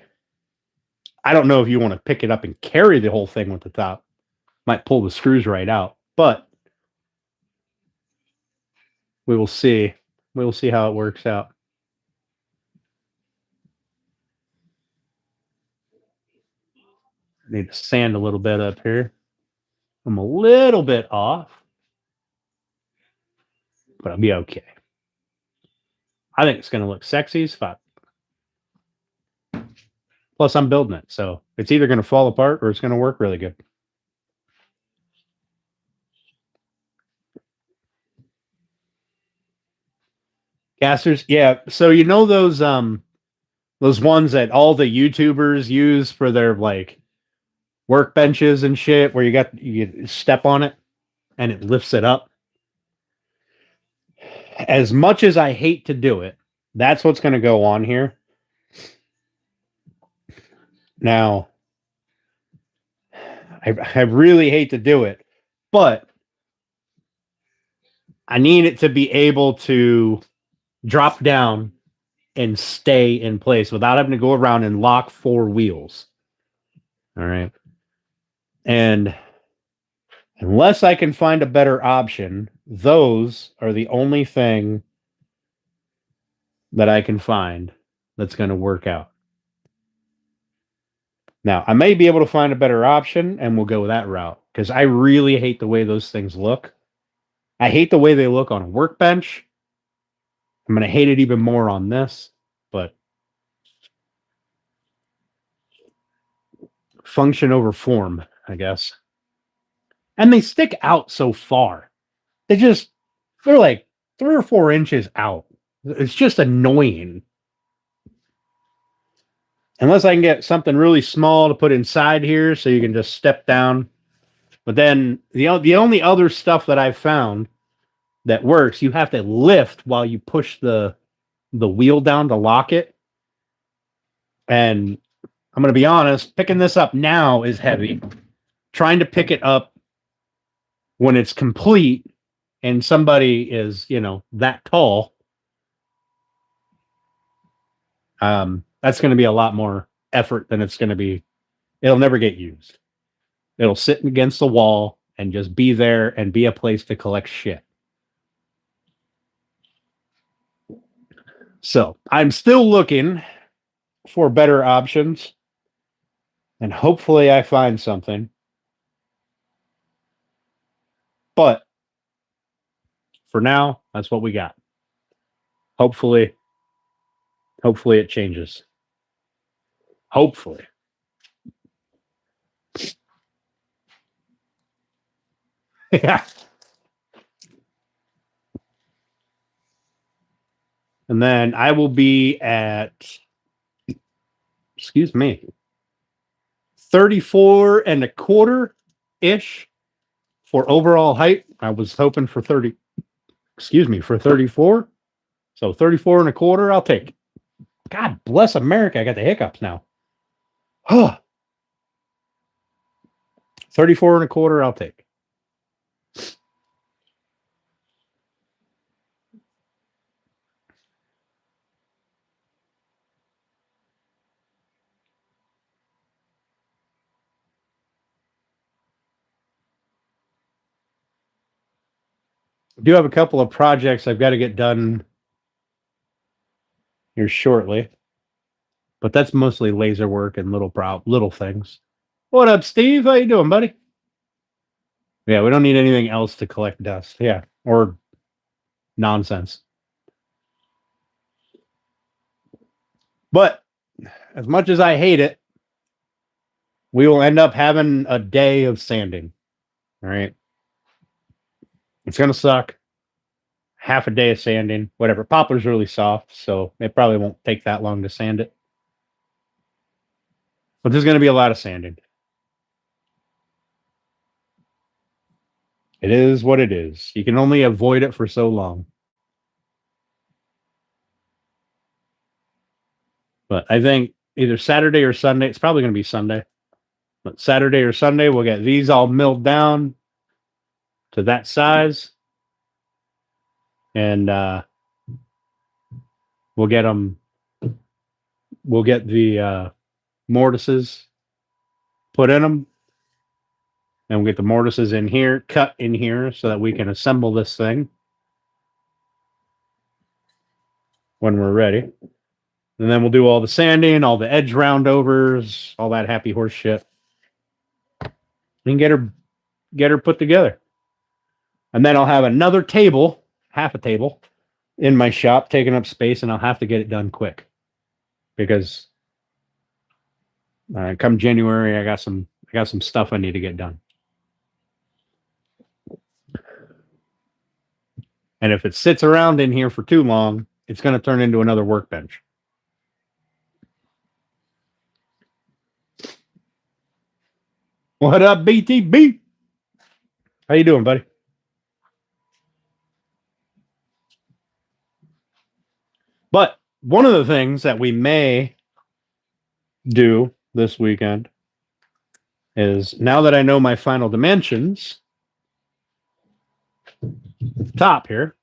Speaker 1: I don't know if you want to pick it up and carry the whole thing with the top. Might pull the screws right out, but we will see. We will see how it works out. I need to sand a little bit up here. I'm a little bit off, but I'll be okay. I think it's going to look sexy as fuck. Plus, I'm building it, so it's either going to fall apart or it's going to work really good. Casters, yeah. So you know those ones that all the YouTubers use for their like workbenches and shit, where you step on it and it lifts it up. As much as I hate to do it, that's what's going to go on here. Now, I really hate to do it, but I need it to be able to drop down and stay in place without having to go around and lock 4 wheels. All right. And unless I can find a better option, those are the only thing that I can find that's going to work out. Now, I may be able to find a better option and we'll go that route because I really hate the way those things look. I hate the way they look on a workbench. I'm going to hate it even more on this, but function over form, I guess. And they stick out so far. They're like 3 or 4 inches out. It's just annoying. Unless I can get something really small to put inside here so you can just step down. But then the only other stuff that I've found that works, you have to lift while you push the wheel down to lock it. And I'm going to be honest, picking this up now is heavy. Trying to pick it up when it's complete and somebody is, that tall, that's going to be a lot more effort than it's going to be. It'll never get used. It'll sit against the wall and just be there and be a place to collect shit. So I'm still looking for better options, and hopefully I find something. But for now, that's what we got. Hopefully it changes. Hopefully. Yeah. And then I will be at, 34 and a quarter ish for overall height. I was hoping for 34. So 34 and a quarter, I'll take. God bless America. I got the hiccups now. 34 and a quarter, I'll take. I do have a couple of projects I've got to get done here shortly, but that's mostly laser work and little things. What up, Steve? How you doing, buddy? Yeah, we don't need anything else to collect dust. Yeah, or nonsense. But as much as I hate it, we will end up having a day of sanding. All right. It's going to suck. Half a day of sanding, whatever. Poplar's really soft, so it probably won't take that long to sand it. But there's going to be a lot of sanding. It is what it is. You can only avoid it for so long. But I think either Saturday or Sunday, it's probably going to be Sunday. But Saturday or Sunday, we'll get these all milled down to that size. And we'll get the mortises put in them. And we'll get the mortises in here, cut in here, so that we can assemble this thing when we're ready. And then we'll do all the sanding, all the edge roundovers, all that happy horse shit. And get her put together. And then I'll have another table, half a table, in my shop, taking up space, and I'll have to get it done quick. Because come January, I got some stuff I need to get done. And if it sits around in here for too long, it's going to turn into another workbench. What up, BTB? How you doing, buddy? But one of the things that we may do this weekend is now that I know my final dimensions, the top here,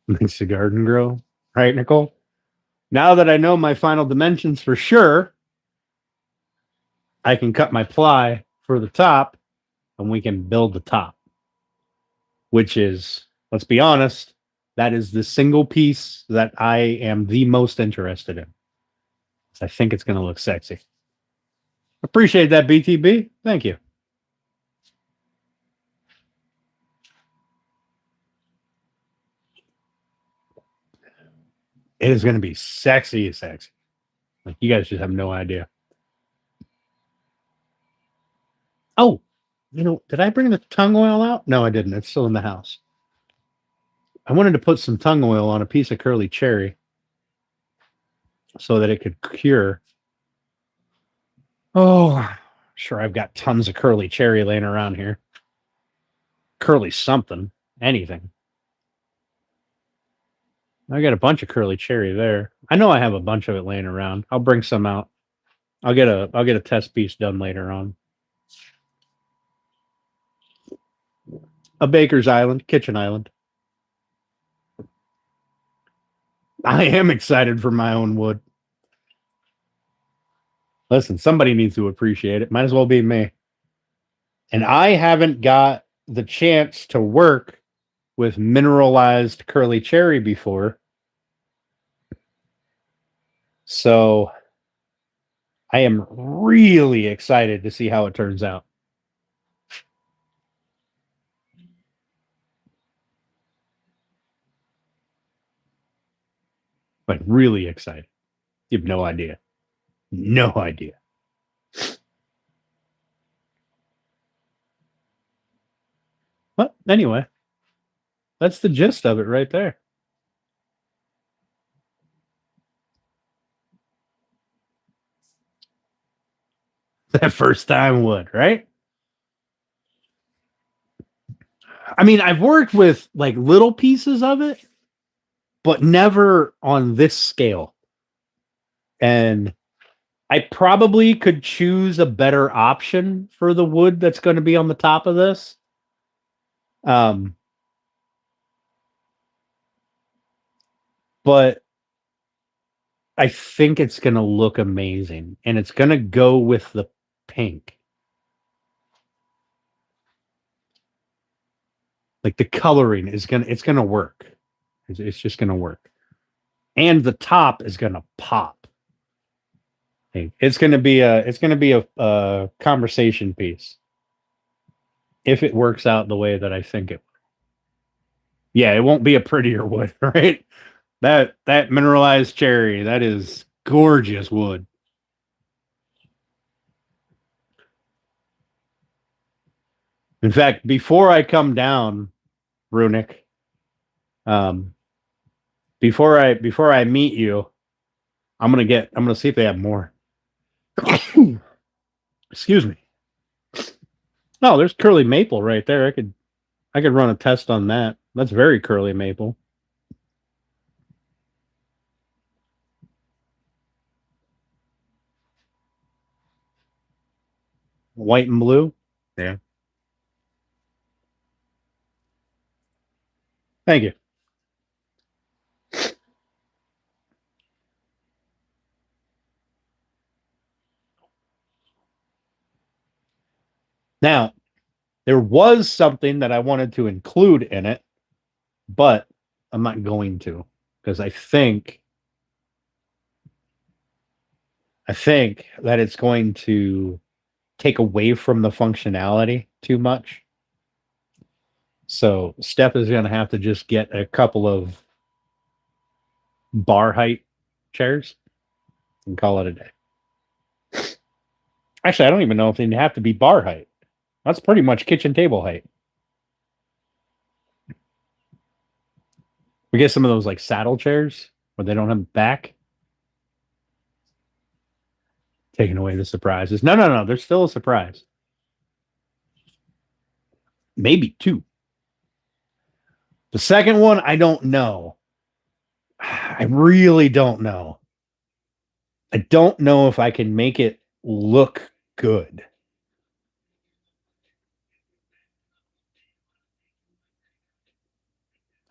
Speaker 1: makes the garden grow. Right, Nicole? Now that I know my final dimensions for sure, I can cut my ply for the top and we can build the top, which is, let's be honest, that is the single piece that I am the most interested in. I think it's going to look sexy. Appreciate that, BTB. Thank you. It is going to be sexy. Like, you guys just have no idea. Oh, did I bring the tung oil out? No, I didn't. It's still in the house. I wanted to put some tung oil on a piece of curly cherry so that it could cure. Oh, sure. I've got tons of curly cherry laying around here. Curly something, anything. I got a bunch of curly cherry there. I know I have a bunch of it laying around. I'll bring some out. I'll get a test piece done later on. A baker's island, kitchen island. I am excited for my own wood. Listen, somebody needs to appreciate it. Might as well be me. And I haven't got the chance to work with mineralized curly cherry before. So I am really excited to see how it turns out. Like, really excited. You have no idea. No idea. But anyway, that's the gist of it right there. That first time wood, right? I mean, I've worked with like little pieces of it, but never on this scale. And I probably could choose a better option for the wood that's going to be on the top of this. But I think it's going to look amazing, and it's going to go with the pink. Like, the coloring is it's going to work. It's just going to work. And the top is going to pop. It's going to be a conversation piece if it works out the way that I think it will. Yeah, it won't be a prettier wood, right? That mineralized cherry, that is gorgeous wood. In fact, before I come down, Runic, before I meet you, I'm gonna see if they have more. Excuse me. Oh, there's curly maple right there. I could run a test on that. That's very curly maple. White and blue. Yeah. Thank you. Now, there was something that I wanted to include in it, but I'm not going to because I think that it's going to take away from the functionality too much. So Steph is going to have to just get a couple of bar height chairs and call it a day. Actually, I don't even know if they have to be bar height. That's pretty much kitchen table height. We get some of those like saddle chairs where they don't have a back. Taking away the surprises. No. There's still a surprise. Maybe two. The second one, I don't know. I really don't know. I don't know if I can make it look good.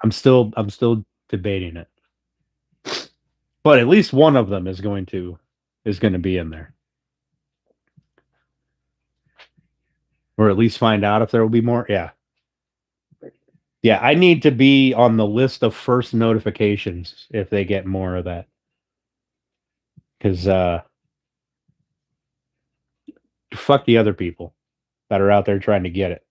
Speaker 1: I'm still debating it. But at least one of them is going to be in there. Or at least find out if there will be more. Yeah. Yeah, I need to be on the list of first notifications if they get more of that. Because fuck the other people that are out there trying to get it.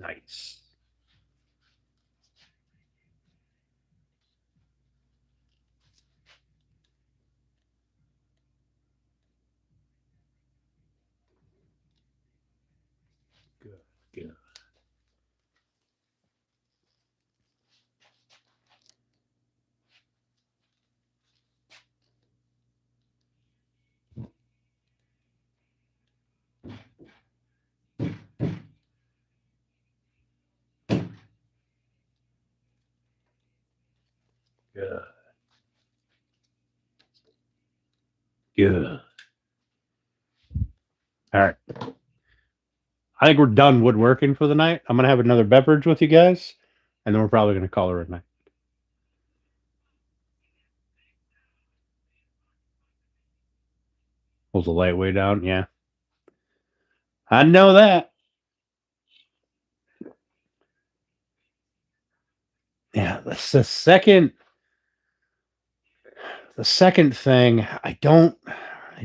Speaker 1: Nice. Good. Good. Good. Good. All right. I think we're done woodworking for the night. I'm gonna have another beverage with you guys, and then we're probably gonna call her a night. Pulls the light way down. Yeah, I know that. Yeah, that's the second. The second thing, I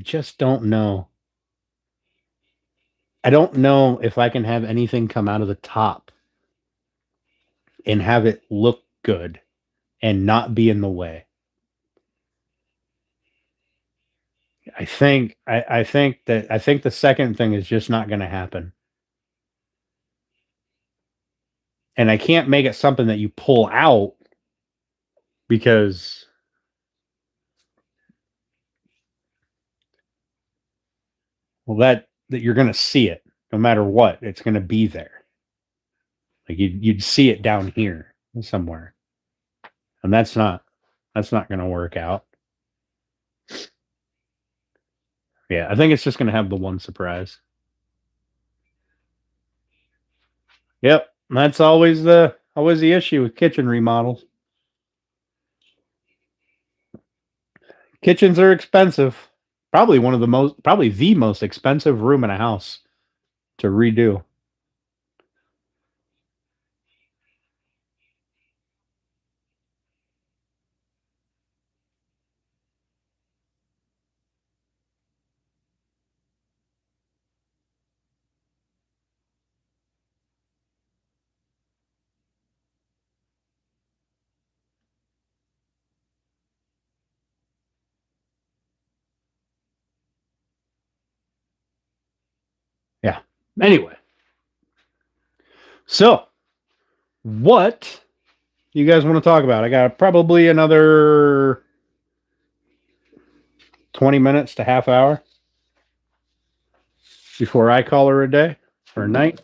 Speaker 1: just don't know. I don't know if I can have anything come out of the top and have it look good and not be in the way. I think the second thing is just not going to happen. And I can't make it something that you pull out because well that you're going to see it no matter what. It's going to be there. Like you'd see it down here somewhere. And that's not going to work out. Yeah, I think it's just going to have the one surprise. Yep, that's always the issue with kitchen remodels. Kitchens are expensive. Probably the most expensive room in a house to redo. Yeah. Anyway, so what you guys want to talk about? I got probably another 20 minutes to half hour before I call her a day or a night.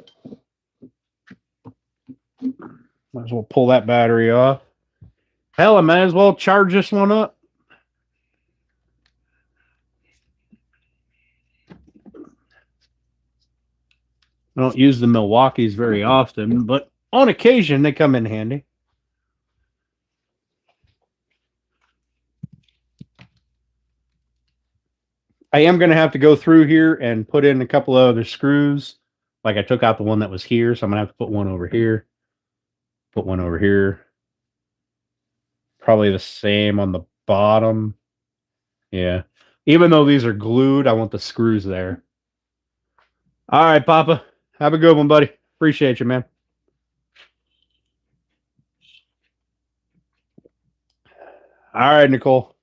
Speaker 1: Might as well pull that battery off. Hell, I might as well charge this one up. I don't use the Milwaukees very often, but on occasion they come in handy. I am going to have to go through here and put in a couple of other screws. Like I took out the one that was here, so I'm going to have to put one over here. Put one over here. Probably the same on the bottom. Yeah. Even though these are glued, I want the screws there. All right, Papa. Have a good one, buddy. Appreciate you, man. All right, Nicole.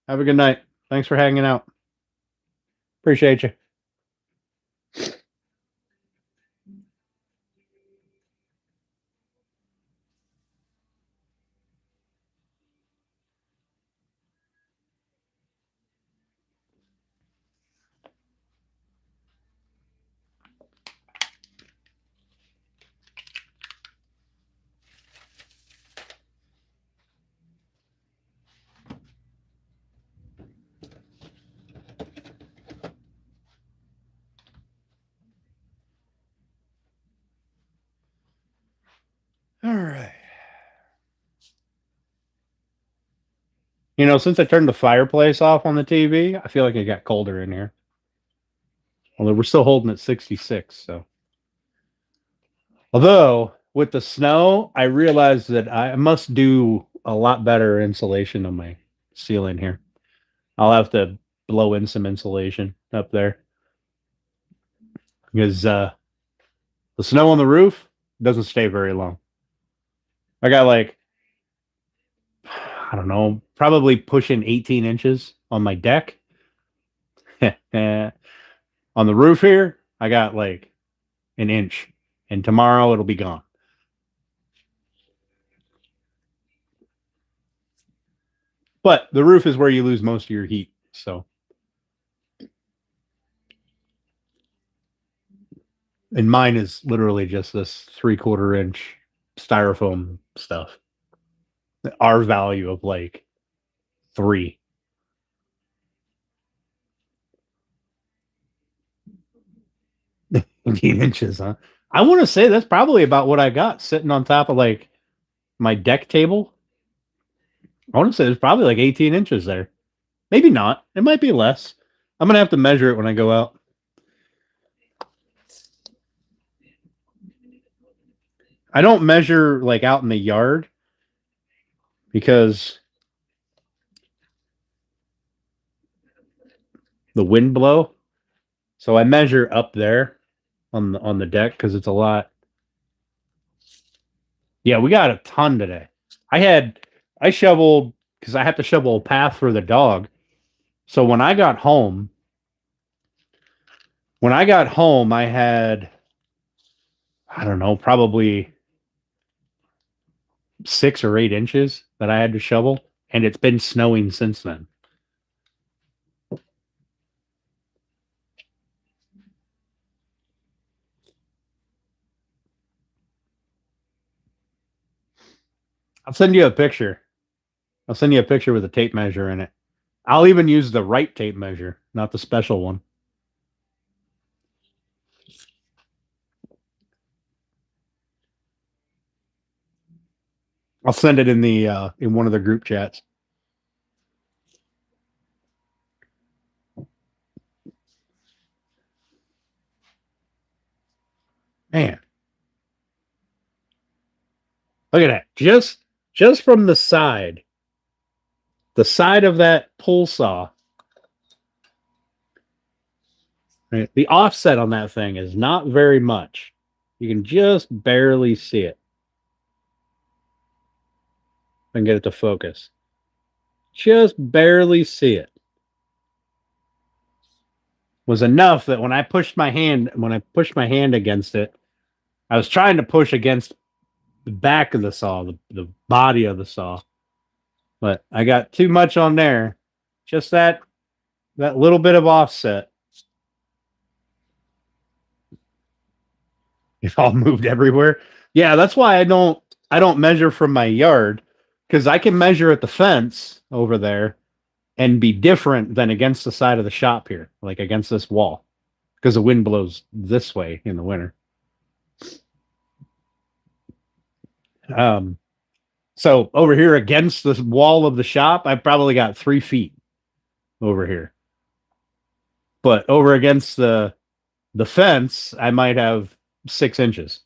Speaker 1: Have a good night. Thanks for hanging out. Appreciate you. You know, since I turned the fireplace off on the TV, I feel like it got colder in here. Although we're still holding at 66, so. Although with the snow, I realized that I must do a lot better insulation on my ceiling here. I'll have to blow in some insulation up there because the snow on the roof doesn't stay very long. I got like, I don't know, probably pushing 18 inches on my deck. On the roof here, I got like an inch, and tomorrow it'll be gone. But the roof is where you lose most of your heat, so. And mine is literally just this 3/4 inch styrofoam stuff. R value of like 3. 18 inches, huh? I want to say that's probably about what I got sitting on top of like my deck table. I want to say there's probably like 18 inches there. Maybe not. It might be less. I'm going to have to measure it when I go out. I don't measure like out in the yard because the wind blow. So I measure up there on the deck because it's a lot. Yeah, we got a ton today. I shoveled because I have to shovel a path for the dog. So when I got home, I had, I don't know, probably 6 or 8 inches that I had to shovel, and it's been snowing since then. I'll send you a picture. I'll send you a picture with a tape measure in it. I'll even use the right tape measure, not the special one. I'll send it in the in one of the group chats. Man. Look at that. Just from the side of that pull saw. Right, the offset on that thing is not very much. You can just barely see it. If I can get it to focus. Just barely see it. Was enough that when I pushed my hand against it, I was trying to push against the back of the saw, the body of the saw. But I got too much on there. Just that little bit of offset. It all moved everywhere. Yeah, that's why I don't measure from my yard, because I can measure at the fence over there and be different than against the side of the shop here, like against this wall, because the wind blows this way in the winter. So over here against the wall of the shop, I've probably got 3 feet over here. But over against the fence, I might have 6 inches.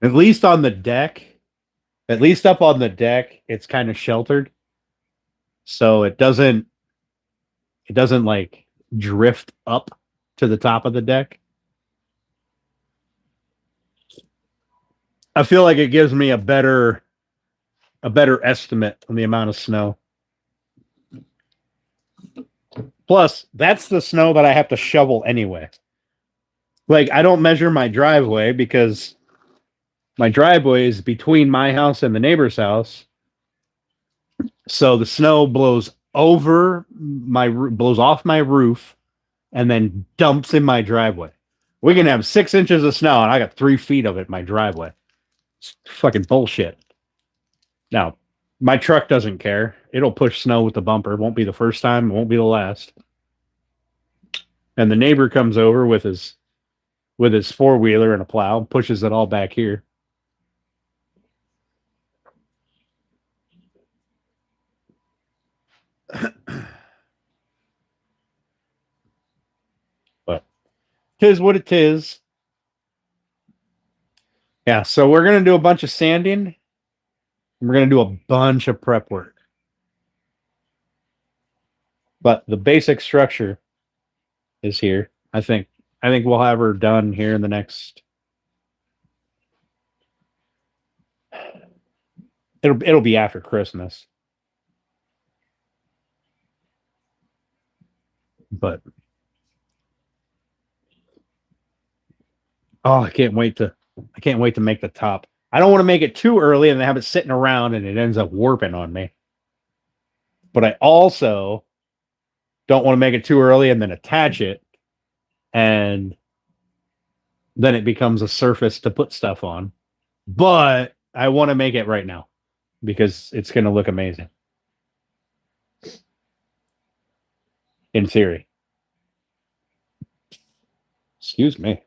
Speaker 1: At least on the deck, at least up on the deck, it's kind of sheltered. So it doesn't like drift up to the top of the deck. I feel like it gives me a better estimate on the amount of snow. Plus, that's the snow that I have to shovel anyway. Like, I don't measure my driveway because my driveway is between my house and the neighbor's house. So the snow blows off my roof and then dumps in my driveway. We can have 6 inches of snow and I got 3 feet of it in my driveway. It's fucking bullshit. Now, my truck doesn't care. It'll push snow with the bumper. It won't be the first time. It won't be the last. And the neighbor comes over with his four-wheeler and a plow and pushes it all back here. But tis what it is. Yeah, so we're going to do a bunch of sanding. And we're going to do a bunch of prep work. But the basic structure is here. I think we'll have her done here in the next. It'll be after Christmas. But oh, I can't wait to make the top. I don't want to make it too early and have it sitting around and it ends up warping on me. But I also don't want to make it too early and then attach it and then it becomes a surface to put stuff on. But I want to make it right now because it's going to look amazing. In theory. Excuse me.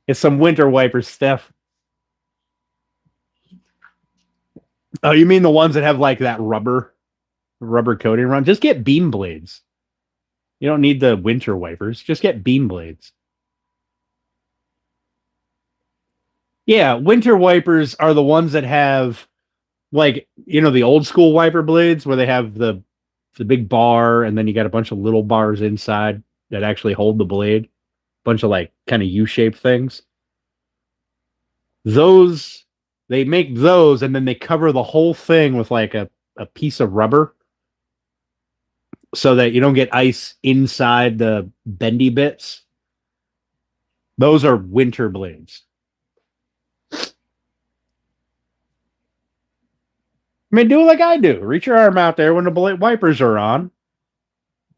Speaker 1: It's some winter wipers, Steph. Oh, you mean the ones that have like that rubber coating around? Just get beam blades. You don't need the winter wipers. Just get beam blades. Yeah, winter wipers are the ones that have like, you know, the old school wiper blades where they have the big bar and then you got a bunch of little bars inside that actually hold the blade. Bunch of like kind of U-shaped things. Those, they make those and then they cover the whole thing with like a piece of rubber so that you don't get ice inside the bendy bits. Those are winter blades. I mean, do like I do. Reach your arm out there when the wipers are on.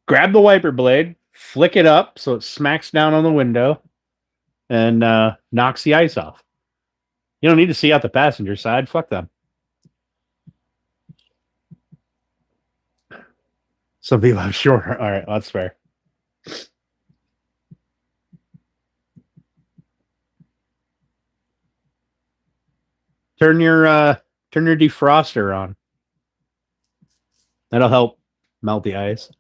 Speaker 1: Grab the wiper blade, flick it up so it smacks down on the window, and knocks the ice off. You don't need to see out the passenger side. Fuck them. Some people have shorter. All right, that's fair. Turn your defroster on. That'll help melt the ice.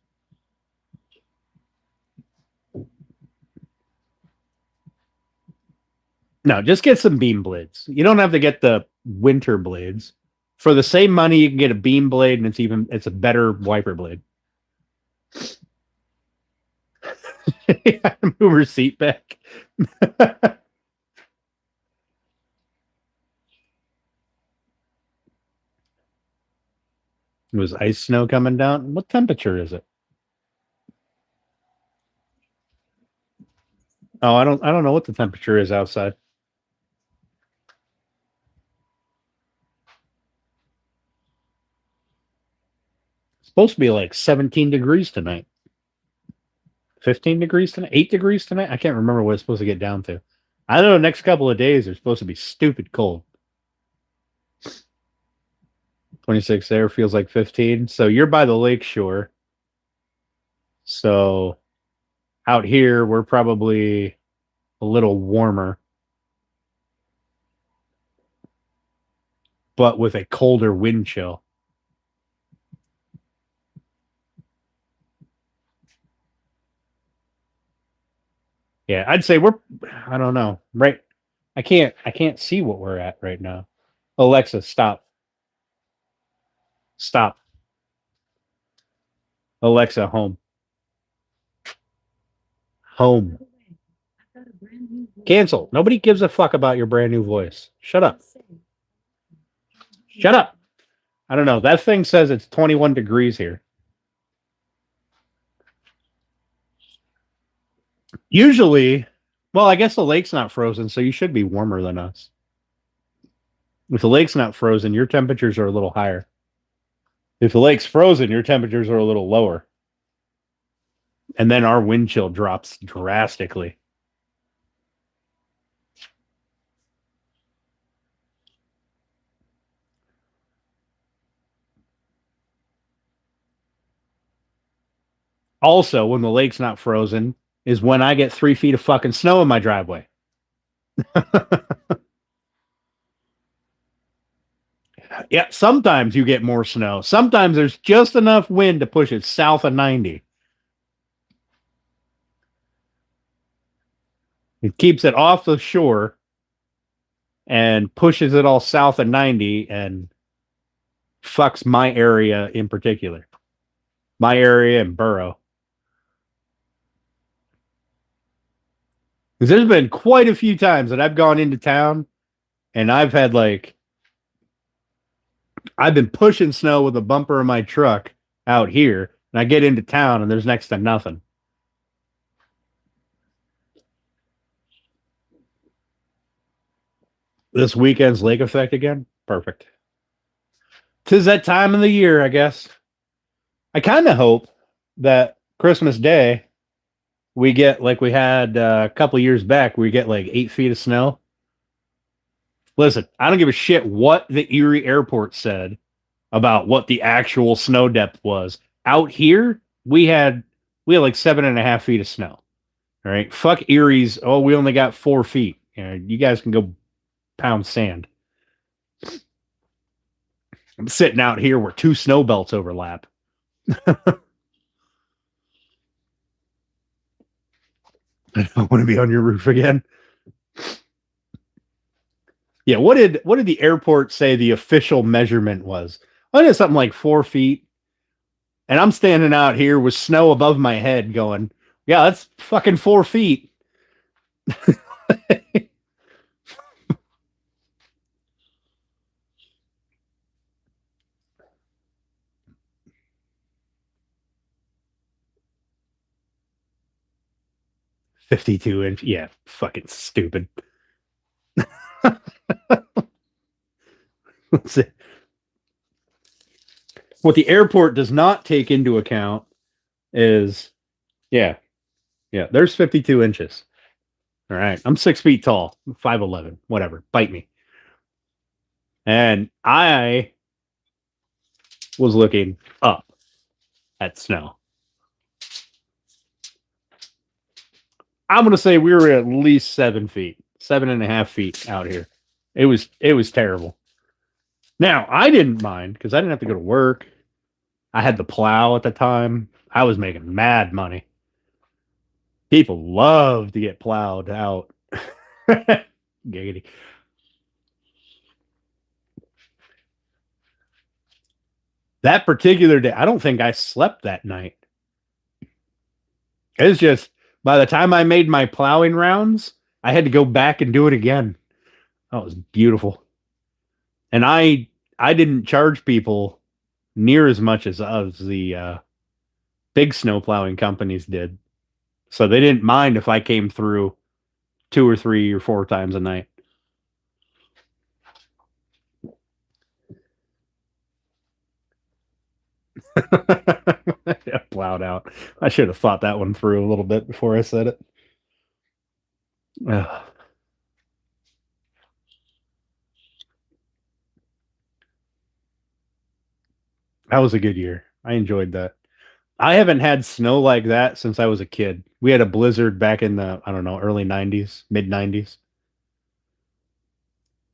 Speaker 1: No, just get some beam blades. You don't have to get the winter blades. For the same money, you can get a beam blade, and it's a better wiper blade. Move her seat back. Was ice snow coming down? What temperature is it? Oh, I don't know what the temperature is outside. It's supposed to be like 17 degrees tonight. 15 degrees tonight? 8 degrees tonight? I can't remember what it's supposed to get down to. I know the next couple of days are supposed to be stupid cold. 26 there feels like 15. So you're by the lake shore. So out here, we're probably a little warmer, but with a colder wind chill. Yeah, I'd say I don't know, right? I can't see what we're at right now. Alexa, stop. Stop. Alexa, home. Home. Cancel. Nobody gives a fuck about your brand new voice. Shut up. Shut up. I don't know. That thing says it's 21 degrees here. Usually, well, I guess the lake's not frozen, so you should be warmer than us. If the lake's not frozen, your temperatures are a little higher. If the lake's frozen, your temperatures are a little lower. And then our wind chill drops drastically. Also, when the lake's not frozen, is when I get 3 feet of fucking snow in my driveway. Yeah, sometimes you get more snow. Sometimes there's just enough wind to push it south of 90. It keeps it off the shore and pushes it all south of 90 and fucks my area in particular. My area and Borough. Because there's been quite a few times that I've gone into town and I've had I've been pushing snow with the bumper of my truck out here, and I get into town and there's next to nothing. This weekend's lake effect again? Perfect. 'Tis that time of the year, I guess. I kind of hope that Christmas Day we get like we had a couple years back, we get like 8 feet of snow. Listen, I don't give a shit what the Erie airport said about what the actual snow depth was. Out here, we had like 7.5 feet of snow. All right. Fuck Erie's. Oh, we only got 4 feet. You guys can go pound sand. I'm sitting out here where two snow belts overlap. I don't want to be on your roof again. Yeah, what did the airport say the official measurement was? I think it's something like 4 feet. And I'm standing out here with snow above my head going, yeah, that's fucking 4 feet. 52 inch. Yeah, fucking stupid. What the airport does not take into account is, yeah, there's 52 inches. All right. I'm 6 feet tall, 5'11, whatever. Bite me. And I was looking up at snow. I'm gonna say we were at least 7 feet, 7.5 feet out here. It was terrible. Now I didn't mind because I didn't have to go to work. I had the plow at the time. I was making mad money. People love to get plowed out. Giggity. That particular day, I don't think I slept that night. It's just by the time I made my plowing rounds, I had to go back and do it again. That was beautiful. And I didn't charge people near as much as the big snow plowing companies did. So they didn't mind if I came through 2 or 3 or 4 times a night. Plowed out. I should have thought that one through a little bit before I said it. Ugh. That was a good year. I enjoyed that. I haven't had snow like that since I was a kid. We had a blizzard back in the, I don't know, early 90s, mid 90s.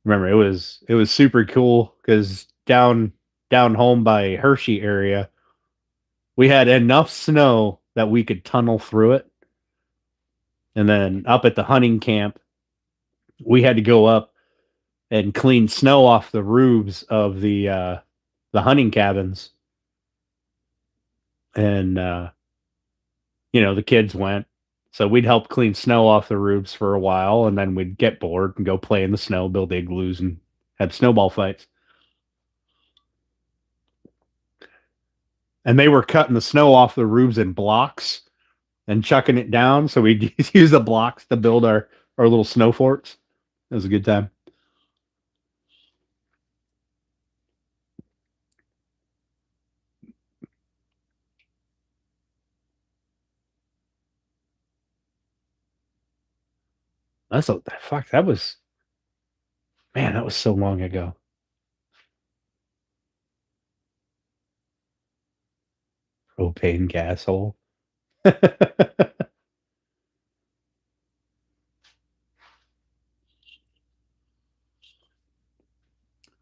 Speaker 1: Remember, it was super cool because down home by Hershey area, we had enough snow that we could tunnel through it. And then up at the hunting camp, we had to go up and clean snow off the roofs of the hunting cabins. And the kids went. So we'd help clean snow off the roofs for a while, and then we'd get bored and go play in the snow, build igloos, and have snowball fights. And they were cutting the snow off the roofs in blocks and chucking it down. So we'd use the blocks to build our little snow forts. It was a good time. That's a fuck. That was, man, that was so long ago. Propane gas hole.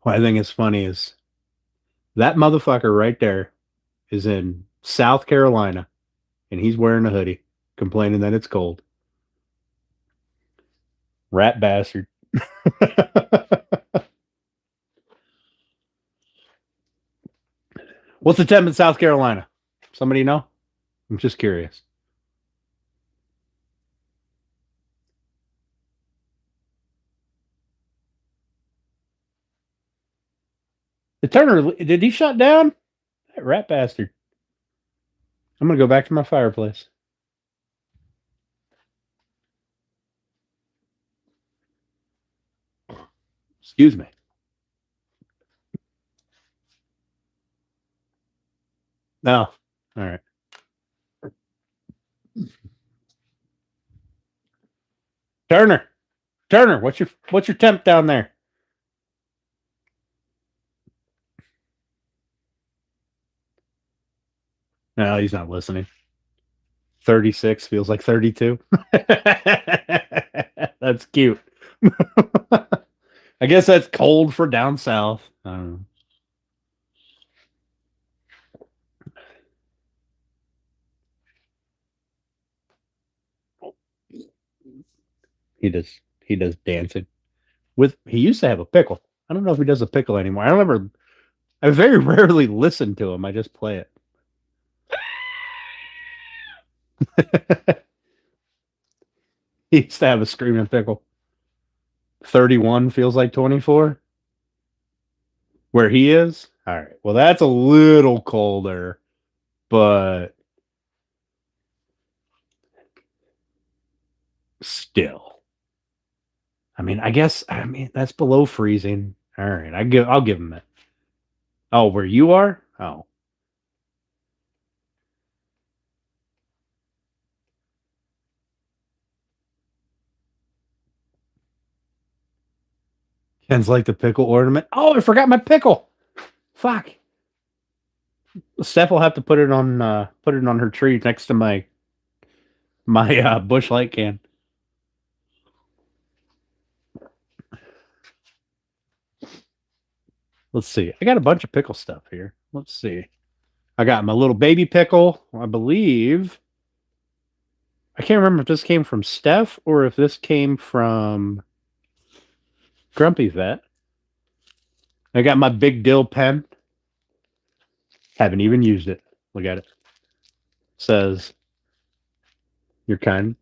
Speaker 1: What I think is funny is that motherfucker right there is in South Carolina and he's wearing a hoodie, complaining that it's cold. Rat bastard. What's the temp in South Carolina? Somebody know? I'm just curious. The Turner, did he shut down? That rat bastard. I'm going to go back to my fireplace. Excuse me. No. All right. Turner. Turner, what's your temp down there? No, he's not listening. 36 feels like 32. That's cute. I guess that's cold for down south. I don't know. He does dancing. He used to have a pickle. I don't know if he does a pickle anymore. I very rarely listen to him. I just play it. He used to have a screaming pickle. 31 feels like 24. Where he is? All right. Well, that's a little colder, but still. I mean, that's below freezing. All right. I'll give him that. Oh, where you are? Oh. Ken's like the pickle ornament. Oh, I forgot my pickle. Fuck. Steph will have to put it on her tree next to my bush light can. Let's see. I got a bunch of pickle stuff here. Let's see. I got my little baby pickle, I believe. I can't remember if this came from Steph or if this came from Grumpy Vet. I got my big dill pen. Haven't even used it. Look at it. Says you're kind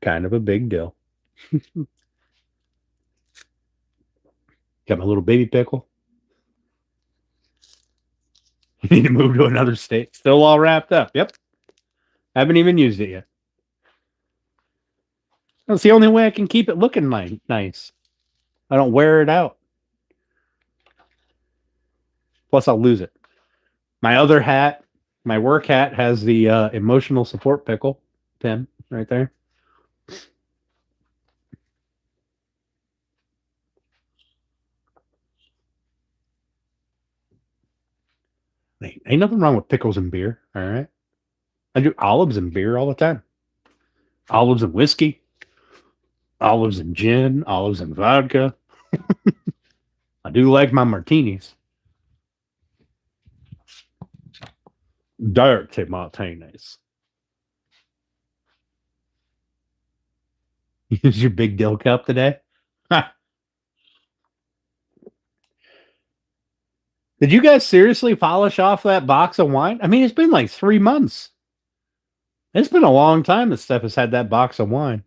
Speaker 1: of a big dill. Got my little baby pickle. You need to move to another state. Still all wrapped up. Yep. Haven't even used it yet. That's the only way I can keep it looking nice. I don't wear it out. Plus, I'll lose it. My other hat, my work hat, has the emotional support pickle pin right there. Ain't nothing wrong with pickles and beer. All right. I do olives and beer all the time. Olives and whiskey. Olives and gin. Olives and vodka. I do like my martinis. Dirty martinis. Use your big dill cup today? Did you guys seriously polish off that box of wine? I mean, it's been like 3 months. It's been a long time that Steph has had that box of wine.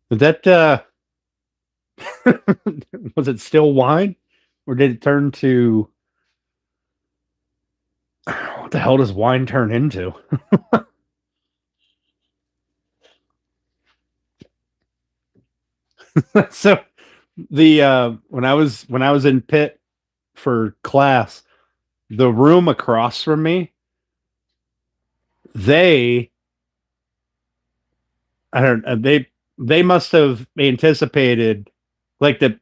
Speaker 1: Was that was it still wine? Or did it turn to what the hell does wine turn into? So the when I was in Pitt for class, the room across from me, they must have anticipated like the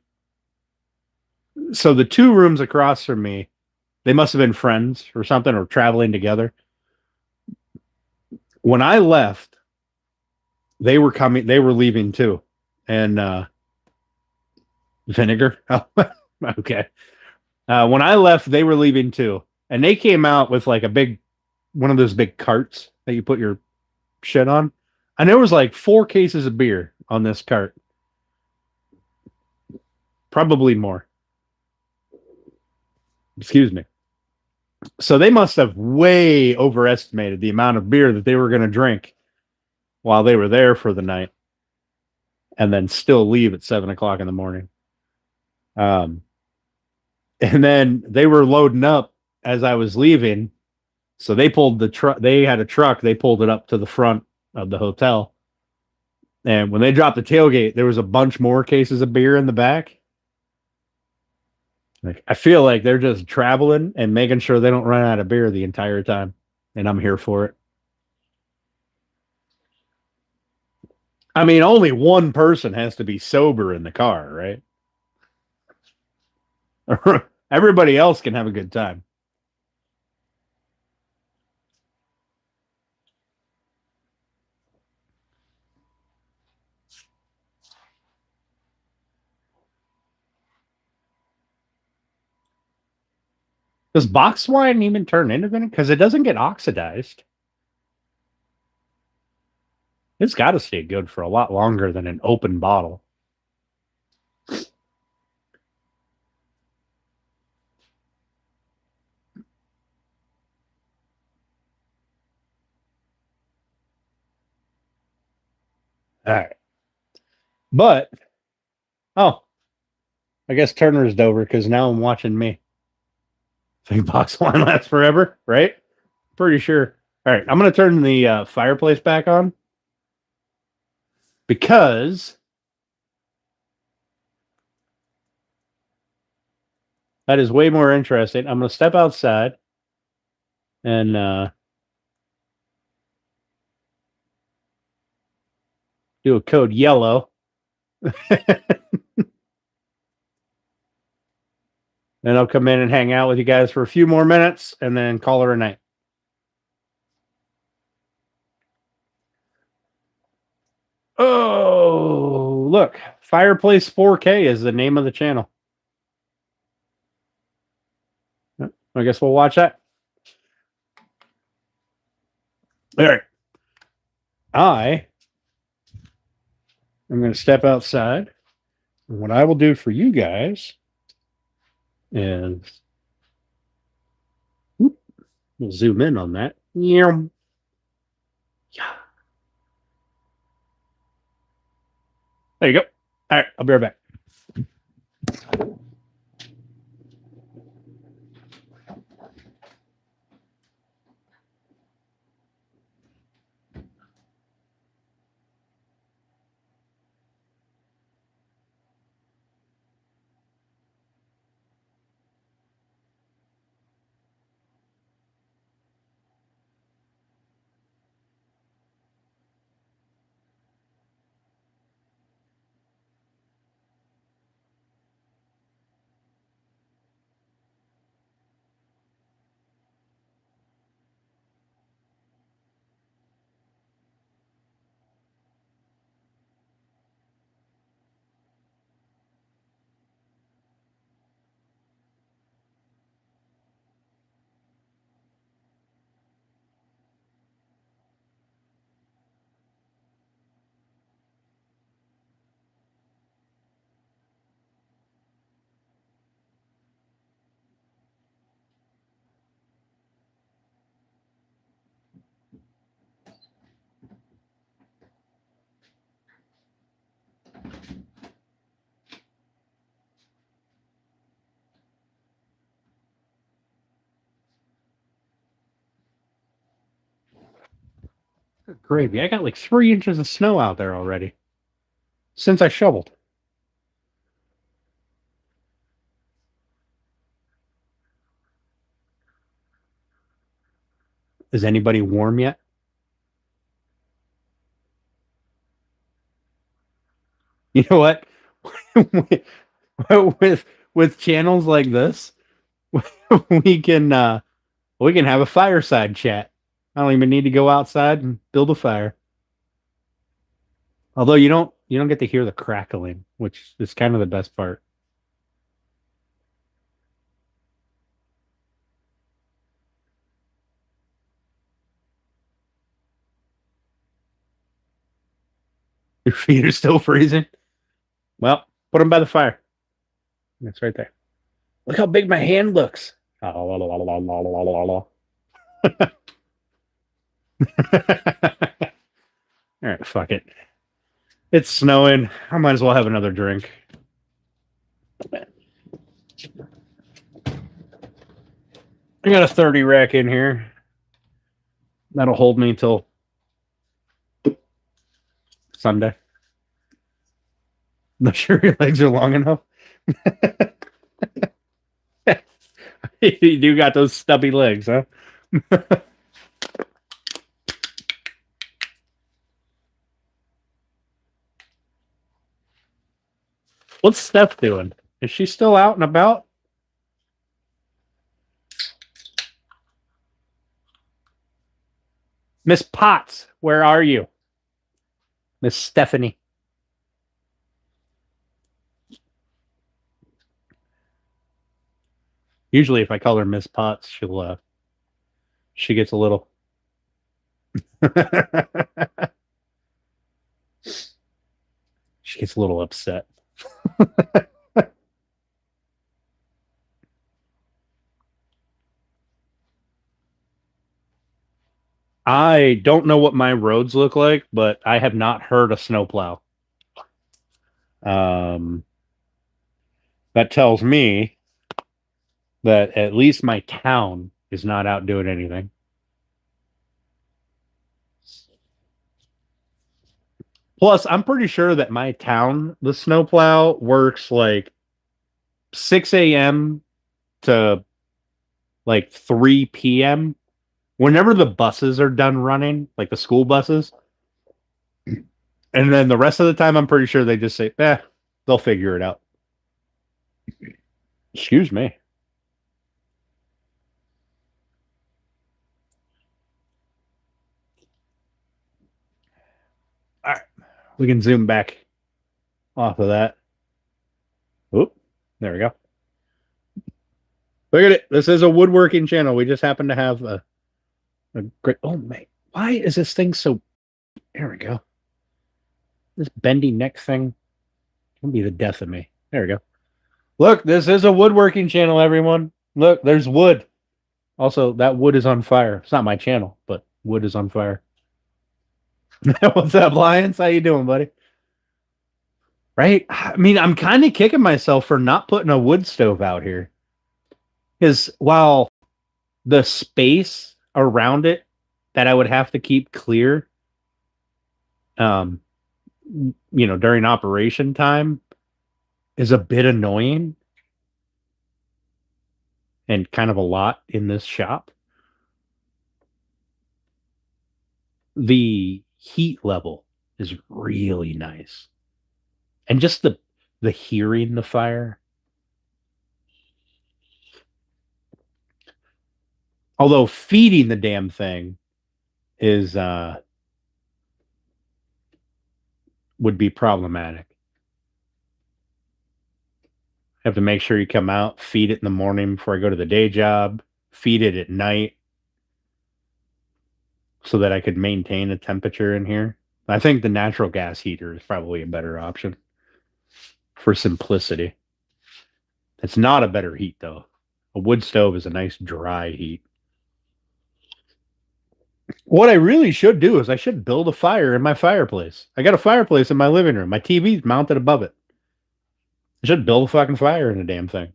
Speaker 1: 2 rooms across from me They must have been friends or something or traveling together. When I left, they were coming, they were leaving too. And vinegar. Oh, okay. When I left, they were leaving too. And they came out with like a big one of those big carts that you put your shit on. And there was like 4 cases of beer on this cart. Probably more. Excuse me. So they must have way overestimated the amount of beer that they were going to drink while they were there for the night and then still leave at 7 o'clock in the morning. And then they were loading up as I was leaving. So they pulled the truck. They had a truck. They pulled it up to the front of the hotel. And when they dropped the tailgate, there was a bunch more cases of beer in the back. Like, I feel like they're just traveling and making sure they don't run out of beer the entire time. And I'm here for it. I mean, only one person has to be sober in the car, right? Everybody else can have a good time. Does box wine even turn into vinegar? Because it doesn't get oxidized. It's got to stay good for a lot longer than an open bottle. All right. But, oh, I guess Turner's over because now I'm watching me. I think box wine lasts forever, right? Pretty sure. All right, I'm going to turn the fireplace back on because that is way more interesting. I'm going to step outside and do a code yellow. Then I'll come in and hang out with you guys for a few more minutes and then call her a night. Oh, look. Fireplace 4K is the name of the channel. I guess we'll watch that. All right. I'm going to step outside. And what I will do for you guys is we'll zoom in on that. Yeah. There you go. All right. I'll be right back. Good gravy. I got like 3 inches of snow out there already since I shoveled. Is anybody warm yet? You know what? with with channels like this, we can have a fireside chat. I don't even need to go outside and build a fire. Although you don't get to hear the crackling, which is kind of the best part. Your feet are still freezing. Well, put them by the fire. That's right there. Look how big my hand looks. All right, fuck it. It's snowing. I might as well have another drink. I got a 30 rack in here. That'll hold me till Sunday. Not sure your legs are long enough. You do got those stubby legs, huh? What's Steph doing? Is she still out and about? Miss Potts, where are you? Miss Stephanie. Usually if I call her Miss Potts, she gets a little she gets a little upset. I don't know what my roads look like, but I have not heard a snowplow. That tells me that at least my town is not out doing anything. Plus, I'm pretty sure that my town, the snowplow, works like 6 a.m. to like 3 p.m. Whenever the buses are done running, like the school buses. And then the rest of the time, I'm pretty sure they just say, they'll figure it out. Excuse me. All right. We can zoom back off of that. Oop. There we go. Look at it. This is a woodworking channel. We just happen to have a great... Oh, man. Why is this thing so... There we go. This bendy neck thing will be the death of me. There we go. Look, this is a woodworking channel, everyone. Look, there's wood. Also, that wood is on fire. It's not my channel, but wood is on fire. What's up, Lions? How you doing, buddy? Right? I mean, I'm kind of kicking myself for not putting a wood stove out here. Because while the space around it that I would have to keep clear, during operation time is a bit annoying and kind of a lot in this shop. The heat level is really nice. And just the hearing the fire. Although feeding the damn thing is would be problematic. I have to make sure you come out, feed it in the morning before I go to the day job, feed it at night so that I could maintain a temperature in here. I think the natural gas heater is probably a better option for simplicity. It's not a better heat, though. A wood stove is a nice dry heat. What I really should do is I should build a fire in my fireplace. I got a fireplace in my living room. My TV's mounted above it. I should build a fucking fire in the damn thing.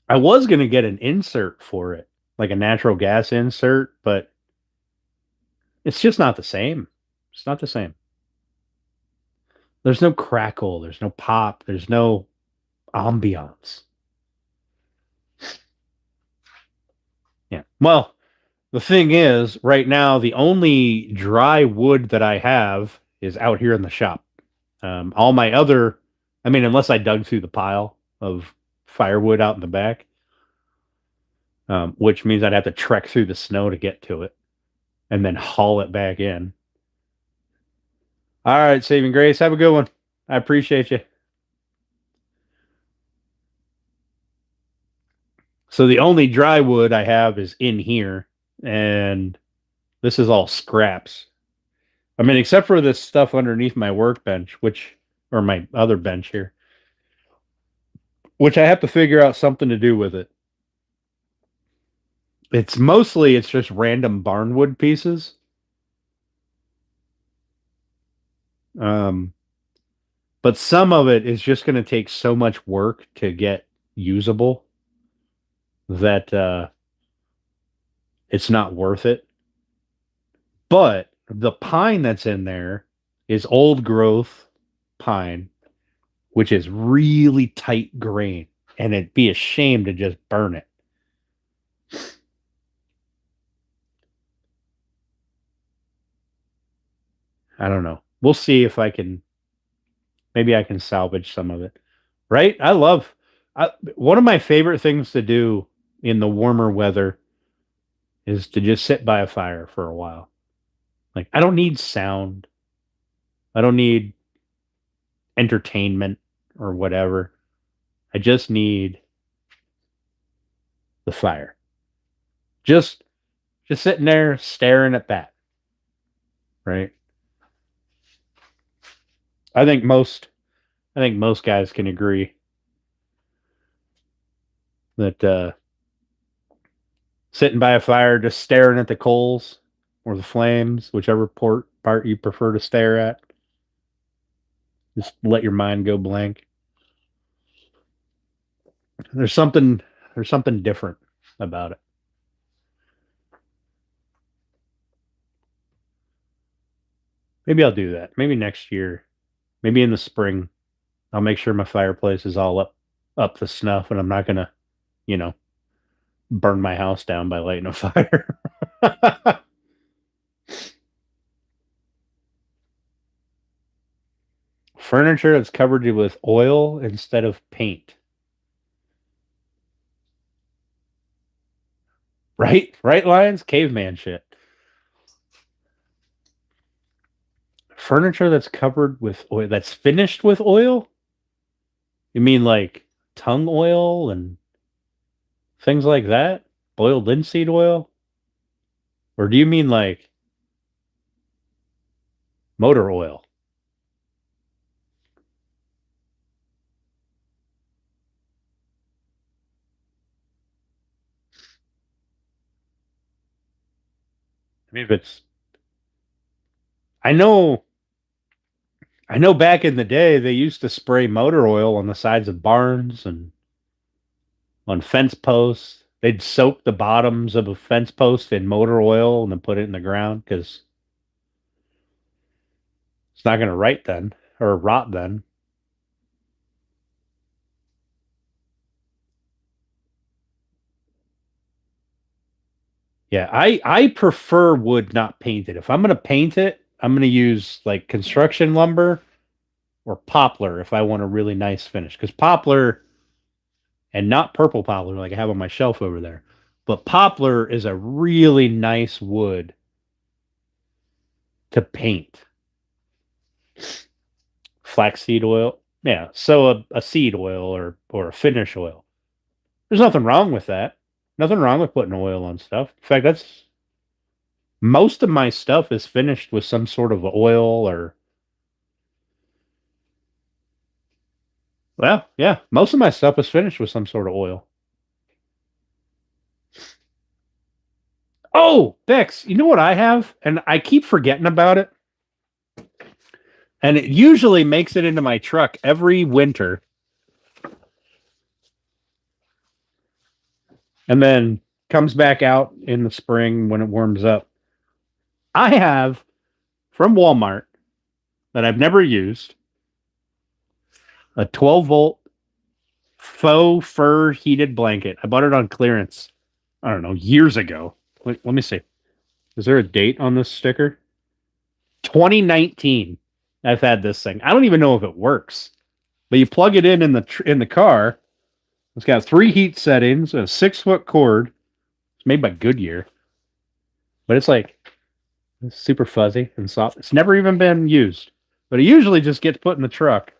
Speaker 1: I was going to get an insert for it, like a natural gas insert, but it's just not the same. It's not the same. There's no crackle. There's no pop. There's no ambiance. Yeah. Well, The thing is, right now, the only dry wood that I have is out here in the shop. All my other, I mean, unless I dug through the pile of firewood out in the back, which means I'd have to trek through the snow to get to it and then haul it back in. All right, Saving Grace, have a good one. I appreciate you. So the only dry wood I have is in here, and this is all scraps. I mean, except for this stuff underneath my workbench, or my other bench here, which I have to figure out something to do with it. It's just random barnwood pieces. But some of it is just going to take so much work to get usable that it's not worth it. But the pine that's in there is old growth pine, which is really tight grain, and it'd be a shame to just burn it. I don't know. We'll see if maybe I can salvage some of it. Right? One of my favorite things to do in the warmer weather is to just sit by a fire for a while. Like, I don't need sound. I don't need entertainment or whatever. I just need the fire. Just sitting there staring at that. Right? I think most guys can agree that sitting by a fire, just staring at the coals or the flames, whichever part you prefer to stare at, just let your mind go blank. There's something different about it. Maybe I'll do that. Maybe next year. Maybe in the spring. I'll make sure my fireplace is all up to snuff, and I'm not gonna, burn my house down by lighting a fire. Furniture that's covered with oil instead of paint. Right? Right, Lions? Caveman shit. Furniture that's covered with oil, that's finished with oil? You mean like tung oil and things like that? Boiled linseed oil? Or do you mean like motor oil? I mean, if it's, I know, back in the day they used to spray motor oil on the sides of barns and on fence posts. They'd soak the bottoms of a fence post in motor oil and then put it in the ground because it's not going to rot then. Yeah, I prefer wood not painted. If I'm going to paint it, I'm going to use like construction lumber or poplar if I want a really nice finish. Because poplar, and not purple poplar like I have on my shelf over there, but poplar is a really nice wood to paint. Flaxseed oil, yeah. So a seed oil or a finish oil. There's nothing wrong with that. Nothing wrong with putting oil on stuff. In fact, that's most of my stuff is finished with some sort of oil or, well, yeah, most of my stuff is finished with some sort of oil. Oh, Bex, you know what I have? And I keep forgetting about it. And it usually makes it into my truck every winter. And then comes back out in the spring when it warms up. I have from Walmart that I've never used a 12-volt faux fur heated blanket. I bought it on clearance, I don't know, years ago. let me see. Is there a date on this sticker? 2019. I've had this thing. I don't even know if it works. But you plug it in the car. It's got 3 heat settings, a 6-foot cord. It's made by Goodyear. But it's like it's super fuzzy and soft. It's never even been used. But it usually just gets put in the truck.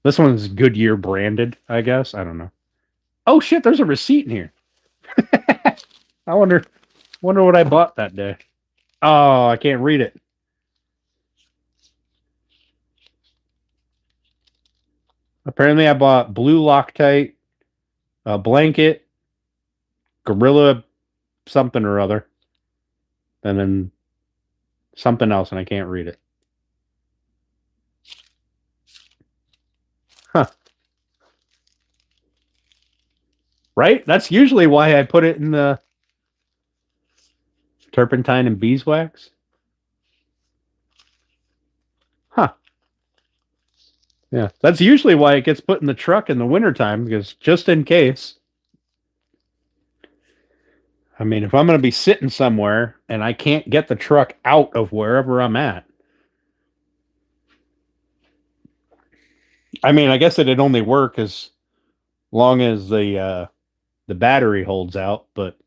Speaker 1: This one's Goodyear branded, I guess. I don't know. Oh shit, there's a receipt in here. I wonder what I bought that day. Oh, I can't read it. Apparently I bought blue Loctite, a blanket, Gorilla something or other, and then something else, and I can't read it. Huh. Right? That's usually why I put it in the turpentine and beeswax. Huh. Yeah, that's usually why it gets put in the truck in the wintertime, because just in case. I mean, if I'm going to be sitting somewhere and I can't get the truck out of wherever I'm at, I mean, I guess it'd only work as long as the battery holds out, but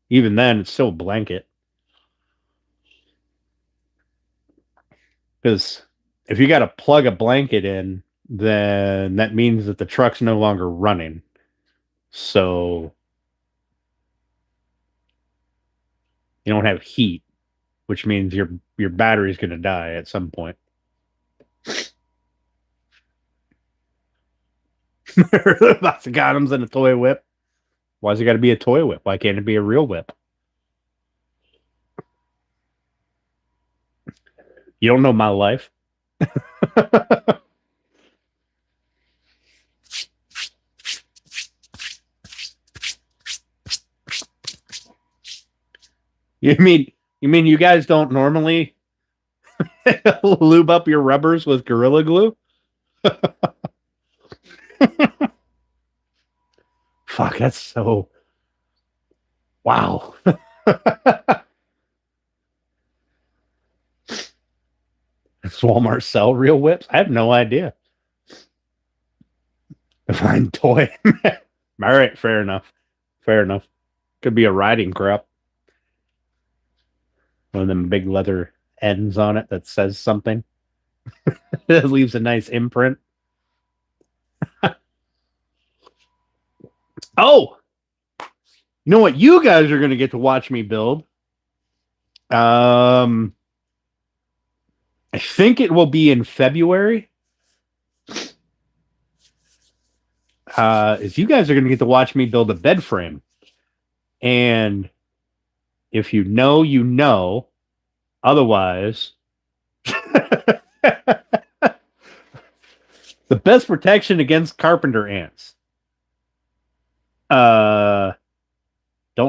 Speaker 1: even then, it's still a blanket. Because if you got to plug a blanket in, then that means that the truck's no longer running. So you don't have heat, which means your battery's going to die at some point. Lots of condoms and a toy whip. Why's it got to be a toy whip? Why can't it be a real whip? You don't know my life. You mean you guys don't normally lube up your rubbers with Gorilla Glue? Fuck, that's so wow. Does Walmart sell real whips? I have no idea. A fine toy. All right, fair enough. Fair enough. Could be a riding crop. One of them big leather ends on it that says something. That leaves a nice imprint. Oh, you know what? You guys are going to get to watch me build. I think it will be in February. Is you guys are going to get to watch me build a bed frame. And if you know, you know. Otherwise, the best protection against carpenter ants. Don't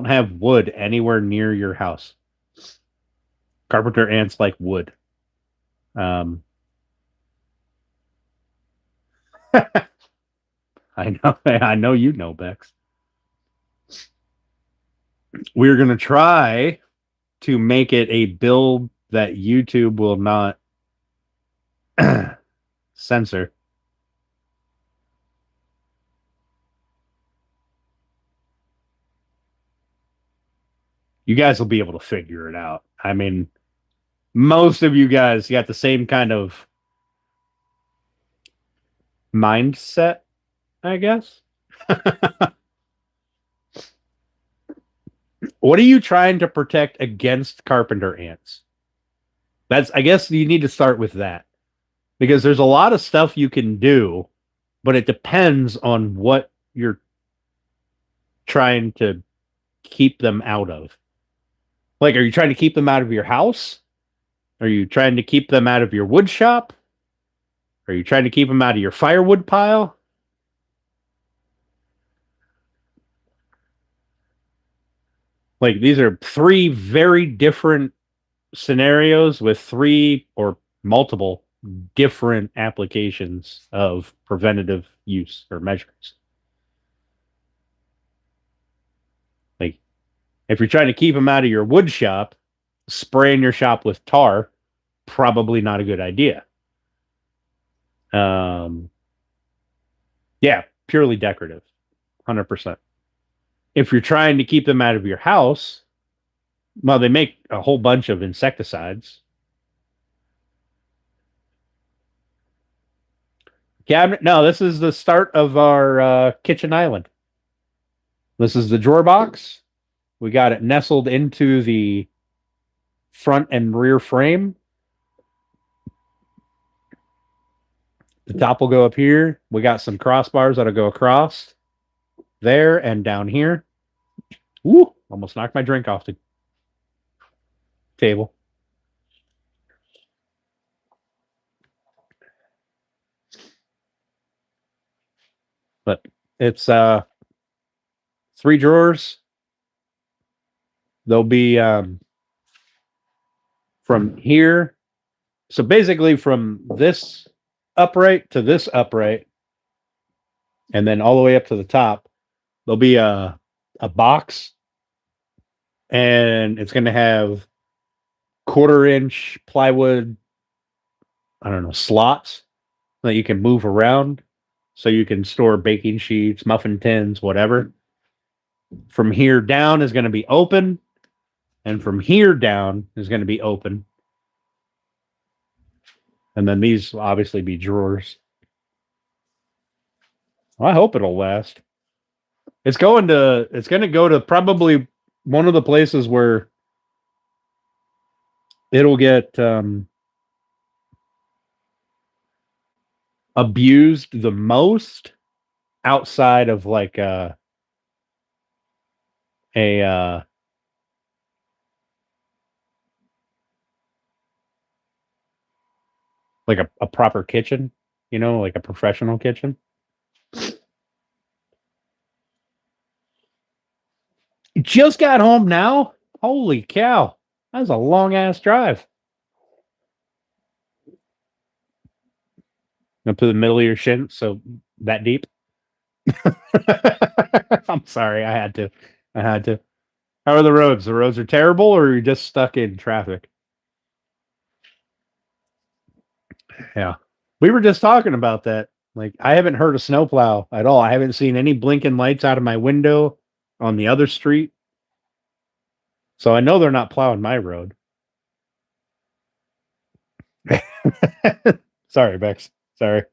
Speaker 1: have wood anywhere near your house. Carpenter ants like wood. I know you know, Bex. We're gonna try to make it a build that YouTube will not censor. You guys will be able to figure it out. I mean, most of you guys got the same kind of mindset, I guess. What are you trying to protect against carpenter ants? I guess you need to start with that. Because there's a lot of stuff you can do, but it depends on what you're trying to keep them out of. Like, are you trying to keep them out of your house? Are you trying to keep them out of your wood shop? Are you trying to keep them out of your firewood pile? Like, these are 3 very different scenarios with 3 or multiple different applications of preventative use or measures. Like if you're trying to keep them out of your wood shop, spraying your shop with tar, probably not a good idea. Um, yeah, purely decorative, 100%. If you're trying to keep them out of your house, well, they make a whole bunch of insecticides. Cabinet? No, this is the start of our kitchen island. This is the drawer box. We got it nestled into the front and rear frame. The top will go up here. We got some crossbars that'll go across there and down here. Ooh, almost knocked my drink off the table. But it's 3 drawers. They'll be from here. So basically from this upright to this upright, and then all the way up to the top, there'll be a box, and it's going to have 1/4-inch plywood, I don't know, slots that you can move around, so you can store baking sheets, muffin tins, whatever. From here down is going to be open, and from here down is going to be open. And then these will obviously be drawers. Well, I hope it'll last. It's going to go to probably one of the places where it'll get abused the most outside of like a like a proper kitchen, you know, like a professional kitchen. Just got home now. Holy cow. That was a long ass drive. Up to the middle of your shin, so that deep. I'm sorry, I had to. How are the roads? The roads are terrible, or are you just stuck in traffic? Yeah. We were just talking about that. Like, I haven't heard a snowplow at all. I haven't seen any blinking lights out of my window on the other street. So I know they're not plowing my road. Sorry, Bex. Sorry.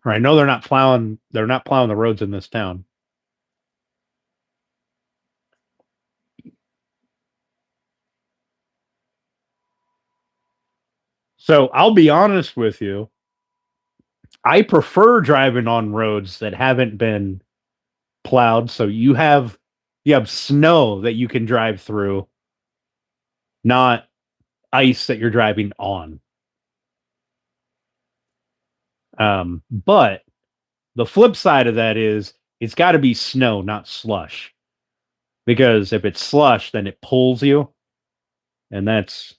Speaker 1: I know they're not plowing the roads in this town. So I'll be honest with you. I prefer driving on roads that haven't been plowed. So you have snow that you can drive through, not ice that you're driving on. But the flip side of that is it's got to be snow, not slush. Because if it's slush, then it pulls you, and that's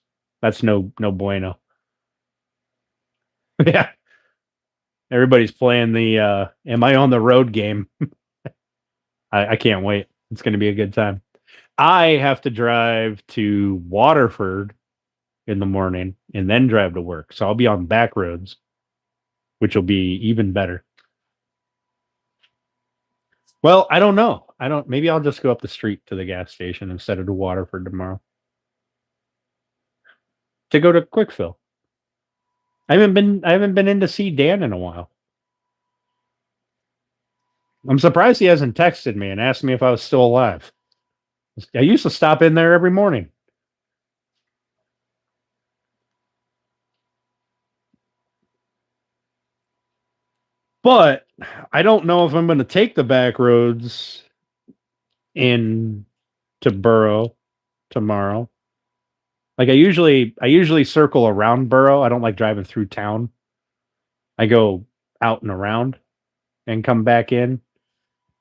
Speaker 1: no bueno. Yeah. Everybody's playing the am I on the road game. I can't wait. It's going to be a good time. I have to drive to Waterford in the morning and then drive to work. So I'll be on back roads, which will be even better. Well, I don't know. Maybe I'll just go up the street to the gas station instead of to Waterford tomorrow. To go to Quickfill. I haven't been in to see Dan in a while. I'm surprised he hasn't texted me and asked me if I was still alive. I used to stop in there every morning. But I don't know if I'm going to take the back roads in to Borough tomorrow. Like I usually circle around Borough. I don't like driving through town. I go out and around and come back in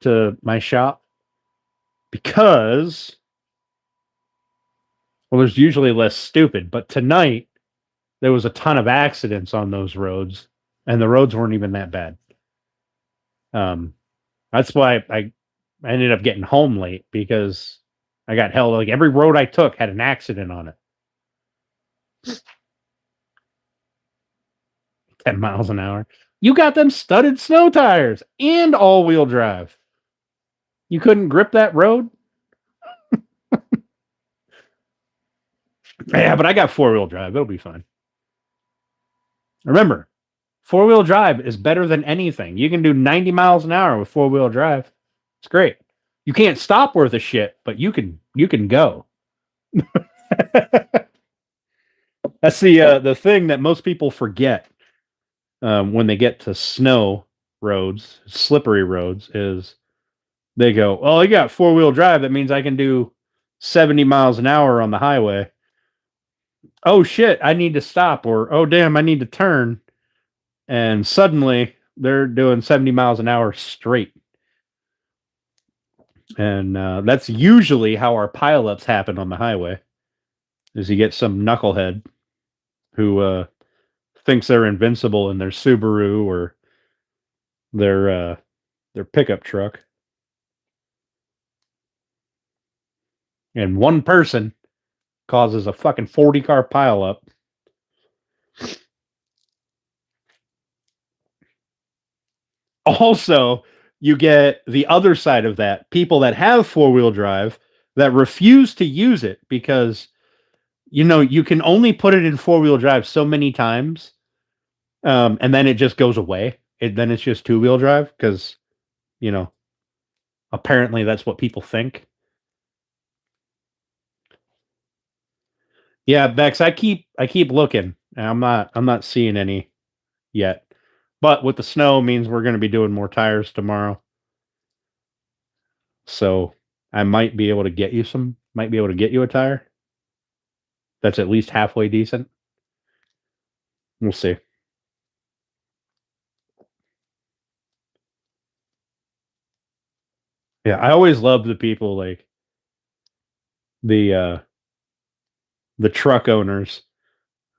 Speaker 1: to my shop because Well, there's usually less stupid, but tonight there was a ton of accidents on those roads, and the roads weren't even that bad. That's why I ended up getting home late because I got held. Like every road I took had an accident on it. 10 miles an hour. You got them studded snow tires and all-wheel drive. You couldn't grip that road? Yeah, but I got four-wheel drive. It'll be fine. Remember, four-wheel drive is better than anything. You can do 90 miles an hour with four-wheel drive. It's great. You can't stop worth a shit, but you can go. That's the thing that most people forget when they get to snow roads, slippery roads, is they go, "Oh, you got four-wheel drive. That means I can do 70 miles an hour on the highway." Oh shit, I need to stop, or oh damn, I need to turn. And suddenly they're doing 70 miles an hour straight. And that's usually how our pileups happen on the highway. Is you get some knucklehead who thinks they're invincible in their Subaru or their pickup truck, and one person causes a fucking 40-car pileup. Also, you get the other side of that, people that have four-wheel drive that refuse to use it because you can only put it in four-wheel drive so many times, and then it just goes away. Then it's just two-wheel drive because apparently that's what people think. Yeah, Bex, I keep looking, and I'm not seeing any yet. But with the snow means we're going to be doing more tires tomorrow. So I might be able to get you a tire that's at least halfway decent. We'll see. Yeah, I always love the people like the truck owners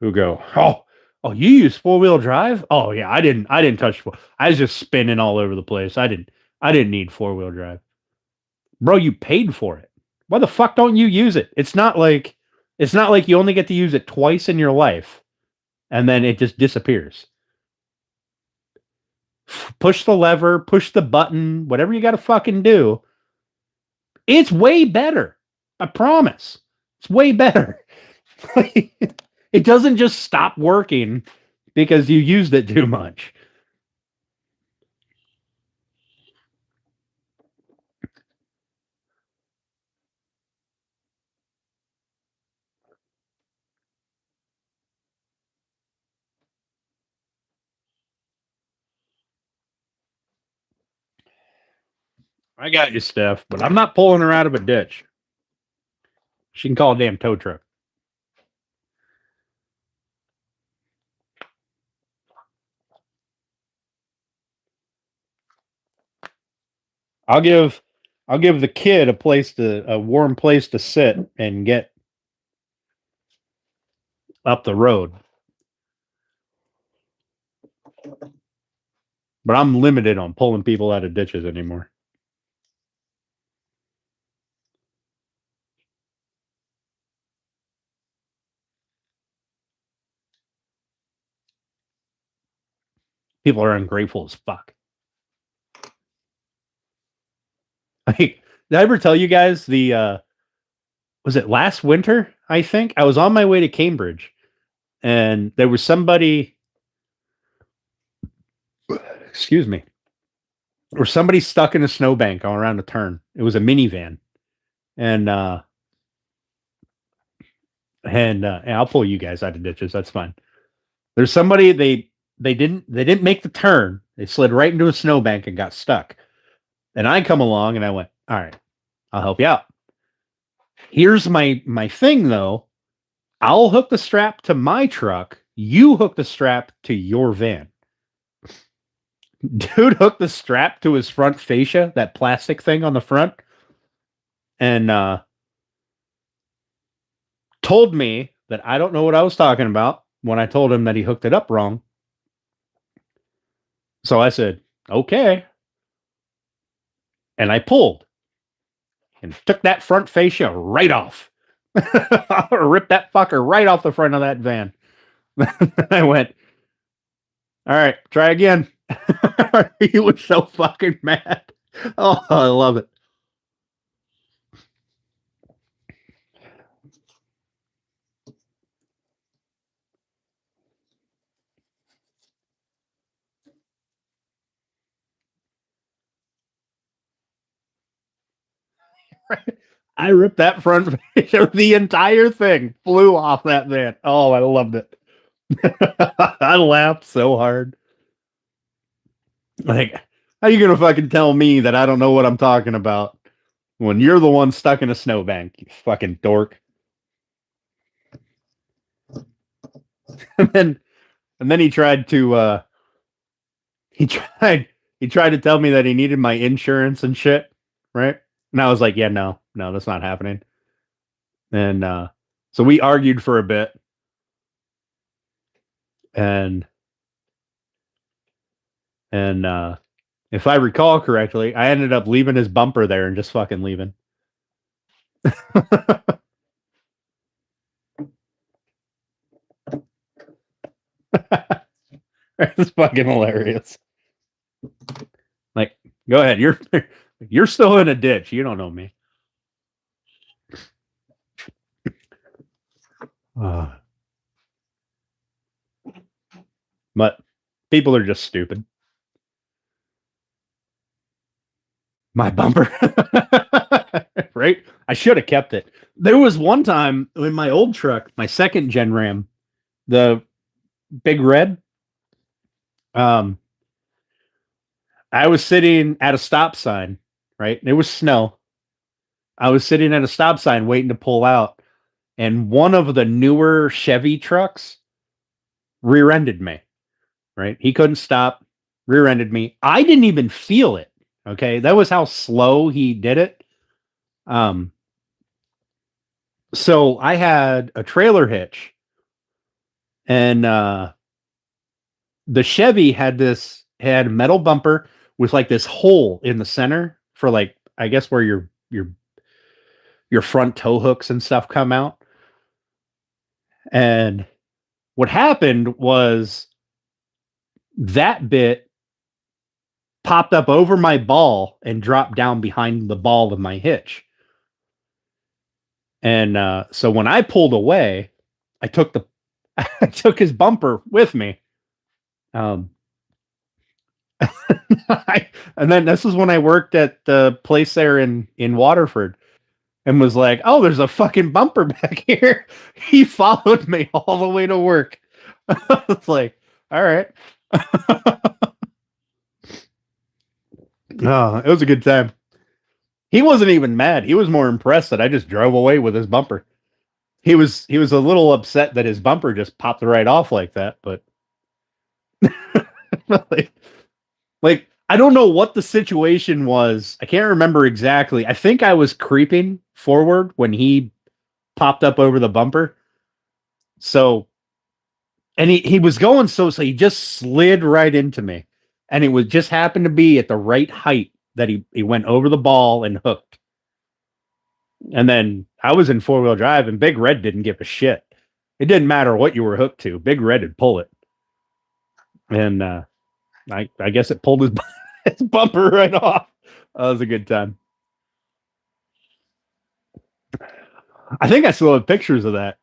Speaker 1: who go, "Oh, you use four-wheel drive? Oh yeah, I didn't touch four. I was just spinning all over the place. I didn't need four-wheel drive." Bro, you paid for it. Why the fuck don't you use it? It's not like you only get to use it twice in your life and then it just disappears. Push the lever, push the button, whatever you got to fucking do. It's way better. I promise. It's way better. It doesn't just stop working because you used it too much. I got you, Steph, but I'm not pulling her out of a ditch. She can call a damn tow truck. I'll give the kid a warm place to sit and get up the road. But I'm limited on pulling people out of ditches anymore. People are ungrateful as fuck. Did I ever tell you guys was it last winter? I think I was on my way to Cambridge, and there was somebody. Excuse me. Or somebody stuck in a snowbank all around a turn. It was a minivan, and I'll pull you guys out of ditches. That's fine. There's somebody they didn't make the turn. They slid right into a snowbank and got stuck. And I come along and I went, all right, I'll help you out. Here's my thing though. I'll hook the strap to my truck. You hook the strap to your van. Dude hooked the strap to his front fascia, that plastic thing on the front, and told me that I don't know what I was talking about when I told him that he hooked it up wrong. So I said, okay. And I pulled and took that front fascia right off. Ripped that fucker right off the front of that van. I went, all right, try again. He was so fucking mad. Oh, I love it. I ripped that front fascia. The entire thing flew off that van. Oh, I loved it. I laughed so hard. Like, how you gonna fucking tell me that I don't know what I'm talking about when you're the one stuck in a snowbank, you fucking dork? And then he tried to he tried to tell me that he needed my insurance and shit, right? And I was like, yeah, no, that's not happening. And so we argued for a bit, and if I recall correctly, I ended up leaving his bumper there and just fucking leaving. It's fucking hilarious. Like, go ahead. You're still in a ditch. You don't know me. But people are just stupid. My bumper. Right? I should have kept it. There was one time in my old truck, my second gen Ram, the Big Red. I was sitting at a stop sign, right? It was snow. I was sitting at a stop sign waiting to pull out, and one of the newer Chevy trucks rear-ended me, right? He couldn't stop, rear-ended me. I didn't even feel it, okay? That was how slow he did it. So I had a trailer hitch, and the Chevy had a metal bumper with like this hole in the center for, like, I guess where your front tow hooks and stuff come out. And what happened was that bit popped up over my ball and dropped down behind the ball of my hitch. And so when I pulled away, I took his bumper with me. And then this was when I worked at the place there in Waterford, and was like, oh, there's a fucking bumper back here. He followed me all the way to work. It's like, all right. No, it was a good time. He wasn't even mad. He was more impressed that I just drove away with his bumper. He was a little upset that his bumper just popped right off like that, but like I don't know what the situation was. I can't remember exactly. I think I was creeping forward when he popped up over the bumper. So, and he was going so he just slid right into me. And it was just happened to be at the right height that he went over the ball and hooked. And then I was in 4-wheel drive, and Big Red didn't give a shit. It didn't matter what you were hooked to. Big Red would pull it. And I guess it pulled his bumper right off. That was a good time. I think I still have pictures of that.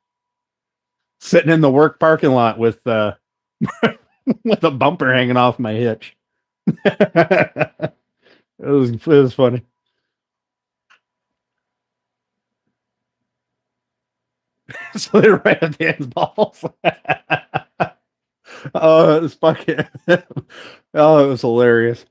Speaker 1: Sitting in the work parking lot with with a bumper hanging off my hitch. It was funny. So they right at Dan's balls. Oh, it was fucking. Oh, it was hilarious.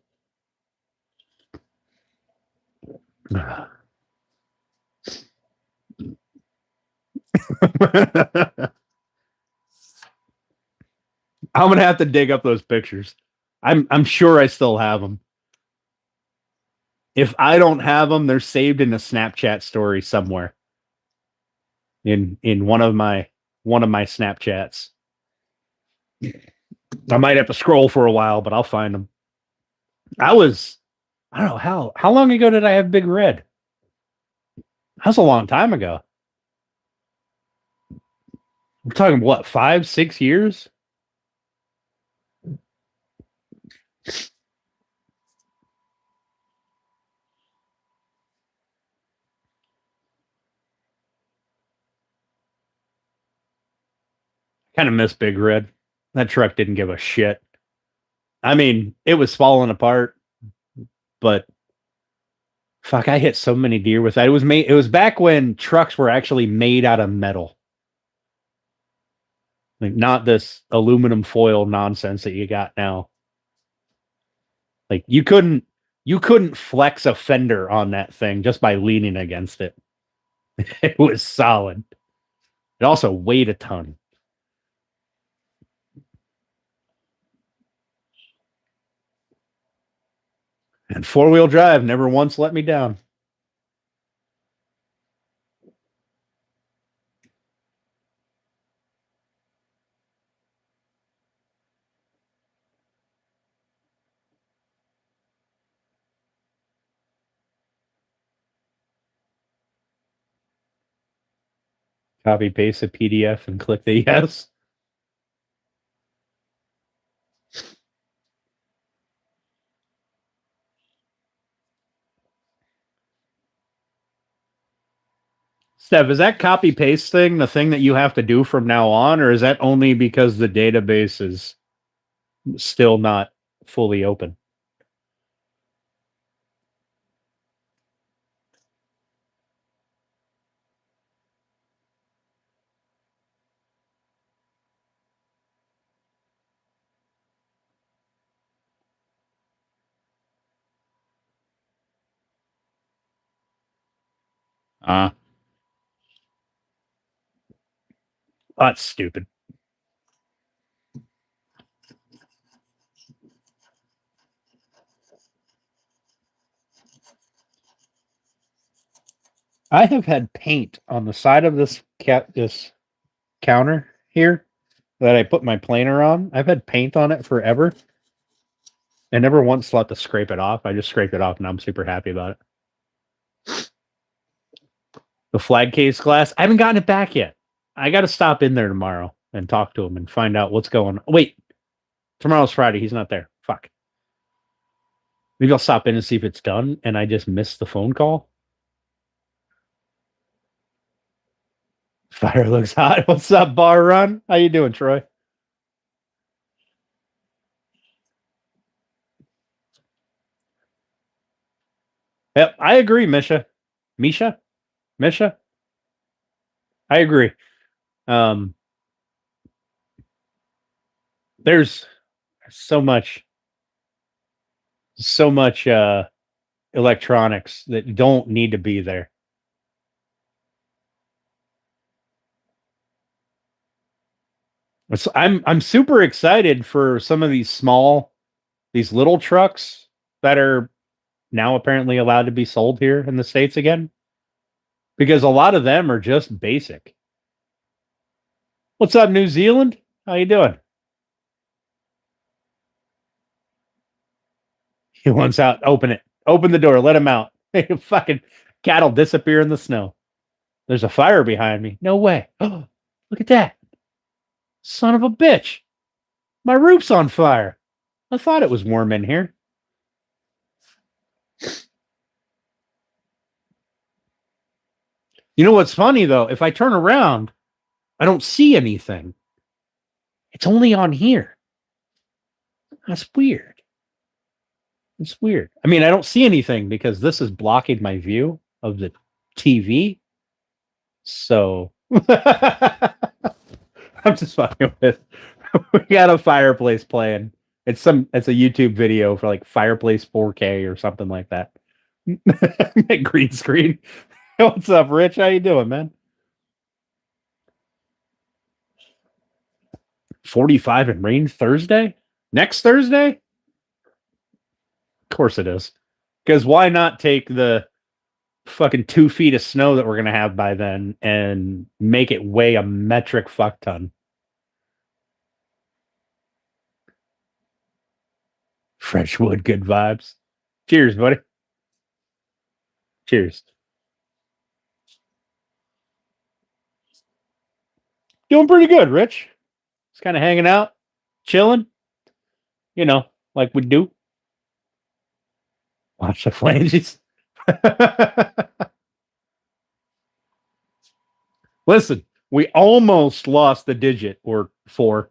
Speaker 1: I'm gonna have to dig up those pictures. I'm sure I still have them. If I don't have them, they're saved in a Snapchat story somewhere. in one of my Snapchats. I might have to scroll for a while, but I'll find them. I don't know how long ago did I have Big Red? That was a long time ago. We're talking what, 5-6 years? Kind of miss Big Red. That truck didn't give a shit. I mean, it was falling apart, but fuck, I hit so many deer with that. It was back when trucks were actually made out of metal. Like, not this aluminum foil nonsense that you got now. Like, you couldn't flex a fender on that thing just by leaning against it. It was solid. It also weighed a ton. And four-wheel drive never once let me down. Copy paste a PDF and click the yes. Steph, is that copy paste thing the thing that you have to do from now on, or is that only because the database is still not fully open? That's stupid. I have had paint on the side of this counter here that I put my planer on. I've had paint on it forever. I never once thought to scrape it off. I just scraped it off, and I'm super happy about it. The flag case glass, I haven't gotten it back yet. I got to stop in there tomorrow and talk to him and find out what's going on. Wait, tomorrow's Friday. He's not there. Fuck. Maybe I'll stop in and see if it's done, and I just missed the phone call. Fire looks hot. What's up, Bar Run? How you doing, Troy? Yep, I agree, Misha. Misha? I agree. There's so much electronics that don't need to be there. I'm super excited for some of these little trucks that are now apparently allowed to be sold here in the States again, because a lot of them are just basic. What's up, New Zealand? How you doing? He wants out. Open it. Open the door. Let him out. Fucking cattle disappear in the snow. There's a fire behind me. No way. Oh, look at that. Son of a bitch. My roof's on fire. I thought it was warm in here. You know what's funny, though? If I turn around, I don't see anything. It's only on here. That's weird. It's weird. I mean, I don't see anything because this is blocking my view of the TV. So I'm just fucking with. We got a fireplace playing. It's a YouTube video for like fireplace 4K or something like that. Green screen. What's up, Rich? How you doing, man? 45 and rain Thursday? Next Thursday? Of course it is. Because why not take the fucking 2 feet of snow that we're gonna have by then and make it weigh a metric fuck ton. Fresh wood, good vibes. Cheers, buddy. Cheers. Doing pretty good, Rich. Just kind of hanging out, chilling, you know, like we do. Watch the flanges. Listen, we almost lost the digit or 4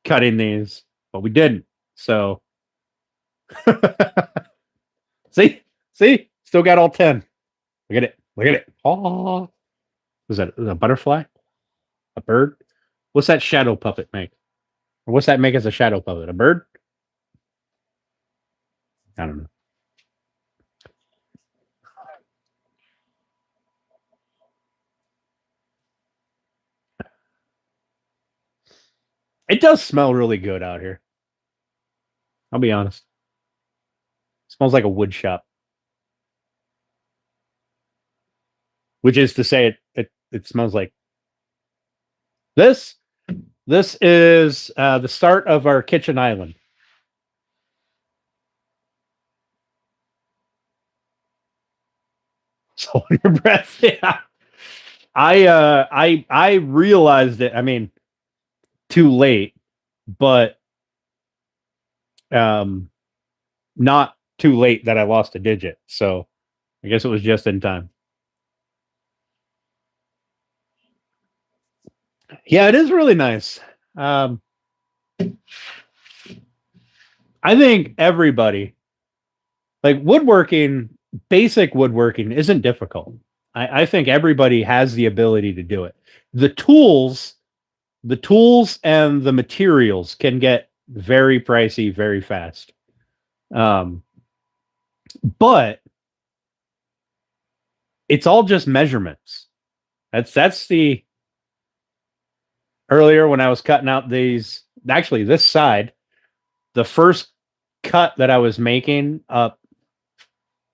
Speaker 1: cutting these, but we didn't. So, see, still got all 10. Look at it. Look at it. Oh, was that a butterfly? A bird? What's that shadow puppet make? Or what's that make as a shadow puppet? A bird? I don't know. It does smell really good out here. I'll be honest. It smells like a wood shop. Which is to say it smells like this. This is the start of our kitchen island. So on your breath, yeah. I realized it. I mean, too late, but not too late that I lost a digit. So I guess it was just in time. Yeah, it is really nice. I think everybody like woodworking, basic woodworking isn't difficult. I think everybody has the ability to do it. The tools and the materials can get very pricey very fast. But it's all just measurements. That's the earlier when I was cutting out these, actually this side, the first cut that I was making up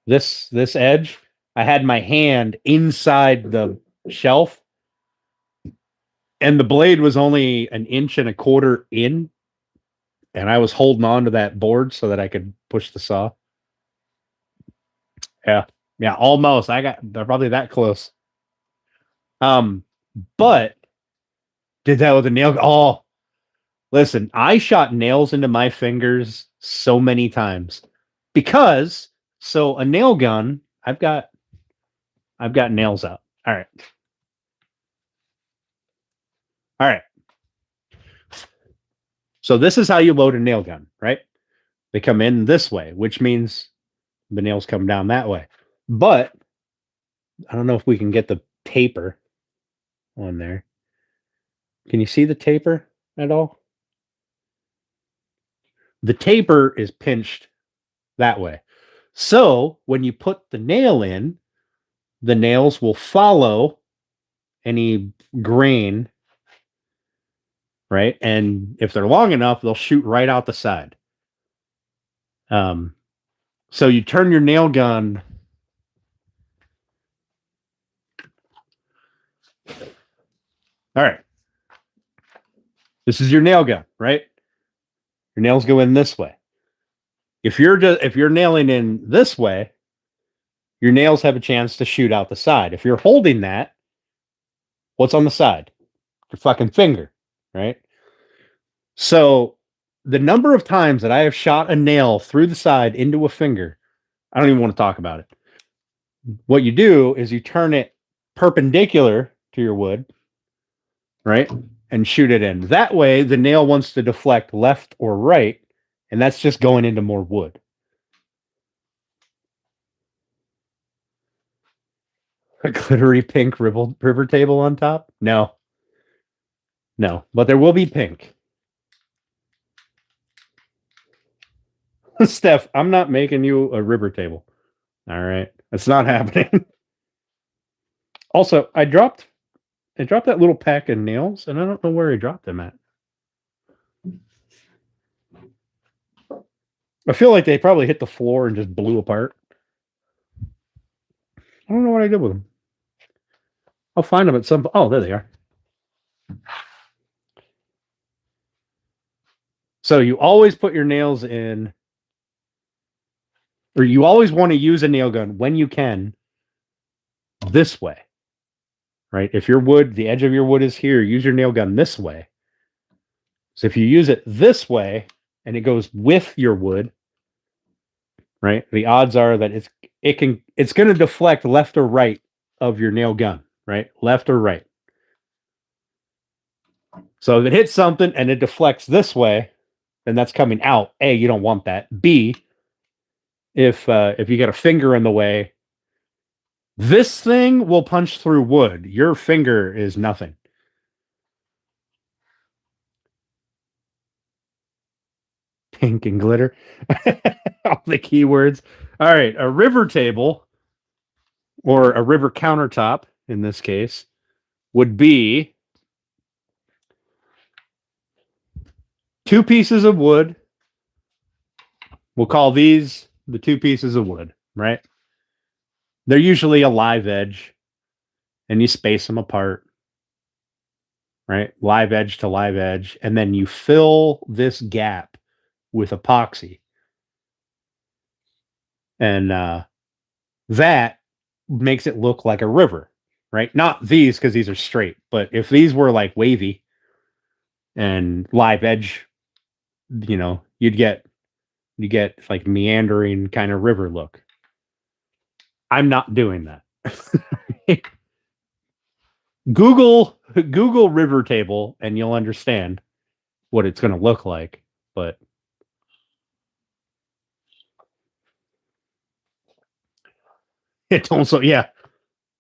Speaker 1: this edge, I had my hand inside the shelf and the blade was only 1.25 inches in, and I was holding on to that board so that I could push the saw. Yeah, almost. They're probably that close. But did that with a nail. Oh, listen, I shot nails into my fingers so many times because a nail gun, I've got nails out. All right. All right. So this is how you load a nail gun, right? They come in this way, which means the nails come down that way. But I don't know if we can get the taper on there. Can you see the taper at all? The taper is pinched that way. So when you put the nail in, the nails will follow any grain, right? And if they're long enough, they'll shoot right out the side. So you turn your nail gun. All right. This is your nail gun, right? Your nails go in this way. If you're nailing in this way, your nails have a chance to shoot out the side. If you're holding that, what's on the side? Your fucking finger, right? So the number of times that I have shot a nail through the side into a finger, I don't even want to talk about it. What you do is you turn it perpendicular to your wood, right? And shoot it in. That way, the nail wants to deflect left or right, and that's just going into more wood. A glittery pink river table on top? No. But there will be pink. Steph, I'm not making you a river table. All right. It's not happening. Also, I dropped that little pack of nails, and I don't know where I dropped them at. I feel like they probably hit the floor and just blew apart. I don't know what I did with them. I'll find them at some. Oh, there they are. So you always put your nails in, or you always want to use a nail gun when you can this way, right? If your wood, the edge of your wood is here, use your nail gun this way. So if you use it this way and it goes with your wood, right? The odds are that it's going to deflect left or right of your nail gun, right? Left or right. So if it hits something and it deflects this way, then that's coming out. A, you don't want that. B, if you got a finger in the way, this thing will punch through wood. Your finger is nothing. Pink and glitter. All the keywords. All right, a river table or a river countertop in this case would be 2 pieces of wood. We'll call these the 2 pieces of wood, right? They're usually a live edge, and you space them apart, right? Live edge to live edge, and then you fill this gap with epoxy. And that makes it look like a river, right? Not these, because these are straight, but if these were like wavy and live edge, you get like meandering kind of river look. I'm not doing that. Google river table and you'll understand what it's going to look like. But it's also yeah.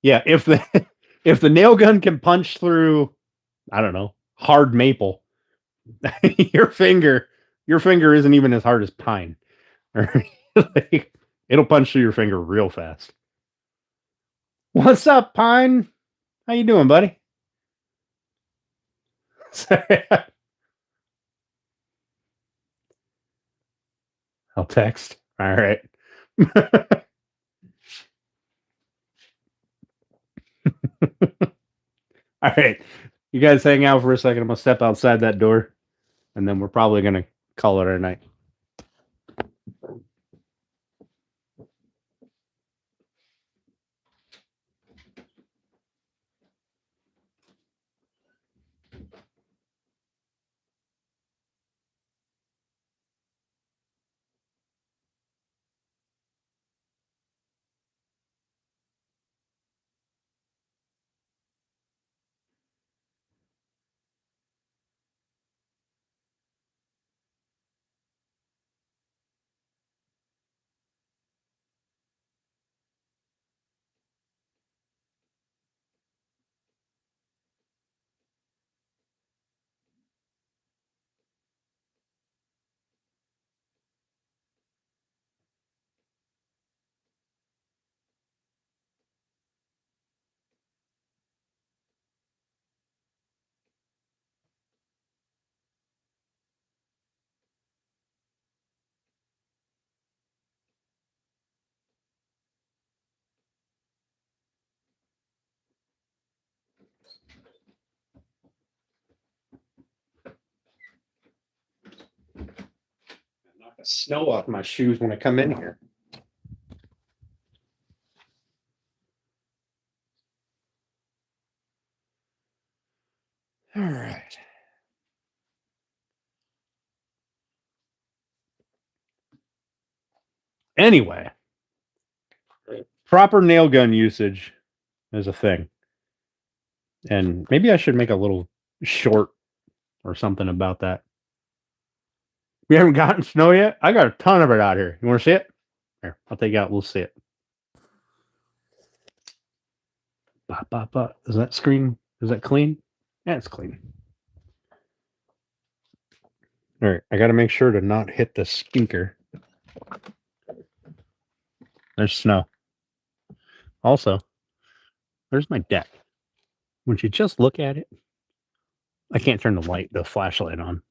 Speaker 1: If the nail gun can punch through, I don't know, hard maple, your finger isn't even as hard as pine. Like, it'll punch through your finger real fast. What's up, Pine? How you doing, buddy? I'll text. All right. All right. You guys hang out for a second. I'm going to step outside that door, and then we're probably going to call it our night. Knock the snow off my shoes when I come in here. All right. Anyway, proper nail gun usage is a thing. And maybe I should make a little short or something about that. We haven't gotten snow yet? I got a ton of it out here. You want to see it? Here, I'll take it out. We'll see it. Bop, bop, bop. Is that screen? Is that clean? Yeah, it's clean. All right. I got to make sure to not hit the speaker. There's snow. Also, there's my deck. When you just look at it, I can't turn the flashlight on.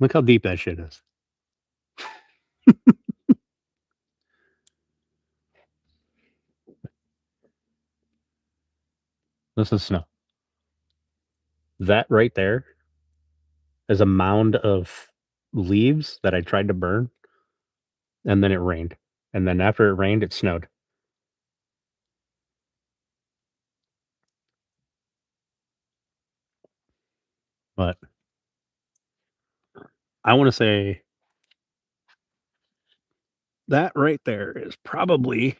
Speaker 1: Look how deep that shit is. This is snow. That right there is a mound of leaves that I tried to burn, and then it rained. And then after it rained, it snowed. But I want to say that right there is probably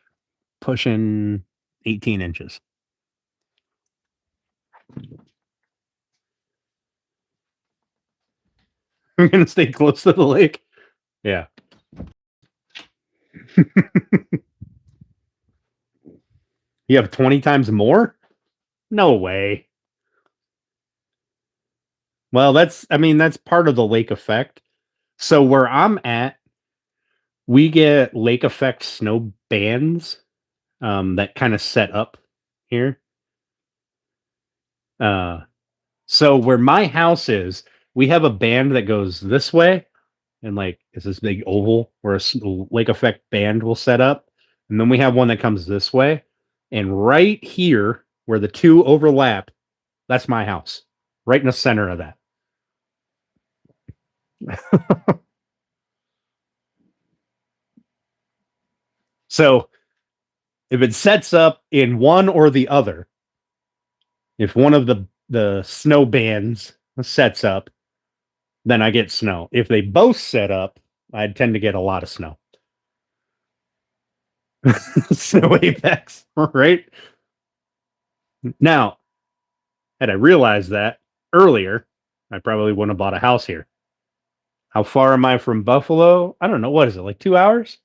Speaker 1: pushing 18 inches. I'm going to stay close to the lake. Yeah. You have 20 times more? No way. Well, that's part of the lake effect. So where I'm at, we get lake effect snow bands that kind of set up here. So where my house is, we have a band that goes this way, and like it's this big oval where a lake effect band will set up, and then we have one that comes this way, and right here where the two overlap, that's my house, right in the center of that. So if it sets up in one or the other, if one of the snow bands sets up, then I get snow. If they both set up, I tend to get a lot of snow. Snow apex, right? Now, had I realized that earlier, I probably wouldn't have bought a house here. How far am I from Buffalo? I don't know. What is it, like 2 hours?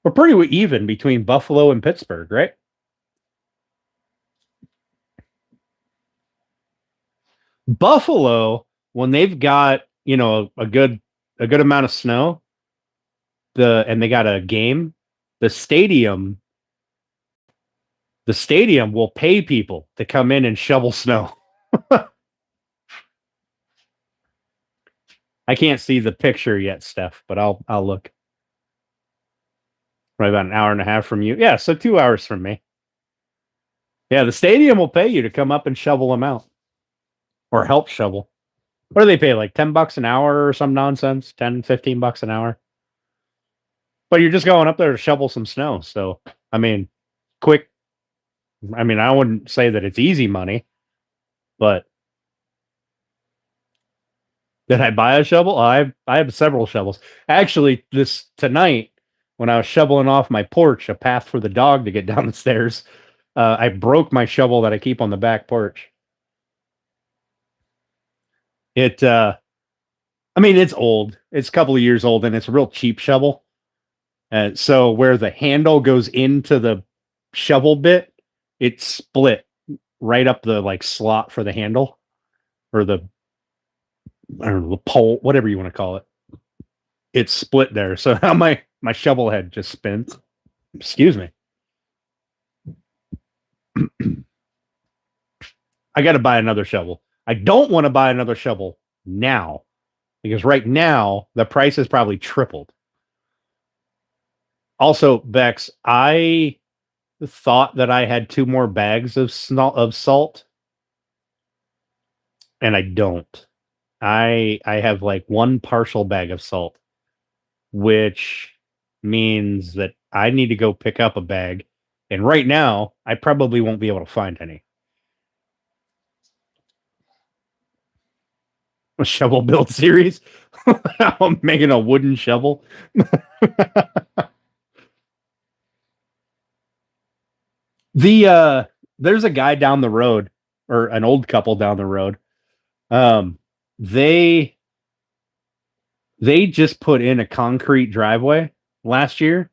Speaker 1: We're pretty even between Buffalo and Pittsburgh, right? Buffalo, when they've got, a good amount of snow, and they got a game, the stadium will pay people to come in and shovel snow. I can't see the picture yet, Steph, but I'll look. Right about an hour and a half from you. Yeah, so 2 hours from me. Yeah, the stadium will pay you to come up and shovel them out. Or help shovel. What do they pay? Like $10 an hour or some nonsense? 10, $15 an hour. But you're just going up there to shovel some snow. So quick. I wouldn't say that it's easy money, but did I buy a shovel? I have several shovels. Actually, tonight, when I was shoveling off my porch, a path for the dog to get down the stairs, I broke my shovel that I keep on the back porch. It's old. It's a couple of years old, and it's a real cheap shovel. So where the handle goes into the shovel bit, it's split right up the slot for the handle, or the pole, whatever you want to call it. It's split there. So how my shovel head just spins. Excuse me. I got to buy another shovel. I don't want to buy another shovel now, because right now the price has probably tripled. Also, Bex, I thought that I had 2 more bags of salt, and I don't. I have like 1 partial bag of salt, which means that I need to go pick up a bag. And right now, I probably won't be able to find any. A shovel build series. I'm making a wooden shovel. There's a guy down the road, or an old couple down the road. They just put in a concrete driveway last year,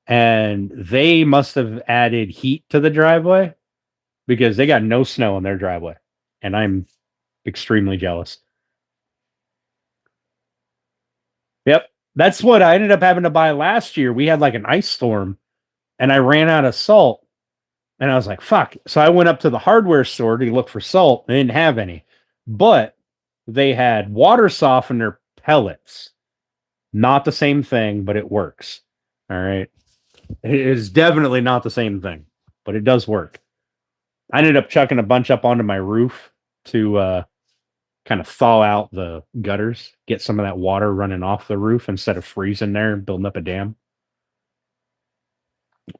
Speaker 1: and they must have added heat to the driveway, because they got no snow in their driveway, and I'm extremely jealous. Yep. That's what I ended up having to buy last year. We had like an ice storm, and I ran out of salt, and I was like, fuck. So I went up to the hardware store to look for salt. They didn't have any, but they had water softener pellets. Not the same thing, but it works. All right. It is definitely not the same thing, but it does work. I ended up chucking a bunch up onto my roof to kind of thaw out the gutters, get some of that water running off the roof instead of freezing there and building up a dam.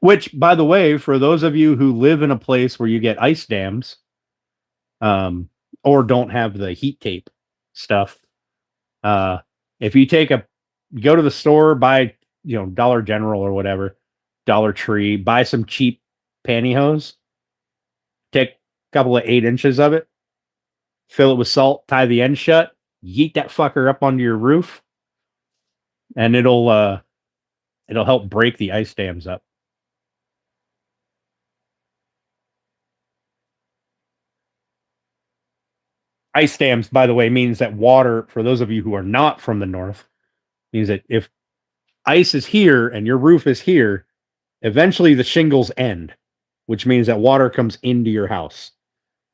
Speaker 1: Which, by the way, for those of you who live in a place where you get ice dams, or don't have the heat tape stuff, if you go to the store, buy, Dollar General or whatever, Dollar Tree, buy some cheap pantyhose, take a couple of 8 inches of it, fill it with salt, tie the end shut, yeet that fucker up onto your roof, and it'll help break the ice dams up. Ice dams, by the way, means that water, for those of you who are not from the north, means that if ice is here and your roof is here, eventually the shingles end, which means that water comes into your house,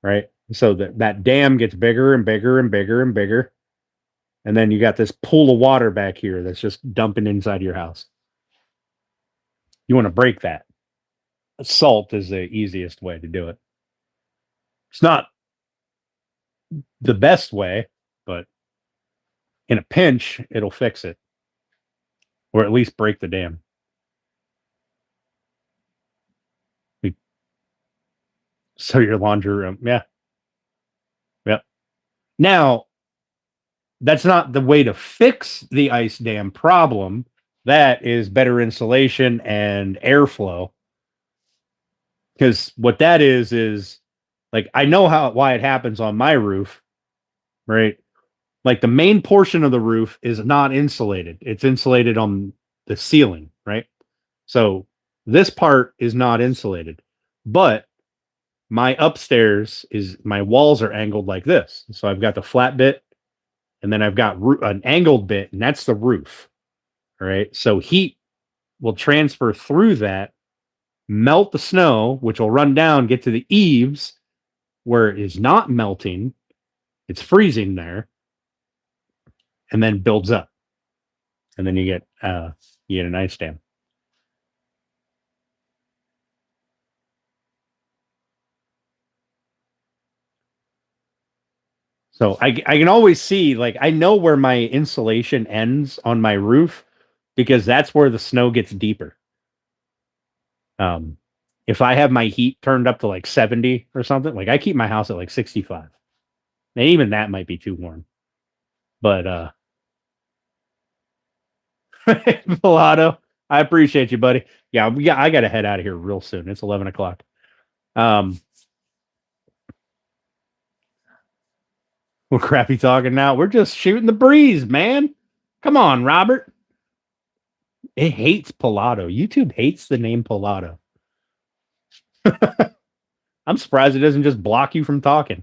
Speaker 1: right? So that dam gets bigger and bigger and bigger and bigger. And then you got this pool of water back here that's just dumping inside your house. You want to break that. Salt is the easiest way to do it. It's not the best way, but in a pinch, it'll fix it. Or at least break the dam. So your laundry room, yeah. Yep. Now, that's not the way to fix the ice dam problem. That is better insulation and airflow. Because what that is like, I know why it happens on my roof, right? Like the main portion of the roof is not insulated. It's insulated on the ceiling, right? So this part is not insulated, but my upstairs my walls are angled like this. So I've got the flat bit, and then I've got an angled bit, and that's the roof. All right. So heat will transfer through that, melt the snow, which will run down, get to the eaves where it is not melting. It's freezing there, and then builds up. And then you get an ice dam. So I can always see, like, I know where my insulation ends on my roof because that's where the snow gets deeper. If I have my heat turned up to like 70 or something, like I keep my house at like 65. And even that might be too warm. But Pilato, I appreciate you, buddy. Yeah, I got to head out of here real soon. It's 11 o'clock. We're crappy talking now. We're just shooting the breeze, man. Come on, Robert. It hates Pilato. YouTube hates the name Pilato. I'm surprised it doesn't just block you from talking.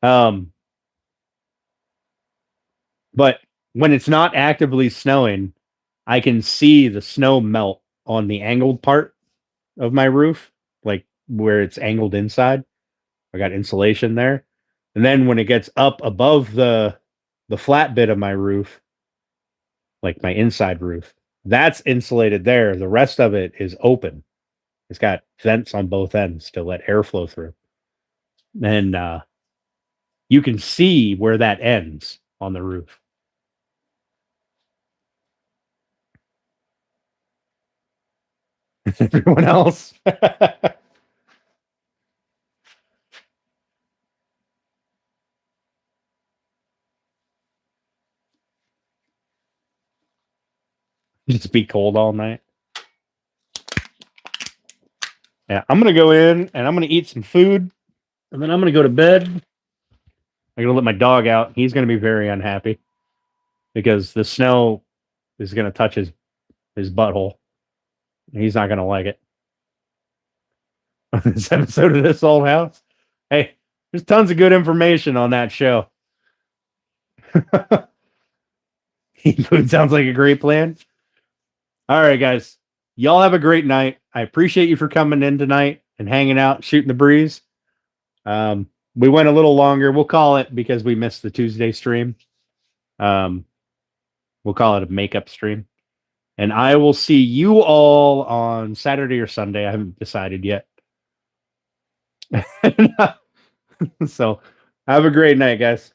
Speaker 1: But when it's not actively snowing, I can see the snow melt on the angled part of my roof, like where it's angled inside. I got insulation there. And then when it gets up above the flat bit of my roof, like my inside roof, that's insulated there. The rest of it is open. It's got vents on both ends to let airflow through. And you can see where that ends on the roof. Everyone else. Just be cold all night. Yeah, I'm gonna go in and I'm gonna eat some food, and then I'm gonna go to bed. I'm gonna let my dog out. He's gonna be very unhappy because the snow is gonna touch his butthole. He's not gonna like it. This episode of This Old House. Hey, there's tons of good information on that show. Eating food sounds like a great plan. All right, guys. Y'all have a great night. I appreciate you for coming in tonight and hanging out, shooting the breeze. We went a little longer. We'll call it, because we missed the Tuesday stream. We'll call it a makeup stream. And I will see you all on Saturday or Sunday. I haven't decided yet. So have a great night, guys.